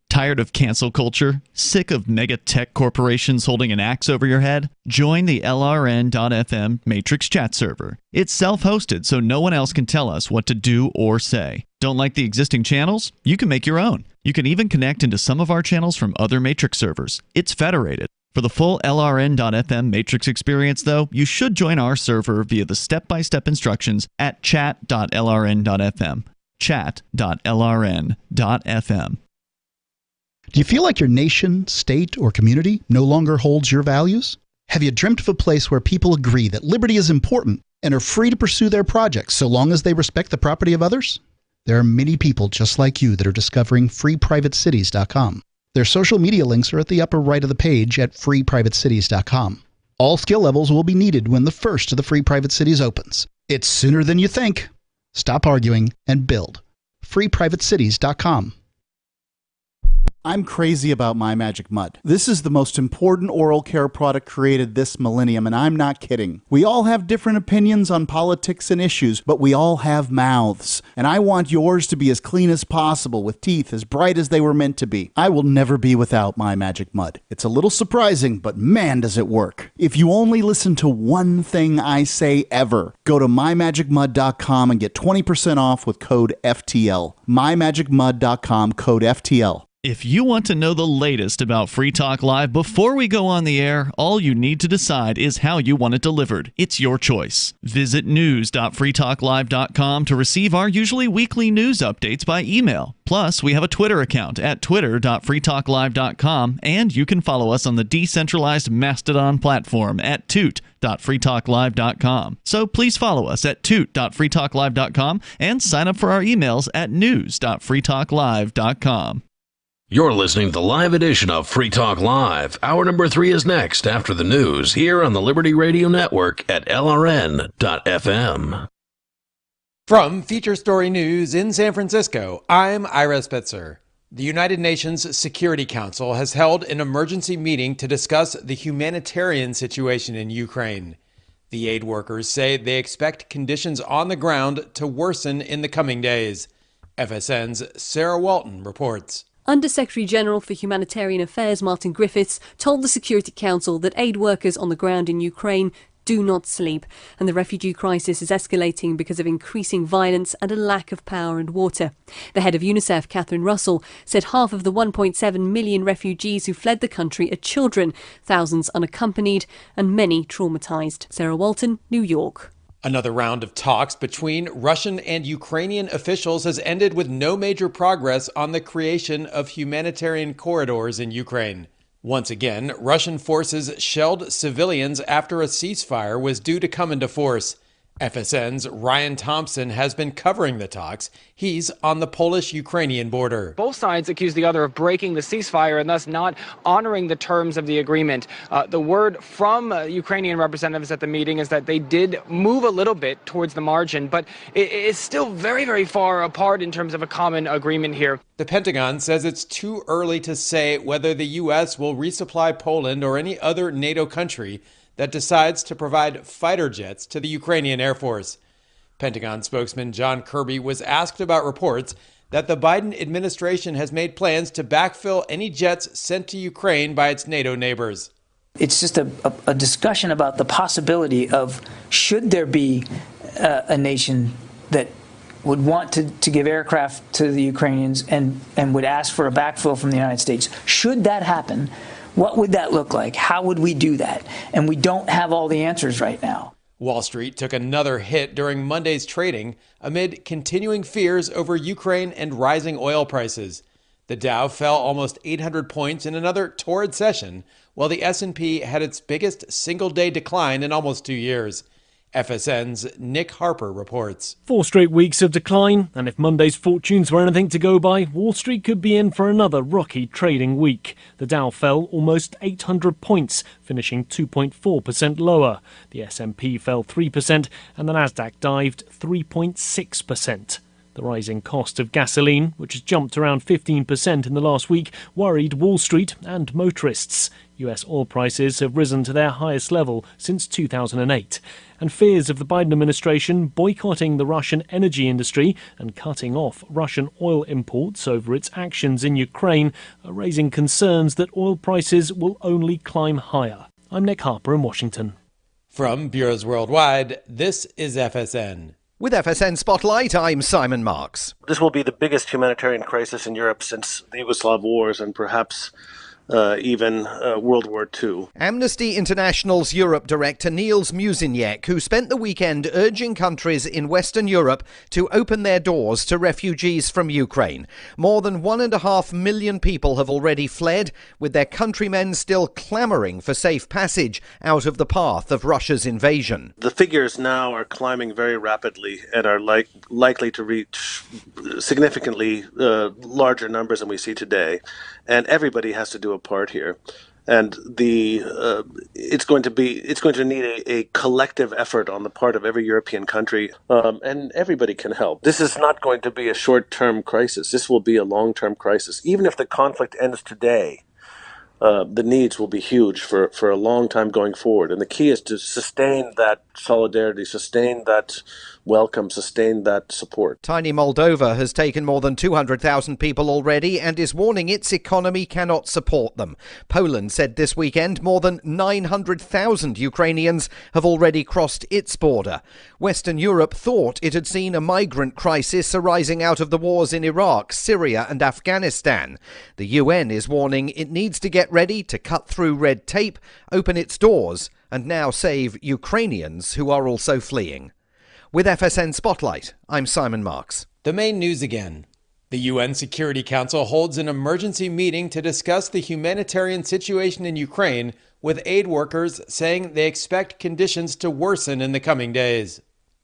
Tired of cancel culture? Sick of mega tech corporations holding an axe over your head? Join the LRN.FM Matrix chat server. It's self-hosted, so no one else can tell us what to do or say. Don't like the existing channels? You can make your own. You can even connect into some of our channels from other Matrix servers. It's federated. For the full LRN.FM Matrix experience, though, you should join our server via the step-by-step instructions at chat.lrn.fm. Chat.lrn.fm. Do you feel like your nation, state, or community no longer holds your values? Have you dreamt of a place where people agree that liberty is important, and are free to pursue their projects so long as they respect the property of others? There are many people just like you that are discovering freeprivatecities.com. Their social media links are at the upper right of the page at freeprivatecities.com. All skill levels will be needed when the first of the Free Private Cities opens. It's sooner than you think. Stop arguing and build. freeprivatecities.com. I'm crazy about My Magic Mud. This is the most important oral care product created this millennium, and I'm not kidding. We all have different opinions on politics and issues, but we all have mouths. And I want yours to be as clean as possible, with teeth as bright as they were meant to be. I will never be without My Magic Mud. It's a little surprising, but man, does it work. If you only listen to one thing I say ever, go to mymagicmud.com and get 20% off with code FTL. mymagicmud.com, code FTL. If you want to know the latest about Free Talk Live before we go on the air, all you need to decide is how you want it delivered. It's your choice. Visit news.freetalklive.com to receive our usually weekly news updates by email. Plus, we have a Twitter account at twitter.freetalklive.com, and you can follow us on the decentralized Mastodon platform at toot.freetalklive.com. So please follow us at toot.freetalklive.com and sign up for our emails at news.freetalklive.com. You're listening to the live edition of Free Talk Live. Hour number 3 is next after the news here on the Liberty Radio Network at LRN.FM. From Feature Story News in San Francisco, I'm Ira Spitzer. The United Nations Security Council has held an emergency meeting to discuss the humanitarian situation in Ukraine. The aid workers say they expect conditions on the ground to worsen in the coming days. FSN's Sarah Walton reports. Under-Secretary General for Humanitarian Affairs Martin Griffiths told the Security Council that aid workers on the ground in Ukraine do not sleep, and the refugee crisis is escalating because of increasing violence and a lack of power and water. The head of UNICEF, Catherine Russell, said half of the 1.7 million refugees who fled the country are children, thousands unaccompanied and many traumatized. Sarah Walton, New York. Another round of talks between Russian and Ukrainian officials has ended with no major progress on the creation of humanitarian corridors in Ukraine. Once again, Russian forces shelled civilians after a ceasefire was due to come into force. FSN's Ryan Thompson has been covering the talks. He's on the Polish-Ukrainian border. Both sides accuse the other of breaking the ceasefire and thus not honoring the terms of the agreement. The word from Ukrainian representatives at the meeting is that they did move a little bit towards the margin, but it is still very, very far apart in terms of a common agreement here. The Pentagon says it's too early to say whether the U.S. will resupply Poland or any other NATO country that decides to provide fighter jets to the Ukrainian Air Force. Pentagon spokesman John Kirby was asked about reports that the Biden administration has made plans to backfill any jets sent to Ukraine by its NATO neighbors. It's just a discussion about the possibility of, should there be a nation that would want to give aircraft to the Ukrainians and would ask for a backfill from the United States. Should that happen, what would that look like? How would we do that? And we don't have all the answers right now. Wall Street took another hit during Monday's trading amid continuing fears over Ukraine and rising oil prices. The Dow fell almost 800 points in another torrid session, while the S&P had its biggest single-day decline in almost 2 years. FSN's Nick Harper reports. 4 straight weeks of decline, and if Monday's fortunes were anything to go by, Wall Street could be in for another rocky trading week. The Dow fell almost 800 points, finishing 2.4% lower. The S&P fell 3%, and the Nasdaq dived 3.6%. The rising cost of gasoline, which has jumped around 15% in the last week, worried Wall Street and motorists. US oil prices have risen to their highest level since 2008. And fears of the Biden administration boycotting the Russian energy industry and cutting off Russian oil imports over its actions in Ukraine are raising concerns that oil prices will only climb higher. I'm Nick Harper in Washington. From Bureaus Worldwide, this is FSN. With FSN Spotlight, I'm Simon Marks. This will be the biggest humanitarian crisis in Europe since the Yugoslav wars and perhaps even World War II. Amnesty International's Europe director Niels Musinjek, who spent the weekend urging countries in Western Europe to open their doors to refugees from Ukraine. More than 1.5 million people have already fled, with their countrymen still clamouring for safe passage out of the path of Russia's invasion. The figures now are climbing very rapidly and are likely to reach significantly larger numbers than we see today. And everybody has to do a part here. And it's going to need a collective effort on the part of every European country, and everybody can help. This is not going to be a short-term crisis. This will be a long-term crisis. Even if the conflict ends today, the needs will be huge for a long time going forward. And the key is to sustain that solidarity, sustain that welcome, sustain that support. Tiny Moldova has taken more than 200,000 people already and is warning its economy cannot support them. Poland said this weekend more than 900,000 Ukrainians have already crossed its border. Western Europe thought it had seen a migrant crisis arising out of the wars in Iraq, Syria and Afghanistan. The UN is warning it needs to get ready to cut through red tape, open its doors and now save Ukrainians who are also fleeing. With FSN Spotlight, I'm Simon Marks. The main news again. The UN Security Council holds an emergency meeting to discuss the humanitarian situation in Ukraine, with aid workers saying they expect conditions to worsen in the coming days.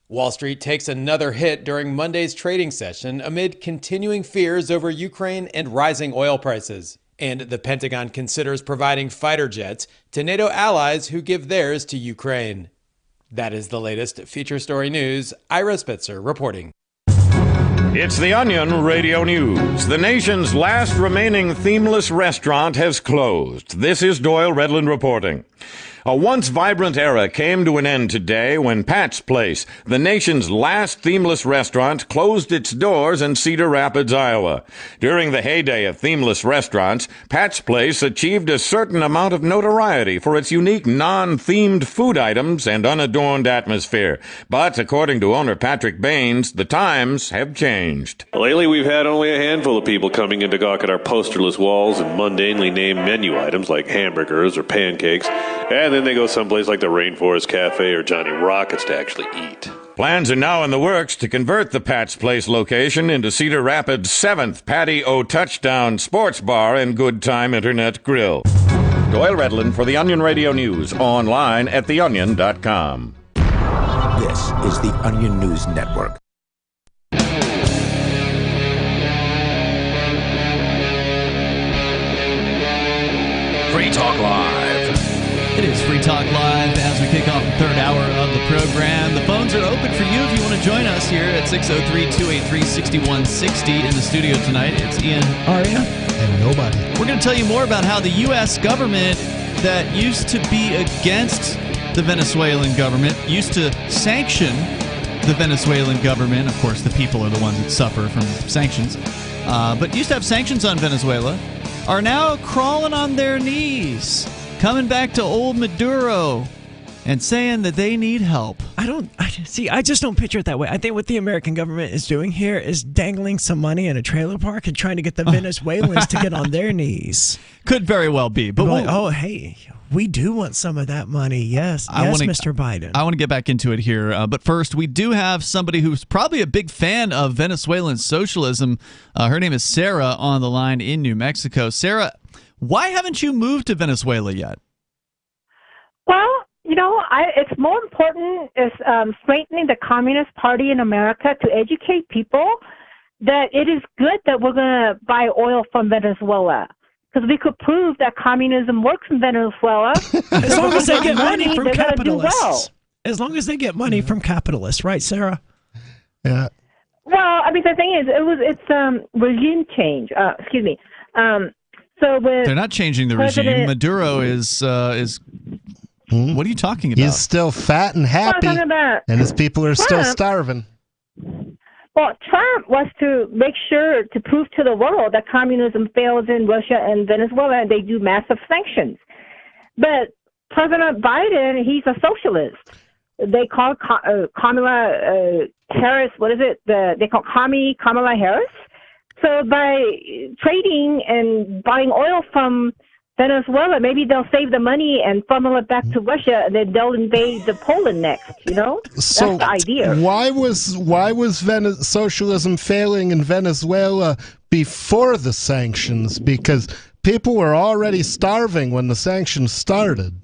Wall Street takes another hit during Monday's trading session amid continuing fears over Ukraine and rising oil prices. And the Pentagon considers providing fighter jets to NATO allies who give theirs to Ukraine. That is the latest feature story news. Ira Spitzer reporting. It's the Onion Radio News. The nation's last remaining themeless restaurant has closed. This is Doyle Redland reporting. A once vibrant era came to an end today when Pat's Place, the nation's last themeless restaurant, closed its doors in Cedar Rapids, Iowa. During the heyday of themeless restaurants, Pat's Place achieved a certain amount of notoriety for its unique non-themed food items and unadorned atmosphere. But according to owner Patrick Baines, the times have changed. Lately, we've had only a handful of people coming in to gawk at our posterless walls and mundanely named menu items like hamburgers or pancakes, and then they go someplace like the Rainforest Cafe or Johnny Rockets to actually eat. Plans are now in the works to convert the Pat's Place location into Cedar Rapids' 7th Patty O Touchdown Sports Bar and Good Time Internet Grill. Doyle Redland for the Onion Radio News, online at theonion.com. This is the Onion News Network. Free Talk Live. It is Free Talk Live as we kick off the third hour of the program. The phones are open for you if you want to join us here at 603-283-6160 in the studio tonight. It's Ian, Aria, and nobody. We're going to tell you more about how the U.S. government that used to be against the Venezuelan government, used to sanction the Venezuelan government. Of course, the people are the ones that suffer from sanctions. But used to have sanctions on Venezuela, are now crawling on their knees, coming back to old Maduro and saying that they need help. I just don't picture it that way. I think what the American government is doing here is dangling some money in a trailer park and trying to get the Venezuelans to get on their knees. Could very well be. But hey, we do want some of that money. Yes, Mr. Biden. I want to get back into it here. But first, we do have somebody who's probably a big fan of Venezuelan socialism. Her name is Sarah on the line in New Mexico. Sarah, why haven't you moved to Venezuela yet? Well, it's more important is strengthening the Communist Party in America to educate people that it is good that we're going to buy oil from Venezuela. Because we could prove that communism works in Venezuela. As long as they get money from they're gonna do capitalists. well. As long as they get money from capitalists, right, Sarah? Yeah. Well, I mean, the thing is, it's regime change. Excuse me. So with they're not changing the regime. Maduro is. What are you talking about? He's still fat and happy, and his people are still starving. Well, Trump was to make sure to prove to the world that communism fails in Russia and Venezuela, and they do massive sanctions. But President Biden, he's a socialist. They call Kamala Harris, what is it? They call Kamala Harris. So by trading and buying oil from Venezuela. Maybe they'll save the money and funnel it back to Russia, and then they'll invade the Poland next. So that's the idea. Why was socialism failing in Venezuela before the sanctions? Because people were already starving when the sanctions started.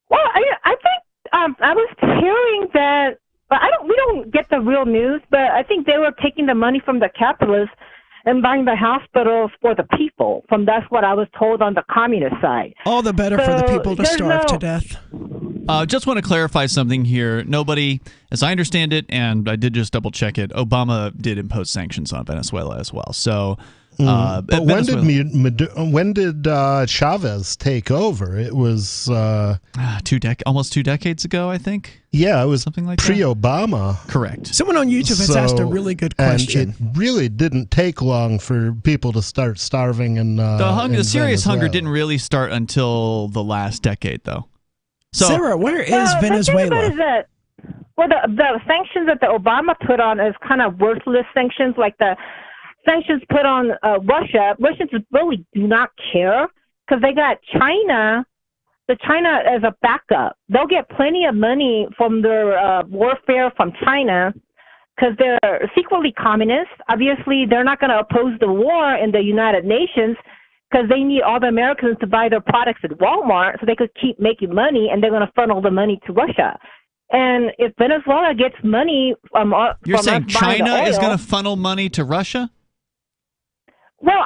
Well, I think I was hearing that. But we don't get the real news. But I think they were taking the money from the capitalists and buying the hospitals for the people. That's what I was told on the communist side. All the better for the people to starve to death. Just want to clarify something here. Nobody, as I understand it, and I did just double check it, Obama did impose sanctions on Venezuela as well. So, but when did Chavez take over? It was almost 2 decades ago, I think. Yeah, it was something like pre-Obama. Correct. Someone on YouTube has asked a really good question. And it really didn't take long for people to start starving in the serious Venezuela. hunger didn't really start until the last decade, though. So, Sarah, where is Venezuela? The thing about it is that, the sanctions that the Obama put on is kind of worthless sanctions, like the sanctions put on Russia. Russians really do not care because they got China as a backup. They'll get plenty of money from their warfare from China because they're secretly communist. Obviously, they're not going to oppose the war in the United Nations because they need all the Americans to buy their products at Walmart so they could keep making money, and they're going to funnel the money to Russia. And if Venezuela gets money from you're saying China is going to funnel money to Russia? Well,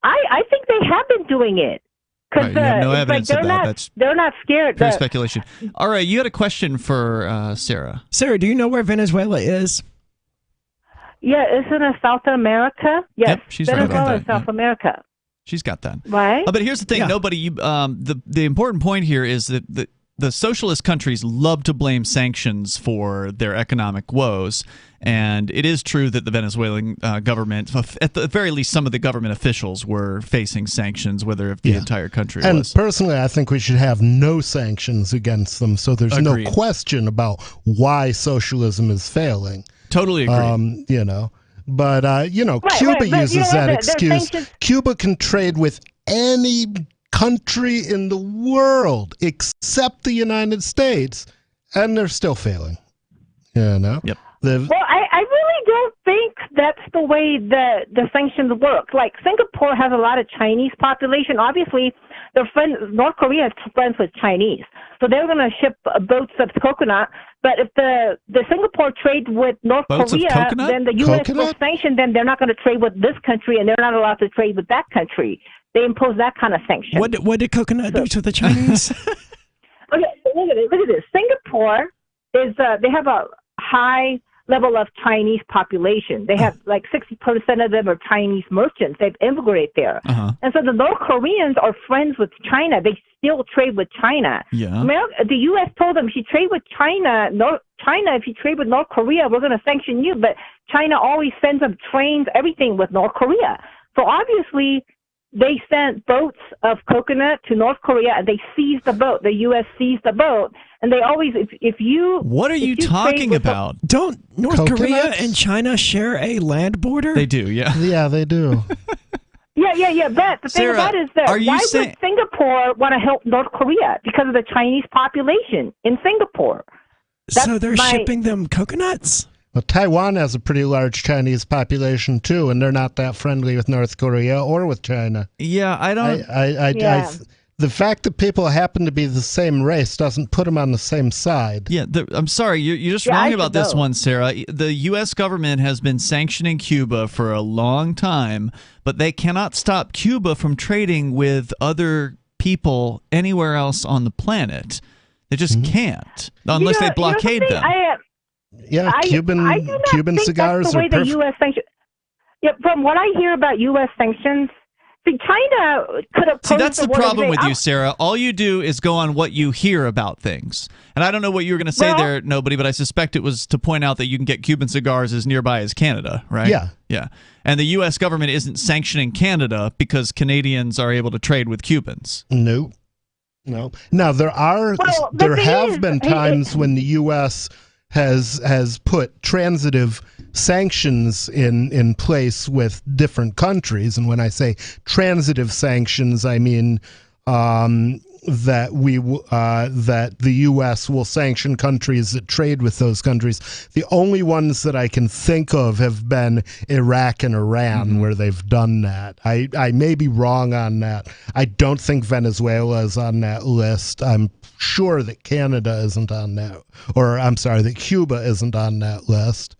I think they have been doing it. Right, you have no evidence of that. They're not scared. Pure speculation. All right, you had a question for Sarah. Sarah, do you know where Venezuela is? Yeah, isn't it South America? Yes, yep, she's Venezuela right is South America. She's got that. Right. But here's the thing. Nobody. The important point here is that the socialist countries love to blame sanctions for their economic woes. And it is true that the Venezuelan government, at the very least, some of the government officials were facing sanctions, whether the entire country and was. Personally, I think we should have no sanctions against them, so there's Agreed. no question about why socialism is failing. Totally agree. But Cuba uses that excuse. Cuba can trade with any country in the world except the United States, and they're still failing. Yep. Well, I really don't think that's the way the sanctions work. Like, Singapore has a lot of Chinese population. Obviously, North Korea is friends with Chinese. So they're going to ship boats of coconut. But if the Singapore trade with North Korea, then the U.S. will sanction them. They're not going to trade with this country, and they're not allowed to trade with that country. They impose that kind of sanction. What did coconut do to the Chinese? Okay, look at this. Singapore is they have a high level of Chinese population. They have like 60% of them are Chinese merchants. They've immigrated there. And so the North Koreans are friends with China. They still trade with China. Yeah. The U.S. told them, if you trade with China, if you trade with North Korea, we're going to sanction you. But China always sends them trains, everything with North Korea. So obviously, they sent boats of coconut to North Korea, and they seized the boat. The U.S. seized the boat, and they always, if you... What are you talking about? Don't North Korea and China share a land border? They do, yeah. Yeah, they do. Yeah. But the thing about it is that why would Singapore want to help North Korea? Because of the Chinese population in Singapore. So they're shipping them coconuts? Well, Taiwan has a pretty large Chinese population too, and they're not that friendly with North Korea or with China. Yeah, I don't. The fact that people happen to be the same race doesn't put them on the same side. Yeah, I'm sorry, you're just wrong about this one, Sarah. The U.S. government has been sanctioning Cuba for a long time, but they cannot stop Cuba from trading with other people anywhere else on the planet. They just can't, unless they blockade them. Cuban cigars are perfect. U.S. sanctions. Yeah, from what I hear about U.S. sanctions, China could have. See, that's the problem with you, Sarah. All you do is go on what you hear about things. And I don't know what you were going to say there, nobody, but I suspect it was to point out that you can get Cuban cigars as nearby as Canada, right? Yeah. And the U.S. government isn't sanctioning Canada because Canadians are able to trade with Cubans. No. Now, there have been times when the U.S. has put transitive sanctions in place with different countries. And when I say transitive sanctions, I mean that that the U.S. will sanction countries that trade with those countries. The only ones that I can think of have been Iraq and Iran, where they've done that. I may be wrong on that. I don't think Venezuela is on that list. I'm sure that Canada isn't on that, or I'm sorry, that Cuba isn't on that list.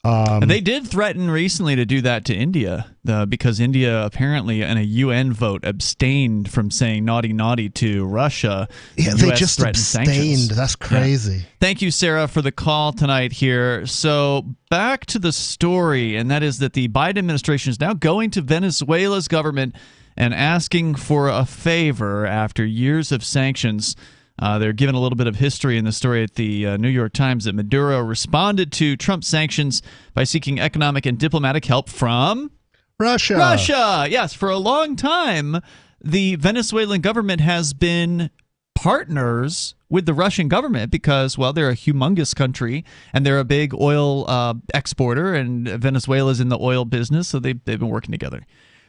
And they did threaten recently to do that to India, because India apparently in a UN vote abstained from saying naughty naughty to Russia. Yeah, The they US just threatened abstained. sanctions. That's crazy. Yeah. Thank you, Sarah, for the call tonight here. So back to the story, and that is that the Biden administration is now going to Venezuela's government and asking for a favor after years of sanctions. They're given a little bit of history in the story at the New York Times that Maduro responded to Trump's sanctions by seeking economic and diplomatic help from Russia. Russia! Yes, for a long time, the Venezuelan government has been partners with the Russian government because, well, they're a humongous country and they're a big oil exporter, and Venezuela's in the oil business, so they've been working together.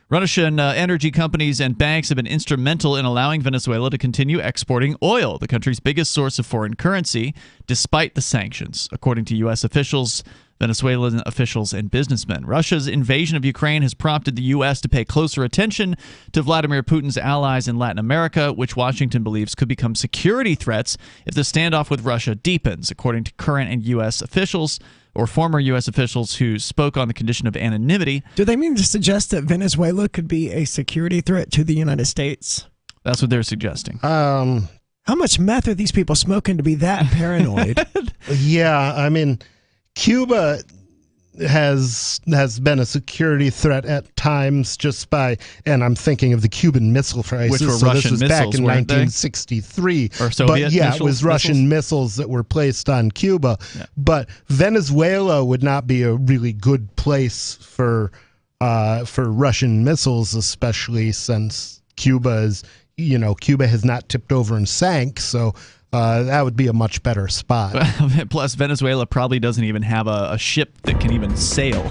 Russian energy companies and banks have been instrumental in allowing Venezuela to continue exporting oil, the country's biggest source of foreign currency, despite the sanctions, according to U.S. officials, Venezuelan officials, and businessmen. Russia's invasion of Ukraine has prompted the U.S. to pay closer attention to Vladimir Putin's allies in Latin America, which Washington believes could become security threats if the standoff with Russia deepens, according to current and U.S. officials, or former U.S. officials who spoke on the condition of anonymity. Do they mean to suggest that Venezuela could be a security threat to the United States? That's what they're suggesting. How much meth are these people smoking to be that paranoid? Yeah, I mean, Cuba has been a security threat at times just by, and I'm thinking of the Cuban Missile Crisis. Which were so Russian this was missiles, back in weren't they? 1963. Or Soviet but yeah, it was Russian missiles? missiles that were placed on Cuba. Yeah. But Venezuela would not be a really good place for Russian missiles, especially since Cuba has not tipped over and sank. So that would be a much better spot. Plus, Venezuela probably doesn't even have a ship that can even sail.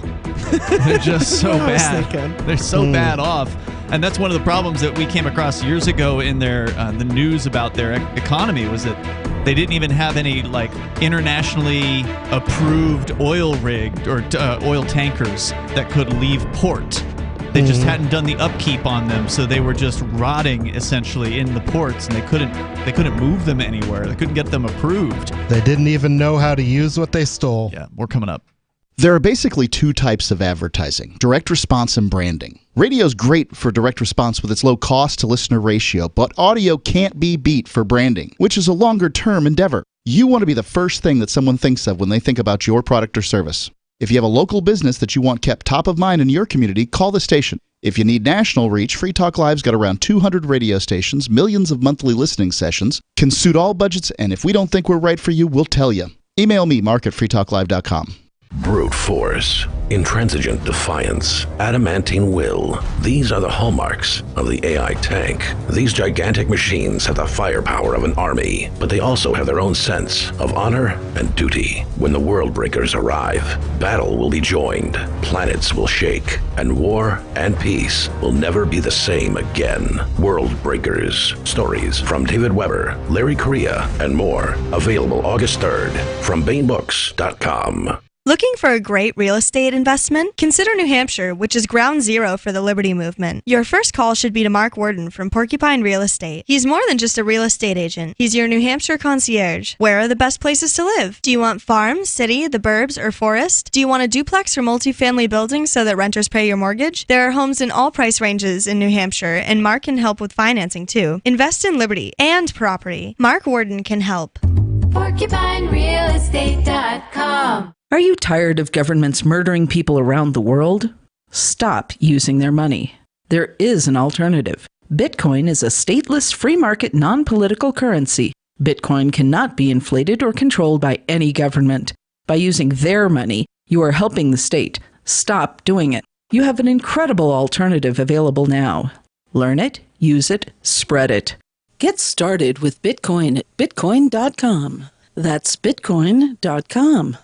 They're just so bad. They're so bad off. And that's one of the problems that we came across years ago in their the news about their economy, was that they didn't even have any internationally approved oil rig or oil tankers that could leave port. They just hadn't done the upkeep on them, so they were just rotting essentially in the ports, and they couldn't move them anywhere. They couldn't get them approved. They didn't even know how to use what they stole. Yeah, more coming up. There are basically two types of advertising: direct response and branding. Radio's great for direct response with its low cost to listener ratio, but audio can't be beat for branding, which is a longer term endeavor. You want to be the first thing that someone thinks of when they think about your product or service. If you have a local business that you want kept top of mind in your community, call the station. If you need national reach, Free Talk Live's got around 200 radio stations, millions of monthly listening sessions, can suit all budgets, and if we don't think we're right for you, we'll tell you. Email me, mark@freetalklive.com. Brute force, intransigent defiance, adamantine will. These are the hallmarks of the AI tank. These gigantic machines have the firepower of an army, but they also have their own sense of honor and duty. When the world breakers arrive, battle will be joined, planets will shake, and war and peace will never be the same again. World Breakers. Stories from David Weber, Larry Correia, and more. Available August 3rd from BaneBooks.com. Looking for a great real estate investment? Consider New Hampshire, which is ground zero for the Liberty Movement. Your first call should be to Mark Worden from Porcupine Real Estate. He's more than just a real estate agent. He's your New Hampshire concierge. Where are the best places to live? Do you want farm, city, the burbs, or forest? Do you want a duplex or multifamily building so that renters pay your mortgage? There are homes in all price ranges in New Hampshire, and Mark can help with financing too. Invest in Liberty and property. Mark Worden can help. PorcupineRealEstate.com. Are you tired of governments murdering people around the world? Stop using their money. There is an alternative. Bitcoin is a stateless, free market, non-political currency. Bitcoin cannot be inflated or controlled by any government. By using their money, you are helping the state. Stop doing it. You have an incredible alternative available now. Learn it, use it, spread it. Get started with Bitcoin at Bitcoin.com. That's Bitcoin.com.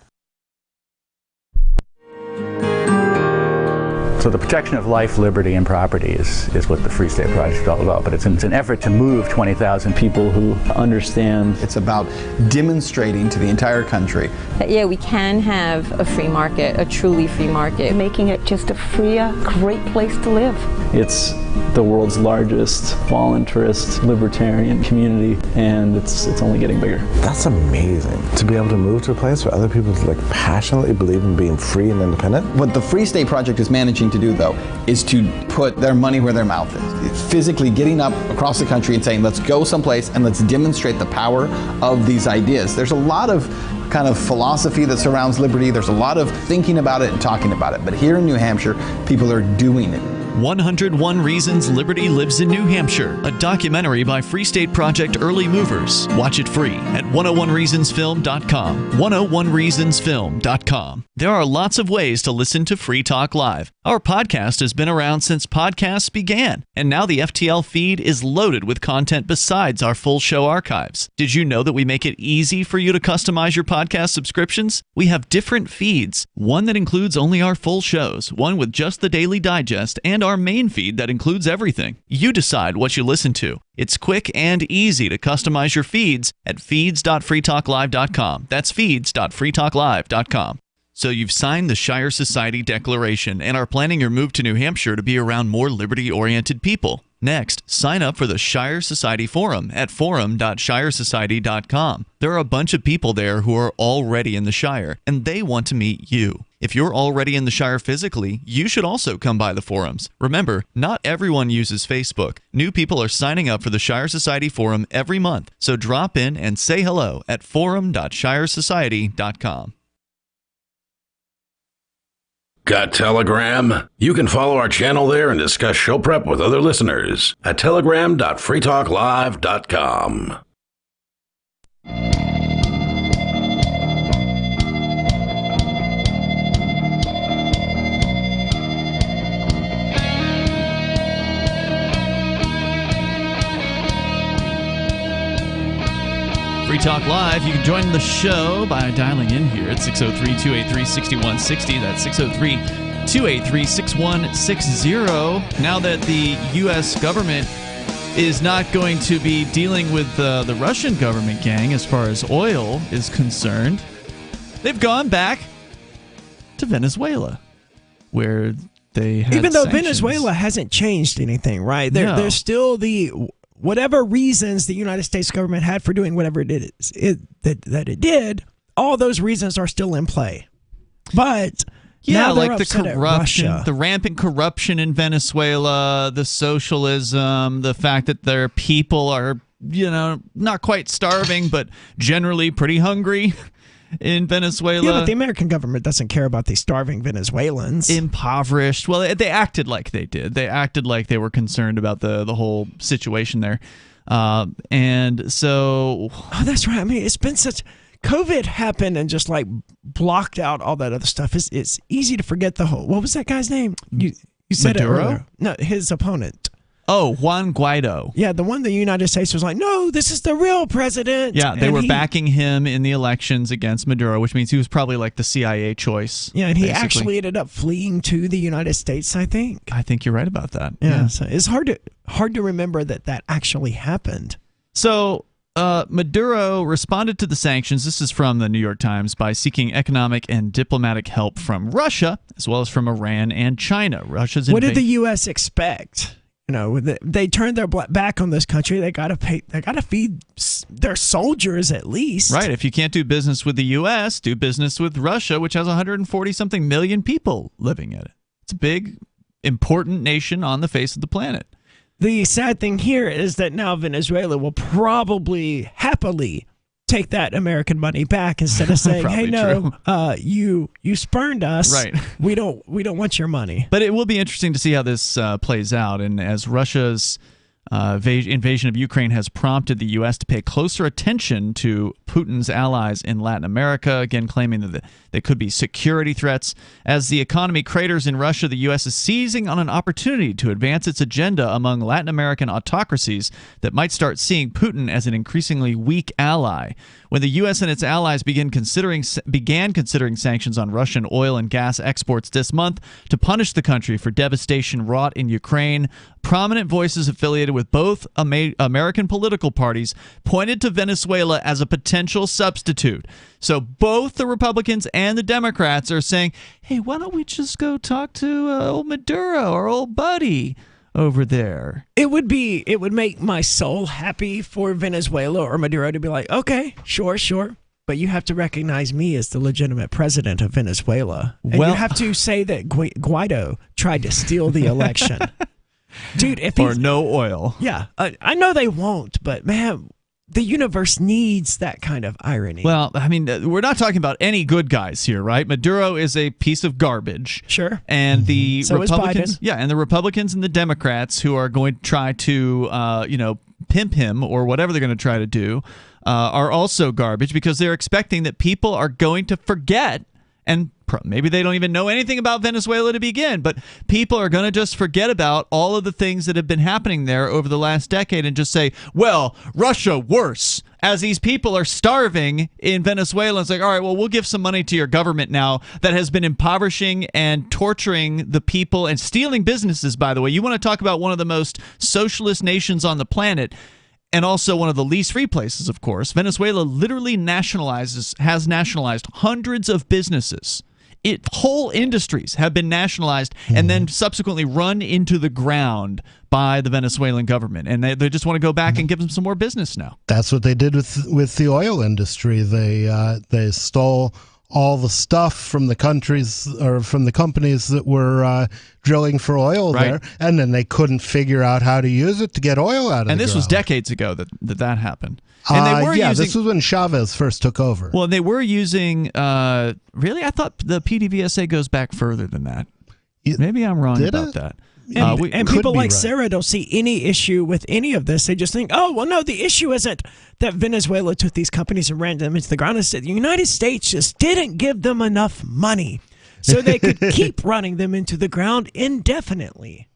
So the protection of life, liberty, and property is what the Free State Project is all about. But it's an effort to move 20,000 people who understand. It's about demonstrating to the entire country that, yeah, we can have a free market, a truly free market. Making it just a freer, great place to live. It's the world's largest voluntarist libertarian community, and it's only getting bigger. That's amazing, to be able to move to a place where other people passionately believe in being free and independent. What the Free State Project is managing to do, though, is to put their money where their mouth is. It's physically getting up across the country and saying, let's go someplace and let's demonstrate the power of these ideas. There's a lot of kind of philosophy that surrounds liberty. There's a lot of thinking about it and talking about it. But here in New Hampshire, people are doing it. 101 Reasons Liberty Lives in New Hampshire, a documentary by Free State Project Early Movers. Watch it free at 101reasonsfilm.com. 101reasonsfilm.com. There are lots of ways to listen to Free Talk Live. Our podcast has been around since podcasts began, and now the FTL feed is loaded with content besides our full show archives. Did you know that we make it easy for you to customize your podcast subscriptions? We have different feeds, one that includes only our full shows, one with just the Daily Digest, and our main feed that includes everything. You decide what you listen to. It's quick and easy to customize your feeds at feeds.freetalklive.com. That's feeds.freetalklive.com. So you've signed the Shire Society Declaration and are planning your move to New Hampshire to be around more liberty-oriented people. Next, sign up for the Shire Society Forum at forum.shiresociety.com. There are a bunch of people there who are already in the Shire, and they want to meet you. If you're already in the Shire physically, you should also come by the forums. Remember, not everyone uses Facebook. New people are signing up for the Shire Society Forum every month, so drop in and say hello at forum.shiresociety.com. Got Telegram? You can follow our channel there and discuss show prep with other listeners at telegram.freetalklive.com. Free Talk Live. You can join the show by dialing in here at 603-283-6160. That's 603-283-6160. Now that the U.S. government is not going to be dealing with the Russian government gang as far as oil is concerned, they've gone back to Venezuela, where they had even though sanctions. Venezuela hasn't changed anything, right? There's still the whatever reasons the United States government had for doing whatever it did, all those reasons are still in play. But yeah, now like the corruption, the rampant corruption in Venezuela, the socialism, the fact that their people are, not quite starving, but generally pretty hungry in Venezuela. Yeah, but the American government doesn't care about these starving Venezuelans. Impoverished. Well, they acted like they did. They acted like they were concerned about the whole situation there. And so... Oh, that's right. I mean, it's been such... COVID happened and just blocked out all that other stuff. It's easy to forget the whole... What was that guy's name? You said Maduro? It earlier. No, his opponent. Oh, Juan Guaido. Yeah, the one the United States was like, no, this is the real president. Yeah, they were backing him in the elections against Maduro, which means he was probably like the CIA choice. Yeah, and he actually ended up fleeing to the United States, I think. I think you're right about that. Yeah. So it's hard to remember that actually happened. So Maduro responded to the sanctions, this is from the New York Times, by seeking economic and diplomatic help from Russia, as well as from Iran and China. What did the U.S. expect? They turned their back on this country. They got to pay. They got to feed their soldiers at least. Right. If you can't do business with the U.S., do business with Russia, which has 140-something million people living in it. It's a big, important nation on the face of the planet. The sad thing here is that now Venezuela will probably happily take that American money back instead of saying, "Hey, no, you spurned us. Right. We don't want your money." But it will be interesting to see how this plays out. And as Russia's invasion of Ukraine has prompted the U.S. to pay closer attention to Putin's allies in Latin America, again claiming that they could be security threats. As the economy craters in Russia, the U.S. is seizing on an opportunity to advance its agenda among Latin American autocracies that might start seeing Putin as an increasingly weak ally. when the U.S. and its allies began considering sanctions on Russian oil and gas exports this month to punish the country for devastation wrought in Ukraine. Prominent voices affiliated with both American political parties pointed to Venezuela as a potential substitute. So both the Republicans and the Democrats are saying, hey, why don't we just go talk to old Maduro, our old buddy over there? It would make my soul happy for Venezuela or Maduro to be like, okay, sure. But you have to recognize me as the legitimate president of Venezuela. And you have to say that Guaido tried to steal the election. Dude, or no oil. Yeah, I know they won't, but man, the universe needs that kind of irony. Well, I mean, we're not talking about any good guys here, right? Maduro is a piece of garbage. Sure. And the So Republicans, is Biden. yeah, and the Republicans and the Democrats who are going to try to, pimp him or whatever they're going to try to do, are also garbage because they're expecting that people are going to forget, and maybe they don't even know anything about Venezuela to begin, but people are going to just forget about all of the things that have been happening there over the last decade and just say, well, Russia worse, as these people are starving in Venezuela. It's like, all right, well, we'll give some money to your government now that has been impoverishing and torturing the people and stealing businesses, by the way. You want to talk about one of the most socialist nations on the planet, and also one of the least free places, of course. Venezuela literally has nationalized hundreds of businesses. Whole industries have been nationalized and then subsequently run into the ground by the Venezuelan government. And they just want to go back and give them some more business now. That's what they did with the oil industry. They stole all the stuff from the countries or from the companies that were drilling for oil there, and then they couldn't figure out how to use it to get oil out of and the this ground. was decades ago that happened. And they were using, this was when Chavez first took over. Well, they were using, really, I thought the PDVSA goes back further than that. Maybe I'm wrong about that. And people like Sarah don't see any issue with any of this. They just think, oh, well, no, the issue isn't that Venezuela took these companies and ran them into the ground. It's that the United States just didn't give them enough money so they could keep running them into the ground indefinitely.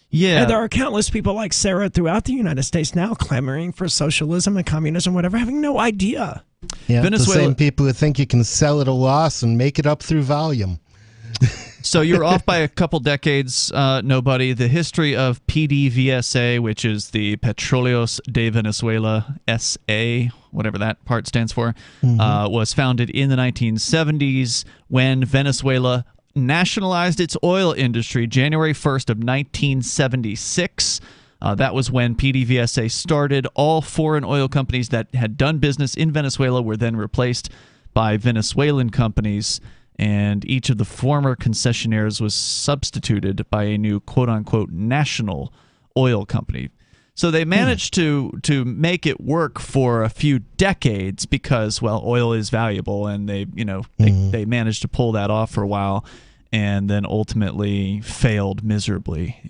Yeah. And there are countless people like Sarah throughout the United States now clamoring for socialism and communism, whatever, having no idea. Yeah, Venezuela, the same people who think you can sell at a loss and make it up through volume. So you're off by a couple decades, nobody. The history of PDVSA, which is the Petróleos de Venezuela, SA, whatever that part stands for, was founded in the 1970s when Venezuela nationalized its oil industry January 1st of 1976. That was when PDVSA started. All foreign oil companies that had done business in Venezuela were then replaced by Venezuelan companies, and each of the former concessionaires was substituted by a new quote-unquote national oil company. So they managed to make it work for a few decades because, well, oil is valuable, and they managed to pull that off for a while, and then ultimately failed miserably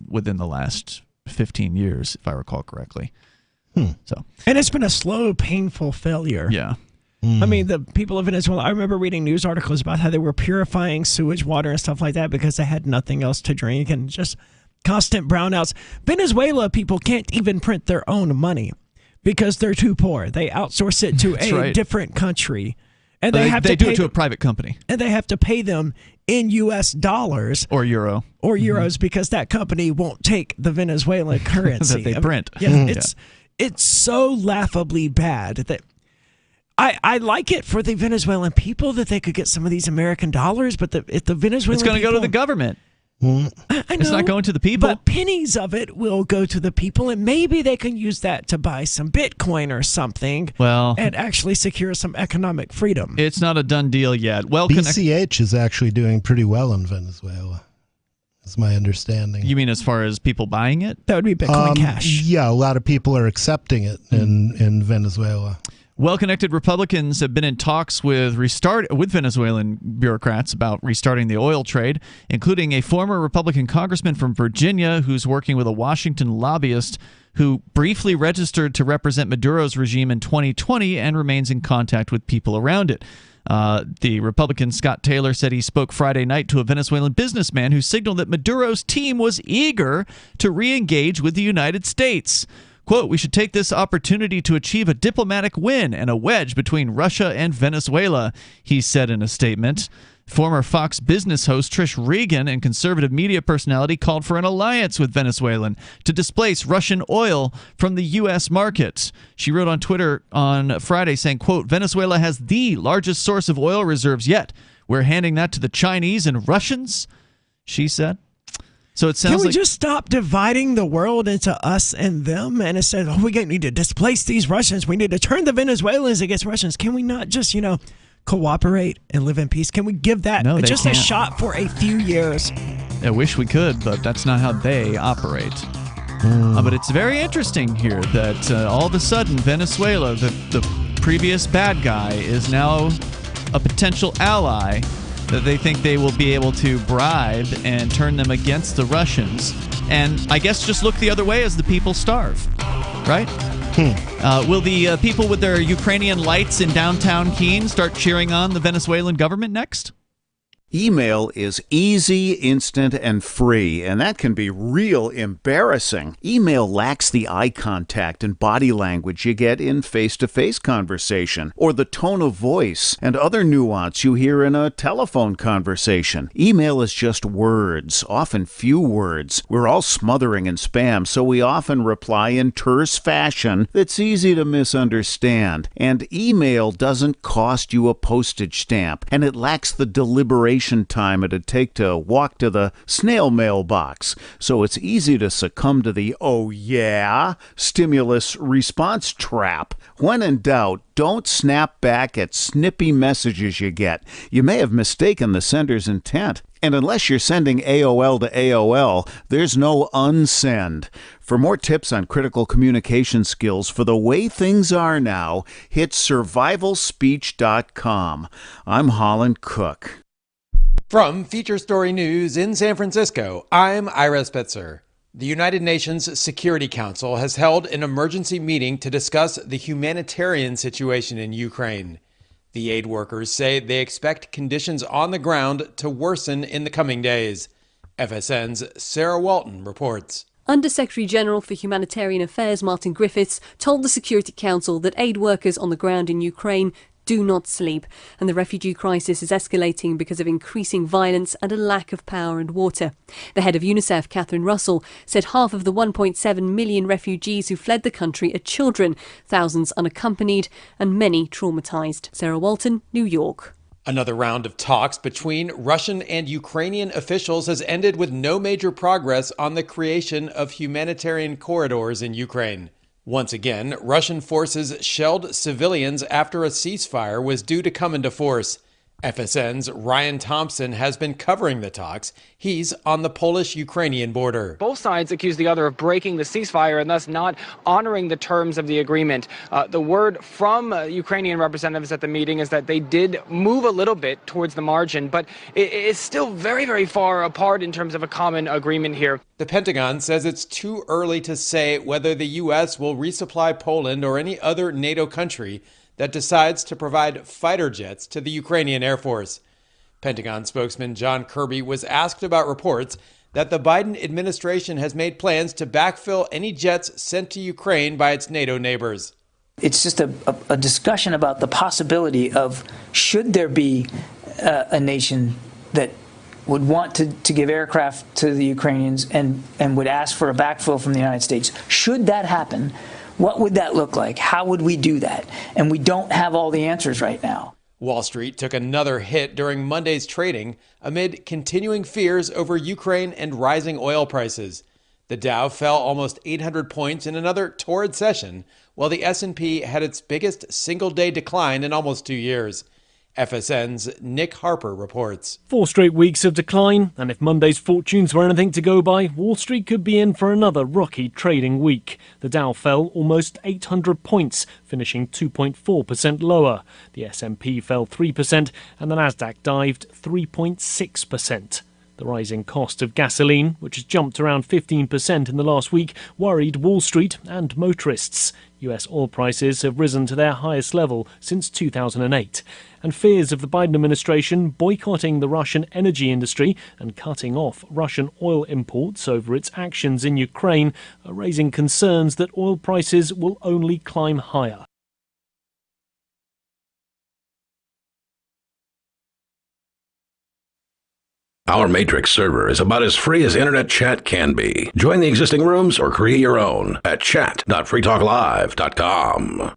within the last 15 years, if I recall correctly. So, and it's been a slow, painful failure. Yeah. I mean, the people of Venezuela, I remember reading news articles about how they were purifying sewage water and stuff like that because they had nothing else to drink and just constant brownouts. Venezuela people can't even print their own money because they're too poor. They outsource it to a different country. And they do it to a private company. And they have to pay them in U.S. dollars. Or euro. Or euros because that company won't take the Venezuelan currency. that they print. It's so laughably bad that I like it for the Venezuelan people that they could get some of these American dollars, but if the Venezuelan it's going to go to the government. I know, it's not going to the people. But pennies of it will go to the people, and maybe they can use that to buy some Bitcoin or something and actually secure some economic freedom. It's not a done deal yet. Well, BCH is actually doing pretty well in Venezuela. That's my understanding. You mean as far as people buying it? That would be Bitcoin Cash. Yeah, a lot of people are accepting it in Venezuela. Well-connected Republicans have been in talks with Venezuelan bureaucrats about restarting the oil trade, including a former Republican congressman from Virginia who's working with a Washington lobbyist who briefly registered to represent Maduro's regime in 2020 and remains in contact with people around it. The Republican Scott Taylor said he spoke Friday night to a Venezuelan businessman who signaled that Maduro's team was eager to re-engage with the United States. Quote, "We should take this opportunity to achieve a diplomatic win and a wedge between Russia and Venezuela," he said in a statement. Former Fox Business host Trish Regan and conservative media personality called for an alliance with Venezuelan to displace Russian oil from the U.S. market. She wrote on Twitter on Friday saying, quote, "Venezuela has the largest source of oil reserves yet. We're handing that to the Chinese and Russians," she said. So it sounds Can we like just stop dividing the world into us and them? And instead, we need to displace these Russians. We need to turn the Venezuelans against Russians. Can we not just, cooperate and live in peace? Can we give that just a shot for a few years? I wish we could, but that's not how they operate. But it's very interesting here that all of a sudden Venezuela, the previous bad guy, is now a potential ally that they think they will be able to bribe and turn them against the Russians. And I guess just look the other way as the people starve, right? Will the people with their Ukrainian lights in downtown Keene start cheering on the Venezuelan government next? Email is easy, instant, and free, and that can be real embarrassing. Email lacks the eye contact and body language you get in face-to-face conversation, or the tone of voice and other nuance you hear in a telephone conversation. Email is just words, often few words. We're all smothering in spam, so we often reply in terse fashion that's easy to misunderstand. And email doesn't cost you a postage stamp, and it lacks the deliberation time it'd take to walk to the snail mail box. So it's easy to succumb to the "oh yeah" stimulus response trap. When in doubt, don't snap back at snippy messages you get. You may have mistaken the sender's intent. And unless you're sending AOL to AOL, there's no unsend. For more tips on critical communication skills for the way things are now, hit survivalspeech.com. I'm Holland Cook. From Feature Story News in San Francisco, I'm Ira Spitzer. The United Nations Security Council has held an emergency meeting to discuss the humanitarian situation in Ukraine. The aid workers say they expect conditions on the ground to worsen in the coming days. FSN's Sarah Walton reports. Undersecretary General for Humanitarian Affairs Martin Griffiths told the Security Council that aid workers on the ground in Ukraine do not sleep, and the refugee crisis is escalating because of increasing violence and a lack of power and water. The head of UNICEF, Catherine Russell, said half of the 1.7 million refugees who fled the country are children, thousands unaccompanied, and many traumatised. Sarah Walton, New York. Another round of talks between Russian and Ukrainian officials has ended with no major progress on the creation of humanitarian corridors in Ukraine. Once again, Russian forces shelled civilians after a ceasefire was due to come into force. FSN's Ryan Thompson has been covering the talks. He's on the Polish-Ukrainian border. Both sides accuse the other of breaking the ceasefire and thus not honoring the terms of the agreement. The word from Ukrainian representatives at the meeting is that they did move a little bit towards the margin, but it is still very, very far apart in terms of a common agreement here. The Pentagon says it's too early to say whether the U.S. will resupply Poland or any other NATO country that decides to provide fighter jets to the Ukrainian Air Force. Pentagon spokesman John Kirby was asked about reports that the Biden administration has made plans to backfill any jets sent to Ukraine by its NATO neighbors. It's just a discussion about the possibility of, should there be a nation that would want to give aircraft to the Ukrainians and would ask for a backfill from the United States. Should that happen, what would that look like? How would we do that? And we don't have all the answers right now. Wall Street took another hit during Monday's trading amid continuing fears over Ukraine and rising oil prices. The Dow fell almost 800 points in another torrid session, while the S&P had its biggest single-day decline in almost 2 years. FSN's Nick Harper reports. 4 straight weeks of decline, and if Monday's fortunes were anything to go by, Wall Street could be in for another rocky trading week. The Dow fell almost 800 points, finishing 2.4% lower. The S&P fell 3%, and the Nasdaq dived 3.6%. The rising cost of gasoline, which has jumped around 15% in the last week, worried Wall Street and motorists. US oil prices have risen to their highest level since 2008. And fears of the Biden administration boycotting the Russian energy industry and cutting off Russian oil imports over its actions in Ukraine are raising concerns that oil prices will only climb higher. Our Matrix server is about as free as internet chat can be. Join the existing rooms or create your own at chat.freetalklive.com.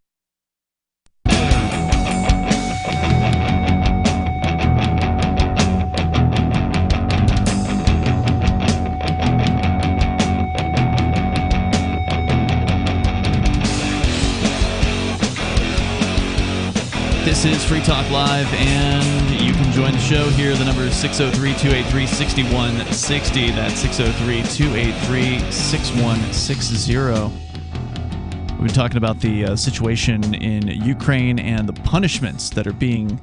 This is Free Talk Live, and you can join the show here. The number is 603-283-6160. That's 603-283-6160. We've been talking about the situation in Ukraine and the punishments that are being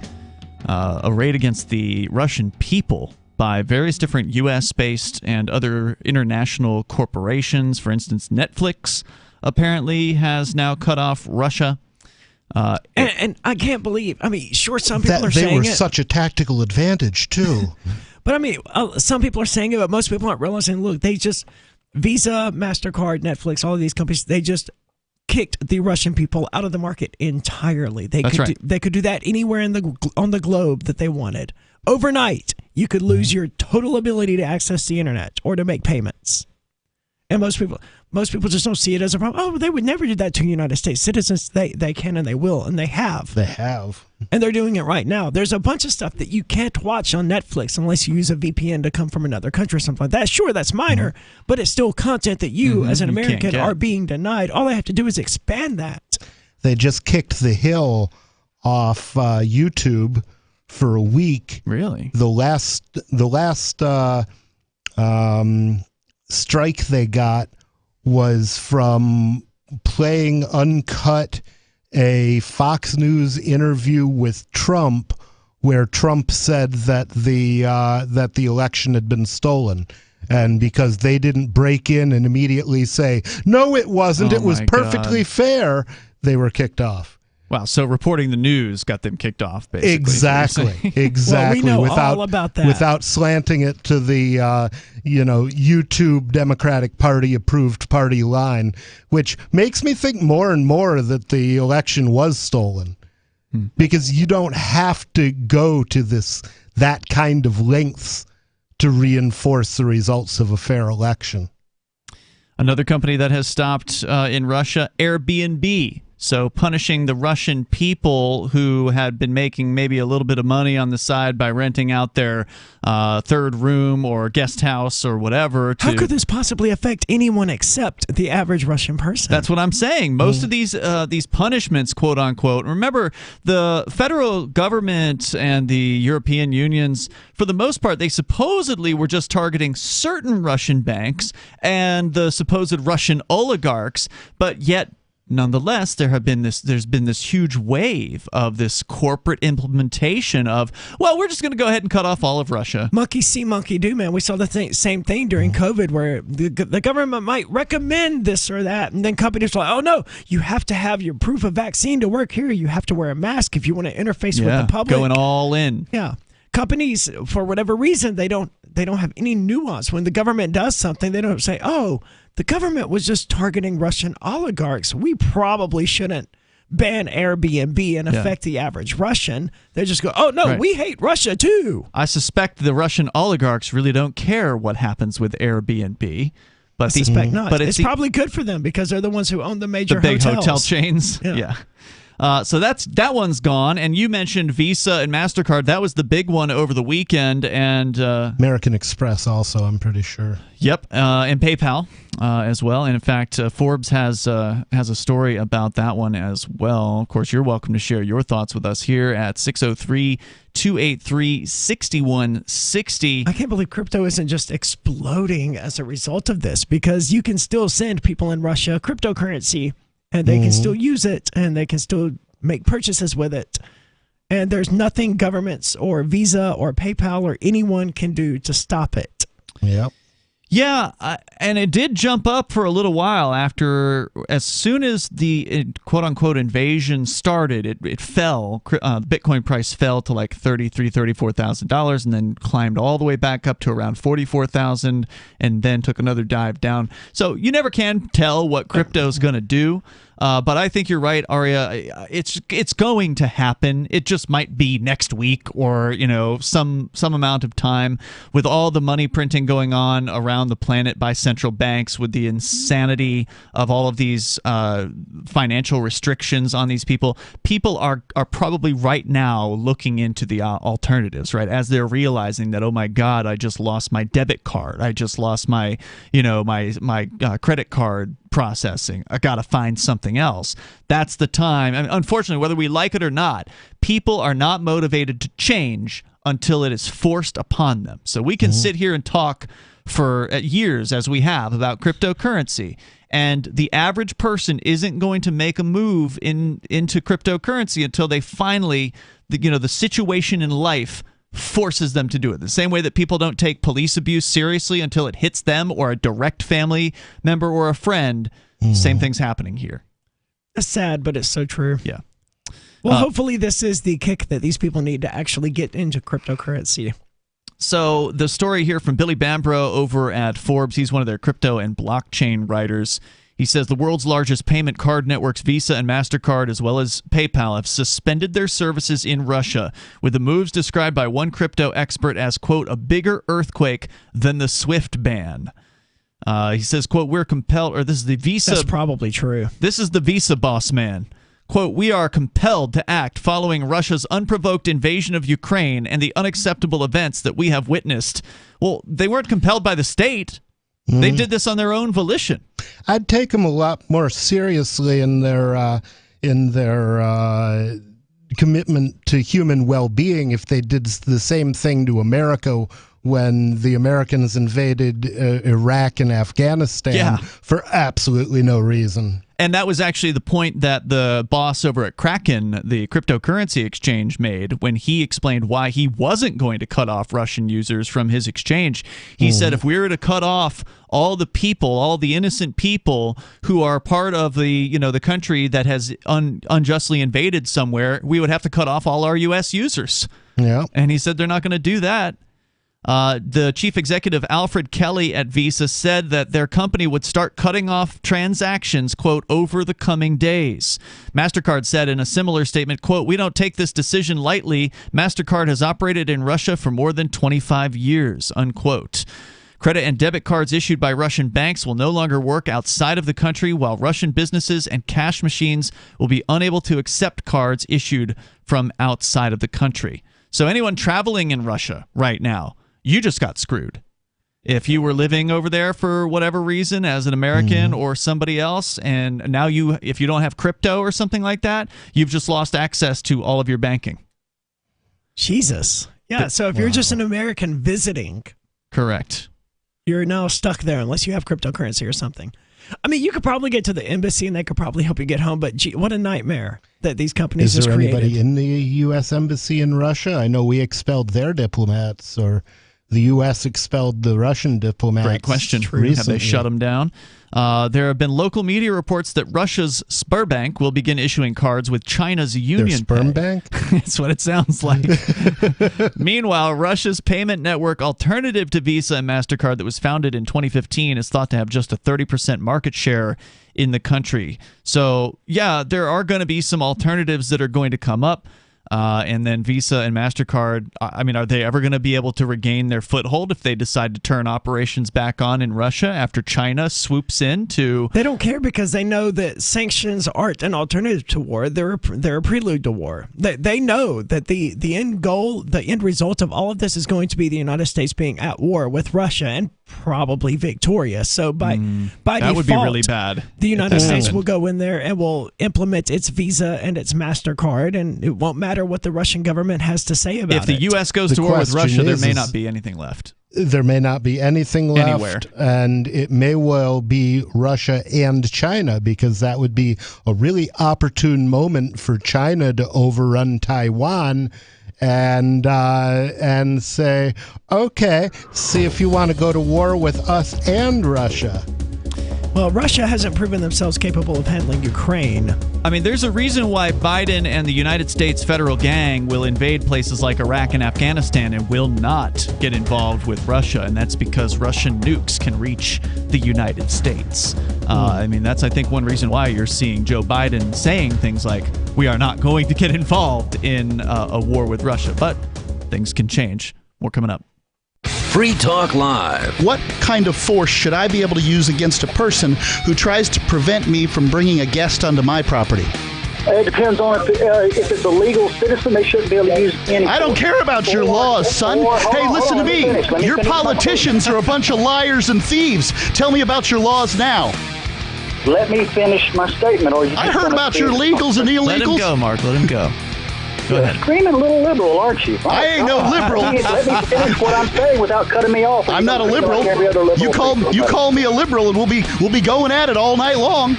arrayed against the Russian people by various different U.S.-based and other international corporations. For instance, Netflix apparently has now cut off Russia. And I can't believe, sure, some people are saying they were it. such a tactical advantage, too. But some people are saying it, but most people aren't realizing, look, they just, Visa, MasterCard, Netflix, all of these companies, they just kicked the Russian people out of the market entirely. They could do that anywhere on the globe that they wanted. Overnight, you could lose your total ability to access the internet or to make payments. And most people just don't see it as a problem. Oh, they would never do that to United States citizens. They can and they will, and they have. They have. And they're doing it right now. There's a bunch of stuff that you can't watch on Netflix unless you use a VPN to come from another country or something like that. Sure, that's minor, but it's still content that you, as an American, are being denied. All I have to do is expand that. They just kicked the hill off YouTube for a week. Really? The last strike they got was from playing uncut a Fox News interview with Trump, where Trump said that the election had been stolen, and because they didn't break in and immediately say no, it wasn't, it was perfectly fair, they were kicked off. Wow, so reporting the news got them kicked off, basically. Exactly. Well, we know all about that. Without slanting it to the YouTube Democratic Party approved party line, which makes me think more and more that the election was stolen, because you don't have to go to that kind of lengths to reinforce the results of a fair election. Another company that has stopped in Russia, Airbnb. So punishing the Russian people who had been making maybe a little bit of money on the side by renting out their third room or guest house or whatever. How could this possibly affect anyone except the average Russian person? That's what I'm saying. Most of these punishments, quote unquote. Remember, the federal government and the European unions, for the most part, they supposedly were just targeting certain Russian banks and the supposed Russian oligarchs, but yet nonetheless, there's been this huge wave of this corporate implementation of, well, we're just going to go ahead and cut off all of Russia. Monkey see, monkey do, man. We saw the same thing during COVID, where the government might recommend this or that, and then companies are like, oh, no, you have to have your proof of vaccine to work here. You have to wear a mask if you want to interface with the public. Going all in. Yeah. Companies, for whatever reason, they don't have any nuance. When the government does something, they don't say, oh, the government was just targeting Russian oligarchs. We probably shouldn't ban Airbnb and affect the average Russian. They just go, oh, no, we hate Russia too. I suspect the Russian oligarchs really don't care what happens with Airbnb. But I suspect not. But it's probably good for them because they're the ones who own the major big hotels. Hotel chains. Yeah. So that one's gone. And you mentioned Visa and MasterCard. That was the big one over the weekend. And American Express also, I'm pretty sure. Yep, and PayPal as well. And in fact, Forbes has a story about that one as well. Of course, you're welcome to share your thoughts with us here at 603-283-6160. I can't believe crypto isn't just exploding as a result of this, because you can still send people in Russia cryptocurrency, and they can still use it, and they can still make purchases with it. And there's nothing governments or Visa or PayPal or anyone can do to stop it. Yep. Yeah, and it did jump up for a little while after, as soon as the quote-unquote invasion started, it fell. Bitcoin price fell to like $34,000 and then climbed all the way back up to around $44,000 and then took another dive down. So you never can tell what crypto's going to do. But I think you're right, Aria. It's going to happen. It just might be next week or some amount of time with all the money printing going on around the planet by central banks, with the insanity of all of these financial restrictions on these people. People are probably right now looking into the alternatives, right, as they're realizing that, oh my God, I just lost my debit card. I just lost my my credit card processing. I got to find something else. That's the time. I mean, unfortunately, whether we like it or not, people are not motivated to change until it is forced upon them. So we can sit here and talk for years, as we have, about cryptocurrency, and the average person isn't going to make a move into cryptocurrency until they finally, the situation in life forces them to do it. The same way that people don't take police abuse seriously until it hits them or a direct family member or a friend. Same thing's happening here. It's sad, but it's so true. Yeah. Well, hopefully this is the kick that these people need to actually get into cryptocurrency. So the story here from Billy Bambro over at Forbes, he's one of their crypto and blockchain writers. He says the world's largest payment card networks, Visa and MasterCard, as well as PayPal, have suspended their services in Russia, with the moves described by one crypto expert as, quote, a bigger earthquake than the SWIFT ban. He says, quote, we're compelled, or this is the Visa. That's probably true. This is the Visa boss man. Quote, we are compelled to act following Russia's unprovoked invasion of Ukraine and the unacceptable events that we have witnessed. Well, they weren't compelled by the state. They did this on their own volition. I'd take them a lot more seriously in their commitment to human well-being if they did the same thing to America when the Americans invaded Iraq and Afghanistan for absolutely no reason. And that was actually the point that the boss over at Kraken, the cryptocurrency exchange, made when he explained why he wasn't going to cut off Russian users from his exchange. He said if we were to cut off all the people, all the innocent people who are part of the country that has unjustly invaded somewhere, we would have to cut off all our U.S. users. Yeah. And he said they're not going to do that. The chief executive, Alfred Kelly at Visa, said that their company would start cutting off transactions, quote, over the coming days. MasterCard said in a similar statement, quote, we don't take this decision lightly. MasterCard has operated in Russia for more than 25 years, unquote. Credit and debit cards issued by Russian banks will no longer work outside of the country, while Russian businesses and cash machines will be unable to accept cards issued from outside of the country. So anyone traveling in Russia right now, you just got screwed. If you were living over there for whatever reason as an American or somebody else, and now if you don't have crypto or something like that, you've just lost access to all of your banking. Jesus. Yeah, so if you're just an American visiting. Correct. You're now stuck there unless you have cryptocurrency or something. I mean, you could probably get to the embassy and they could probably help you get home, but gee, what a nightmare that these companies just created. Is there anybody in the U.S. embassy in Russia? I know we expelled their diplomats, or the U.S. expelled the Russian diplomats. Great question. Recently. Have they shut them down? There have been local media reports that Russia's Sberbank will begin issuing cards with China's Union Their sperm bank? That's what it sounds like. Meanwhile, Russia's payment network alternative to Visa and MasterCard that was founded in 2015 is thought to have just a 30% market share in the country. So, yeah, there are going to be some alternatives that are going to come up. And then Visa and MasterCard, I mean, are they ever going to be able to regain their foothold if they decide to turn operations back on in Russia after China swoops in to... They don't care because they know that sanctions aren't an alternative to war. They're a prelude to war. They know that the end goal, the end result of all of this is going to be the United States being at war with Russia and probably victorious. So by that default, would be really bad. The United States will go in there and will implement its Visa and its MasterCard, and it won't matter what the Russian government has to say about it. If the U.S. goes to war with Russia, there may not be anything left. there may not be anything left, Anywhere. and it may well be Russia and China, because that would be a really opportune moment for China to overrun Taiwan and say, okay, see if you want to go to war with us and Russia. Well, Russia hasn't proven themselves capable of handling Ukraine. I mean, there's a reason why Biden and the United States federal gang will invade places like Iraq and Afghanistan and will not get involved with Russia, and that's because Russian nukes can reach the United States. I mean, that's, I think, one reason why you're seeing Joe Biden saying things like, we are not going to get involved in a war with Russia. But things can change. More coming up. Free Talk Live. What kind of force should I be able to use against a person who tries to prevent me from bringing a guest onto my property? It depends on if it's a legal citizen, they shouldn't be able to use any. I don't care about your laws, son. Hey, listen to me. Your politicians are a bunch of liars and thieves. Tell me about your laws now. Let me finish my statement. Or I heard about your legals and illegals. Let him go, Mark. Let him go. Go ahead. Screaming little liberal, aren't you? I ain't no liberal. Let me finish what I'm saying without cutting me off. I'm not a liberal. You call me a liberal, and we'll be going at it all night long.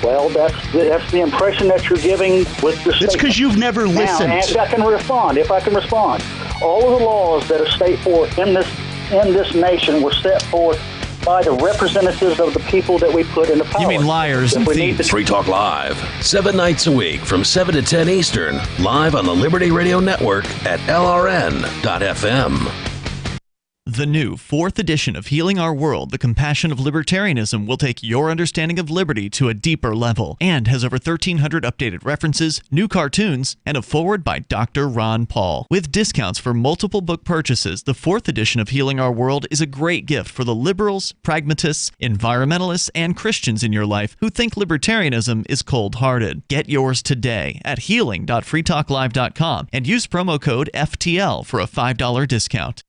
Well, that's the impression that you're giving with the statement. It's because you've never listened. Now, if I can respond, all of the laws that are set forth in this nation were set forth by the representatives of the people that we put in the power. You mean liars and thieves. Free Talk Live, 7 nights a week from 7 to 10 Eastern, live on the Liberty Radio Network at LRN.FM. The new 4th edition of Healing Our World, The Compassion of Libertarianism, will take your understanding of liberty to a deeper level and has over 1,300 updated references, new cartoons, and a foreword by Dr. Ron Paul. With discounts for multiple book purchases, the 4th edition of Healing Our World is a great gift for the liberals, pragmatists, environmentalists, and Christians in your life who think libertarianism is cold-hearted. Get yours today at healing.freetalklive.com and use promo code FTL for a $5 discount.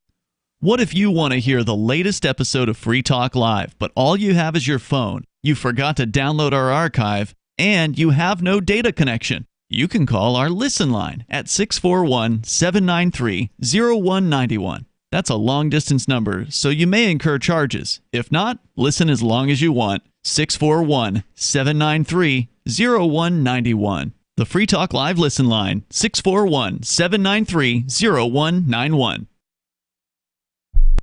What if you want to hear the latest episode of Free Talk Live, but all you have is your phone, you forgot to download our archive, and you have no data connection? You can call our Listen line at 641-793-0191. That's a long-distance number, so you may incur charges. If not, listen as long as you want. 641-793-0191. The Free Talk Live Listen line, 641-793-0191.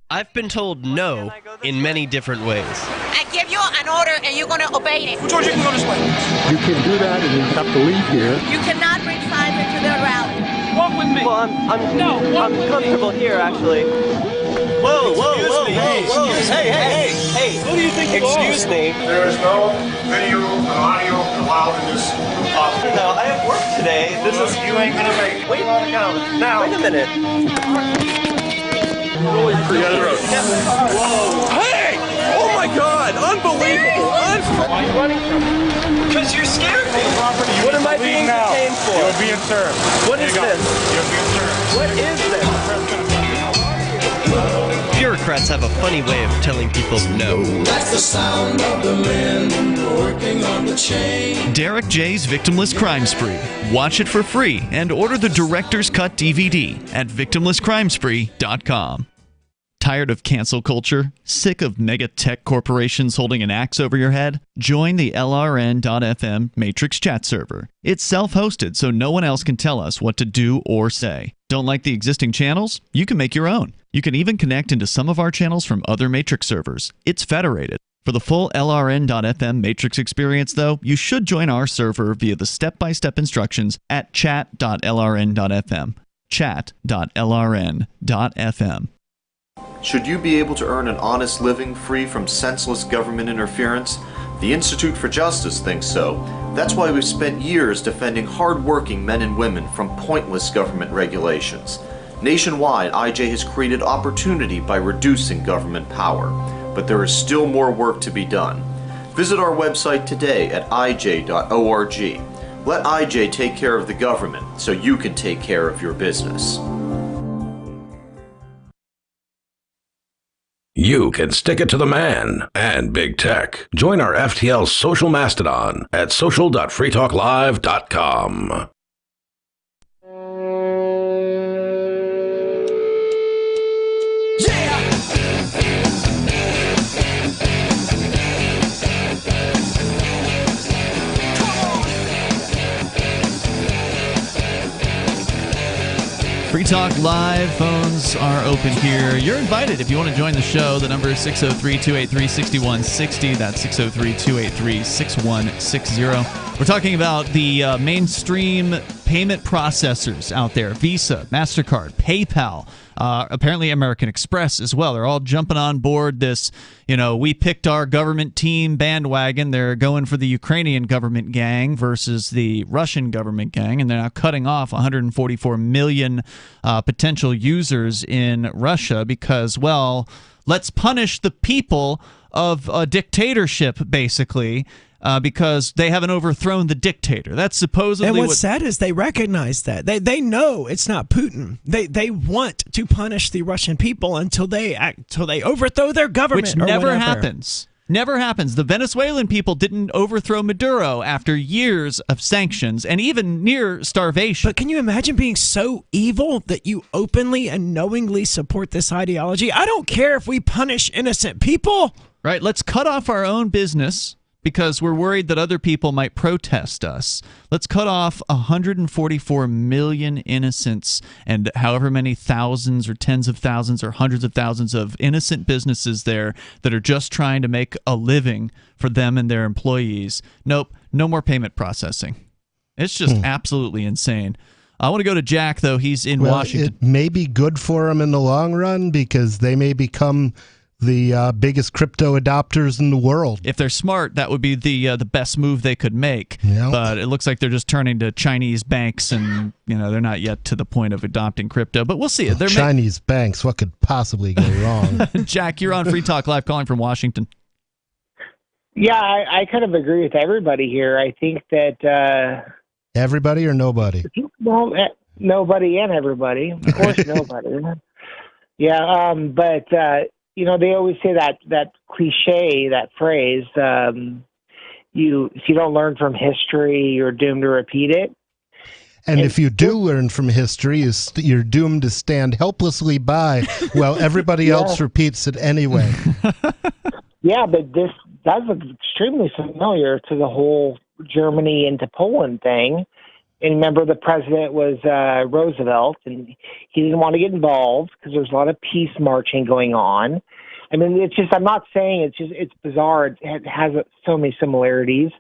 I've been told no in many different ways. I give you an order and you're going to obey it. George, you can go this way. You can't do that and you have to leave here. You cannot bring signs into the rally. Walk with me. Well, I'm comfortable here, actually. Whoa. Hey. Who do you think you are? Excuse me. There is no video and audio allowed in this office. No, I have work today. You ain't going to make it. Wait a minute. Really creative. Hey! Oh my God! Unbelievable! Why are you running from me? Because you're scared me. What am I being detained for? You're being served. What is this? You're being served. What is this? Bureaucrats have a funny way of telling people no. That's the sound of the men working on the chain. Derek J's Victimless Crime Spree. Watch it for free and order the Director's Cut DVD at victimlesscrimespree.com. Tired of cancel culture? Sick of mega tech corporations holding an axe over your head? Join the LRN.FM Matrix chat server. It's self-hosted, so no one else can tell us what to do or say. Don't like the existing channels? You can make your own. You can even connect into some of our channels from other Matrix servers. It's federated. For the full LRN.FM Matrix experience, though, you should join our server via the step-by-step instructions at chat.lrn.fm. Chat.lrn.fm. Should you be able to earn an honest living free from senseless government interference? The Institute for Justice thinks so. That's why we've spent years defending hard-working men and women from pointless government regulations. Nationwide, IJ has created opportunity by reducing government power, but there is still more work to be done. Visit our website today at ij.org. Let IJ take care of the government so you can take care of your business. You can stick it to the man and big tech. Join our FTL social mastodon at social.freetalklive.com. Yeah! Talk Live. Phones are open here. You're invited if you want to join the show. The number is 603-283-6160. That's 603-283-6160. We're talking about the mainstream payment processors out there. Visa, MasterCard, PayPal, apparently American Express as well. They're all jumping on board this, we picked our government team bandwagon. They're going for the Ukrainian government gang versus the Russian government gang, and they're now cutting off 144 million potential users in Russia because, well, let's punish the people of a dictatorship, basically. Because they haven't overthrown the dictator. That's supposedly and what's sad is they recognize that. They know it's not Putin. They want to punish the Russian people until they overthrow their government. Which never happens. Never happens. The Venezuelan people didn't overthrow Maduro after years of sanctions and even near starvation. But can you imagine being so evil that you openly and knowingly support this ideology? I don't care if we punish innocent people. Right. Let's cut off our own business because we're worried that other people might protest us. Let's cut off 144 million innocents and however many thousands or tens of thousands or hundreds of thousands of innocent businesses there that are just trying to make a living for them and their employees. Nope, no more payment processing. It's just absolutely insane. I want to go to Jack, though. He's in Washington. It may be good for them in the long run because they may become the biggest crypto adopters in the world. If they're smart, that would be the best move they could make. Yep. But it looks like they're just turning to Chinese banks, and they're not yet to the point of adopting crypto. But we'll see. Chinese banks, what could possibly go wrong? Jack, you're on Free Talk Live, calling from Washington. Yeah, I kind of agree with everybody here. I think that everybody or nobody? Well, nobody and everybody. Of course, nobody. Yeah, but. They always say that cliche, that phrase, if you don't learn from history, you're doomed to repeat it. And if you do learn from history, you're doomed to stand helplessly by while everybody else repeats it anyway. Yeah, but this does look extremely familiar to the whole Germany into Poland thing. And remember, the president was Roosevelt, and he didn't want to get involved because there's a lot of peace marching going on. I mean, it's just, I'm not saying it's bizarre. It has so many similarities.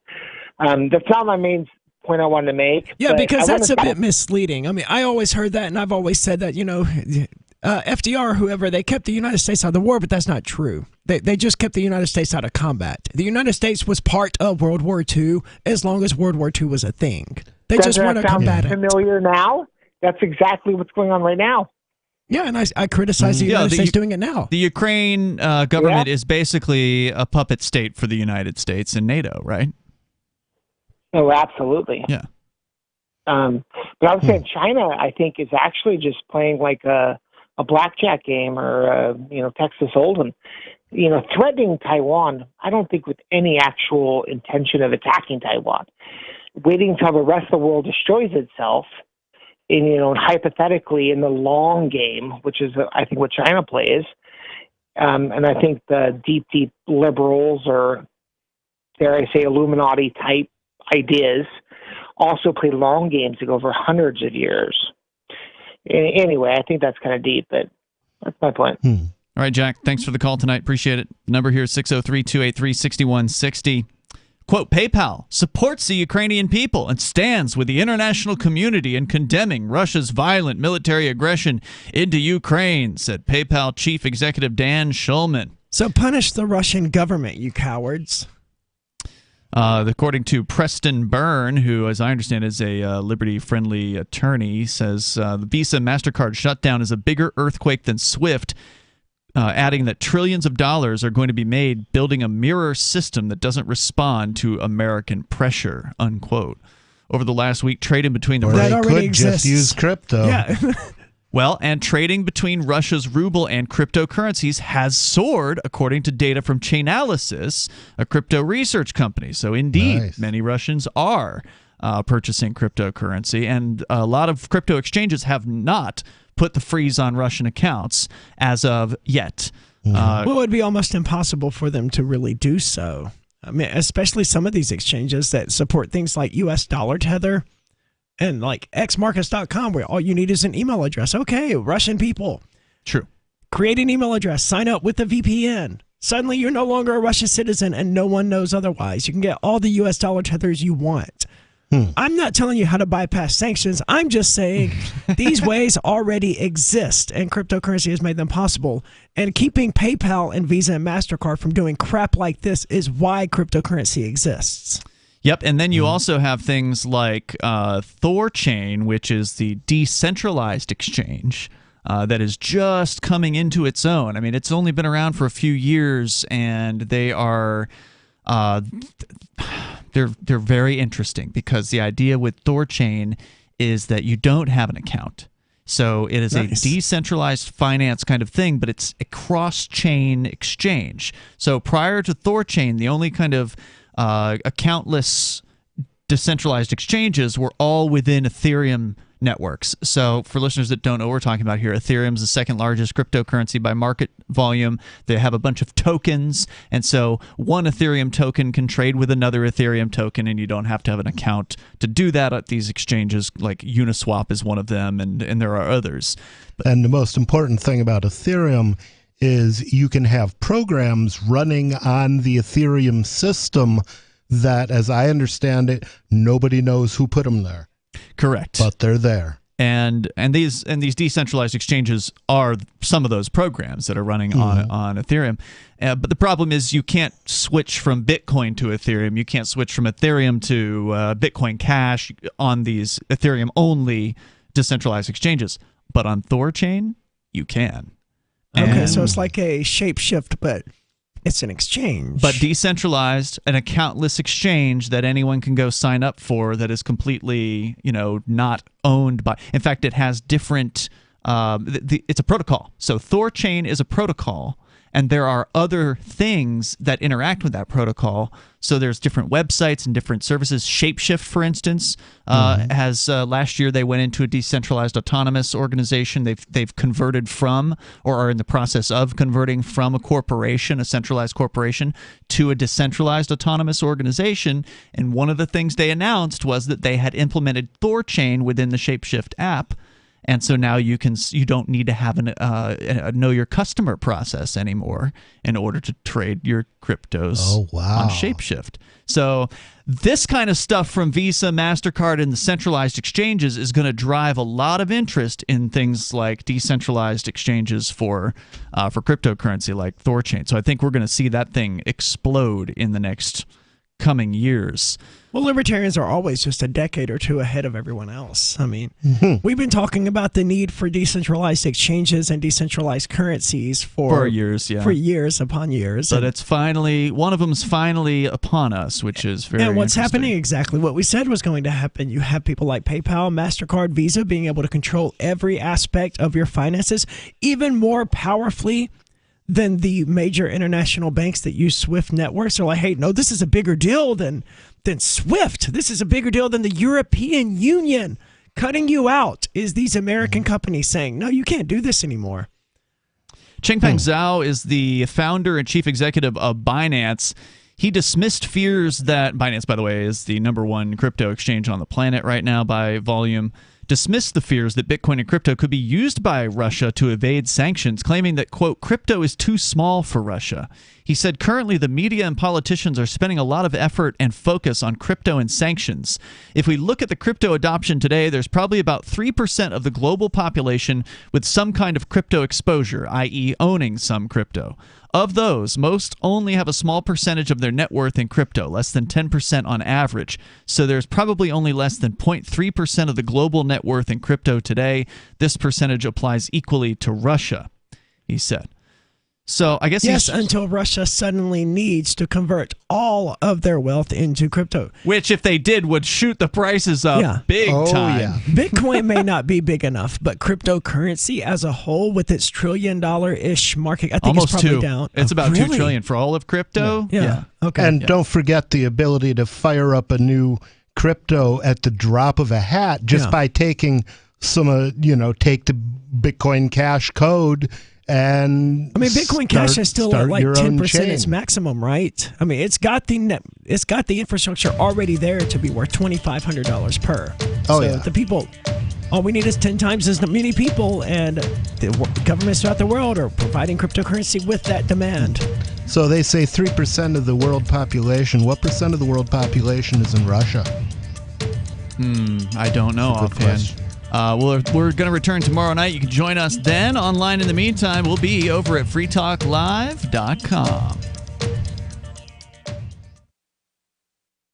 That's not my main point I wanted to make. Yeah, because that's a bit misleading. I mean, I always heard that, and I've always said that, FDR, whoever, they kept the United States out of the war, but that's not true. They just kept the United States out of combat. The United States was part of World War II as long as World War II was a thing. They just want to combat it. Familiar now? That's exactly what's going on right now. Yeah, and I criticize the United States doing it now. The Ukraine government is basically a puppet state for the United States and NATO, right? Oh, absolutely. Yeah. But I was saying China, I think, is actually just playing like a blackjack game or, Texas Hold'em. Threatening Taiwan, I don't think with any actual intention of attacking Taiwan. Waiting until the rest of the world destroys itself, and hypothetically in the long game, which is I think what China plays, and I think the deep liberals or dare I say Illuminati type ideas also play long games that go over hundreds of years. Anyway, I think that's kind of deep, but that's my point. All right, Jack, thanks for the call tonight. Appreciate it. Number here is 603-283-6160. Quote, PayPal supports the Ukrainian people and stands with the international community in condemning Russia's violent military aggression into Ukraine, said PayPal Chief Executive Dan Schulman. So punish the Russian government, you cowards. According to Preston Byrne, who, as I understand, is a liberty-friendly attorney, says the Visa MasterCard shutdown is a bigger earthquake than SWIFT, adding that trillions of dollars are going to be made building a mirror system that doesn't respond to American pressure, unquote. Over the last week, trading between the... Or they could just use crypto. Yeah. Well, and trading between Russia's ruble and cryptocurrencies has soared, according to data from Chainalysis, a crypto research company. So, indeed, many Russians are purchasing cryptocurrency, and a lot of crypto exchanges have not put the freeze on Russian accounts as of yet. Well, it would be almost impossible for them to really do so. I mean, especially some of these exchanges that support things like U.S. dollar tether. And like xmarkets.com, where all you need is an email address. Okay, Russian people. True. Create an email address, sign up with a VPN. Suddenly you're no longer a Russian citizen and no one knows otherwise. You can get all the US dollar tethers you want. I'm not telling you how to bypass sanctions. I'm just saying these ways already exist, and cryptocurrency has made them possible. And keeping PayPal and Visa and MasterCard from doing crap like this is why cryptocurrency exists. Yep, and then you also have things like Thorchain, which is the decentralized exchange that is just coming into its own. I mean, it's only been around for a few years, and they are they're very interesting because the idea with Thorchain is that you don't have an account. So it is a decentralized finance kind of thing, but it's a cross-chain exchange. So prior to Thorchain, the only kind of accountless decentralized exchanges were all within Ethereum networks. So for listeners that don't know what we're talking about here, Ethereum is the second largest cryptocurrency by market volume. They have a bunch of tokens, and so one Ethereum token can trade with another Ethereum token, and you don't have to have an account to do that at these exchanges, like Uniswap is one of them, and there are others. And the most important thing about Ethereum is you can have programs running on the Ethereum system that, as I understand it, nobody knows who put them there. Correct. But they're there. And these decentralized exchanges are some of those programs that are running on Ethereum. But the problem is you can't switch from Bitcoin to Ethereum. You can't switch from Ethereum to Bitcoin Cash on these Ethereum-only decentralized exchanges. But on Thorchain, you can. Okay, so it's like a shapeshift, but it's an exchange. But decentralized, an accountless exchange that anyone can go sign up for that is completely, not owned by. In fact, it has different. It's a protocol. So Thorchain is a protocol, and there are other things that interact with that protocol. So there's different websites and different services. Shapeshift, for instance, has last year they went into a decentralized autonomous organization. They've converted from, or are in the process of converting from, a corporation, a centralized corporation, to a decentralized autonomous organization. And one of the things they announced was that they had implemented Thorchain within the Shapeshift app. And so now you don't need to have a know your customer process anymore in order to trade your cryptos on Shapeshift. So this kind of stuff from Visa, MasterCard, and the centralized exchanges is going to drive a lot of interest in things like decentralized exchanges for cryptocurrency like Thorchain. So I think we're going to see that thing explode in the next coming years. Well, libertarians are always just a decade or two ahead of everyone else. I mean, we've been talking about the need for decentralized exchanges and decentralized currencies for years, for years upon years. But it's finally, one of them's finally upon us, which is very And what's interesting. happening exactly what we said was going to happen. You have people like PayPal, MasterCard, Visa being able to control every aspect of your finances, even more powerfully than the major international banks that use SWIFT networks. Are like, hey, no, this is a bigger deal than SWIFT. This is a bigger deal than the European Union. Cutting you out is these American companies saying, no, you can't do this anymore. Changpeng Zhao is the founder and chief executive of Binance. He dismissed fears that Binance, by the way, is the #1 crypto exchange on the planet right now by volume. Dismissed the fears that Bitcoin and crypto could be used by Russia to evade sanctions, claiming that, quote, crypto is too small for Russia. He said currently the media and politicians are spending a lot of effort and focus on crypto and sanctions. If we look at the crypto adoption today, there's probably about 3% of the global population with some kind of crypto exposure, i.e. owning some crypto. Of those, most only have a small percentage of their net worth in crypto, less than 10% on average. So there's probably only less than 0.3% of the global net worth in crypto today. This percentage applies equally to Russia, he said. So I guess until Russia suddenly needs to convert all of their wealth into crypto. Which, if they did, would shoot the prices up big time. Yeah. Bitcoin may not be big enough, but cryptocurrency as a whole, with its $1 trillion-ish market, I think almost it's probably $2 down. It's about $2 trillion for all of crypto. Yeah. Okay. And don't forget the ability to fire up a new crypto at the drop of a hat just by taking some, take the Bitcoin Cash code And I mean, Bitcoin Cash is still at like 10% its chain. maximum, right? I mean, it's got the infrastructure already there to be worth $2,500 per. Oh, so yeah. the people, all we need is 10 times as many people, and the governments throughout the world are providing cryptocurrency with that demand. So they say 3% of the world population. What percent of the world population is in Russia? I don't know offhand. We're going to return tomorrow night. You can join us then. Online in the meantime, we'll be over at freetalklive.com.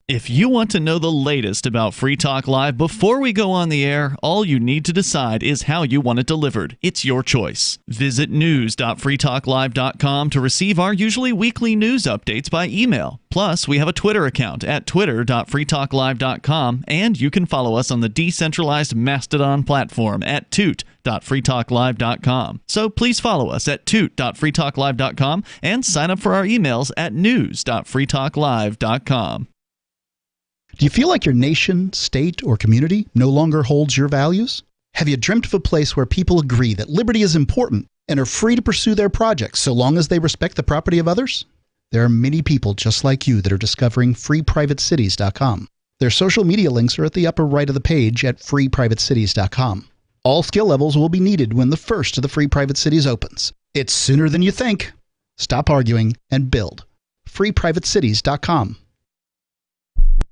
If you want to know the latest about Free Talk Live before we go on the air, all you need to decide is how you want it delivered. It's your choice. Visit news.freetalklive.com to receive our usually weekly news updates by email. Plus, we have a Twitter account at twitter.freetalklive.com, and you can follow us on the decentralized Mastodon platform at toot.freetalklive.com. So please follow us at toot.freetalklive.com and sign up for our emails at news.freetalklive.com. Do you feel like your nation, state, or community no longer holds your values? Have you dreamt of a place where people agree that liberty is important and are free to pursue their projects so long as they respect the property of others? There are many people just like you that are discovering freeprivatecities.com. Their social media links are at the upper right of the page at freeprivatecities.com. All skill levels will be needed when the first of the Free Private Cities opens. It's sooner than you think. Stop arguing and build. freeprivatecities.com.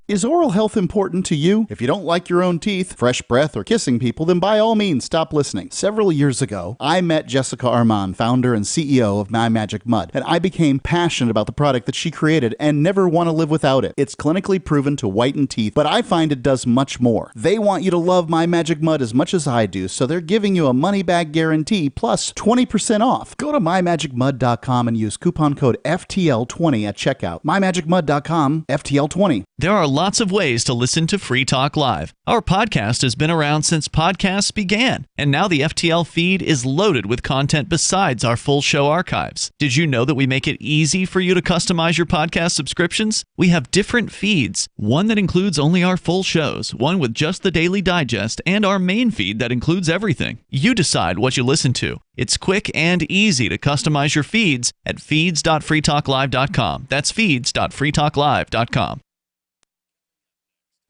Is oral health important to you? If you don't like your own teeth, fresh breath, or kissing people, then by all means stop listening. Several years ago, I met Jessica Armand, founder and CEO of My Magic Mud, and I became passionate about the product that she created and never want to live without it. It's clinically proven to whiten teeth, but I find it does much more. They want you to love My Magic Mud as much as I do, so they're giving you a money-back guarantee plus 20% off. Go to mymagicmud.com and use coupon code FTL20 at checkout. mymagicmud.com, FTL20. There are lots of ways to listen to Free Talk Live. Our podcast has been around since podcasts began, and now the FTL feed is loaded with content besides our full show archives. Did you know that we make it easy for you to customize your podcast subscriptions? We have different feeds, one that includes only our full shows, one with just the Daily Digest, and our main feed that includes everything. You decide what you listen to. It's quick and easy to customize your feeds at feeds.freetalklive.com. That's feeds.freetalklive.com.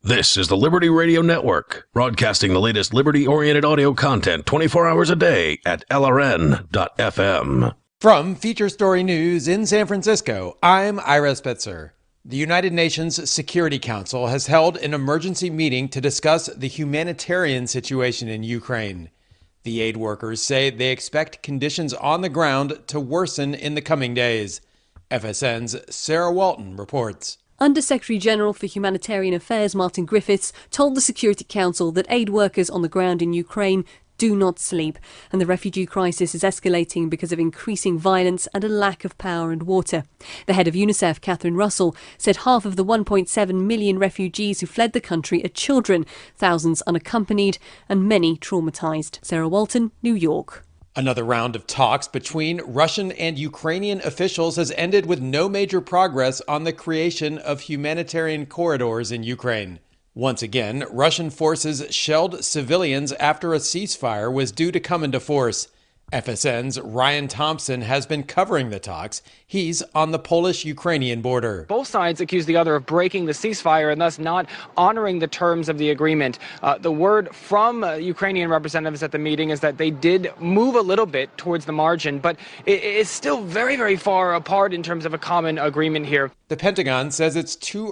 This is the Liberty Radio Network, broadcasting the latest liberty-oriented audio content 24 hours a day at LRN.FM. From Feature Story News in San Francisco, I'm Ira Spitzer. The United Nations Security Council has held an emergency meeting to discuss the humanitarian situation in Ukraine. The aid workers say they expect conditions on the ground to worsen in the coming days. FSN's Sarah Walton reports. Undersecretary General for Humanitarian Affairs Martin Griffiths told the Security Council that aid workers on the ground in Ukraine do not sleep, and the refugee crisis is escalating because of increasing violence and a lack of power and water. The head of UNICEF, Catherine Russell, said half of the 1.7 million refugees who fled the country are children, thousands unaccompanied, and many traumatized. Sarah Walton, New York. Another round of talks between Russian and Ukrainian officials has ended with no major progress on the creation of humanitarian corridors in Ukraine. Once again, Russian forces shelled civilians after a ceasefire was due to come into force. FSN's Ryan Thompson has been covering the talks. He's on the Polish-Ukrainian border. Both sides accuse the other of breaking the ceasefire and thus not honoring the terms of the agreement. The word from Ukrainian representatives at the meeting is that they did move a little bit towards the margin, but it is still very, very far apart in terms of a common agreement here. The Pentagon says it's too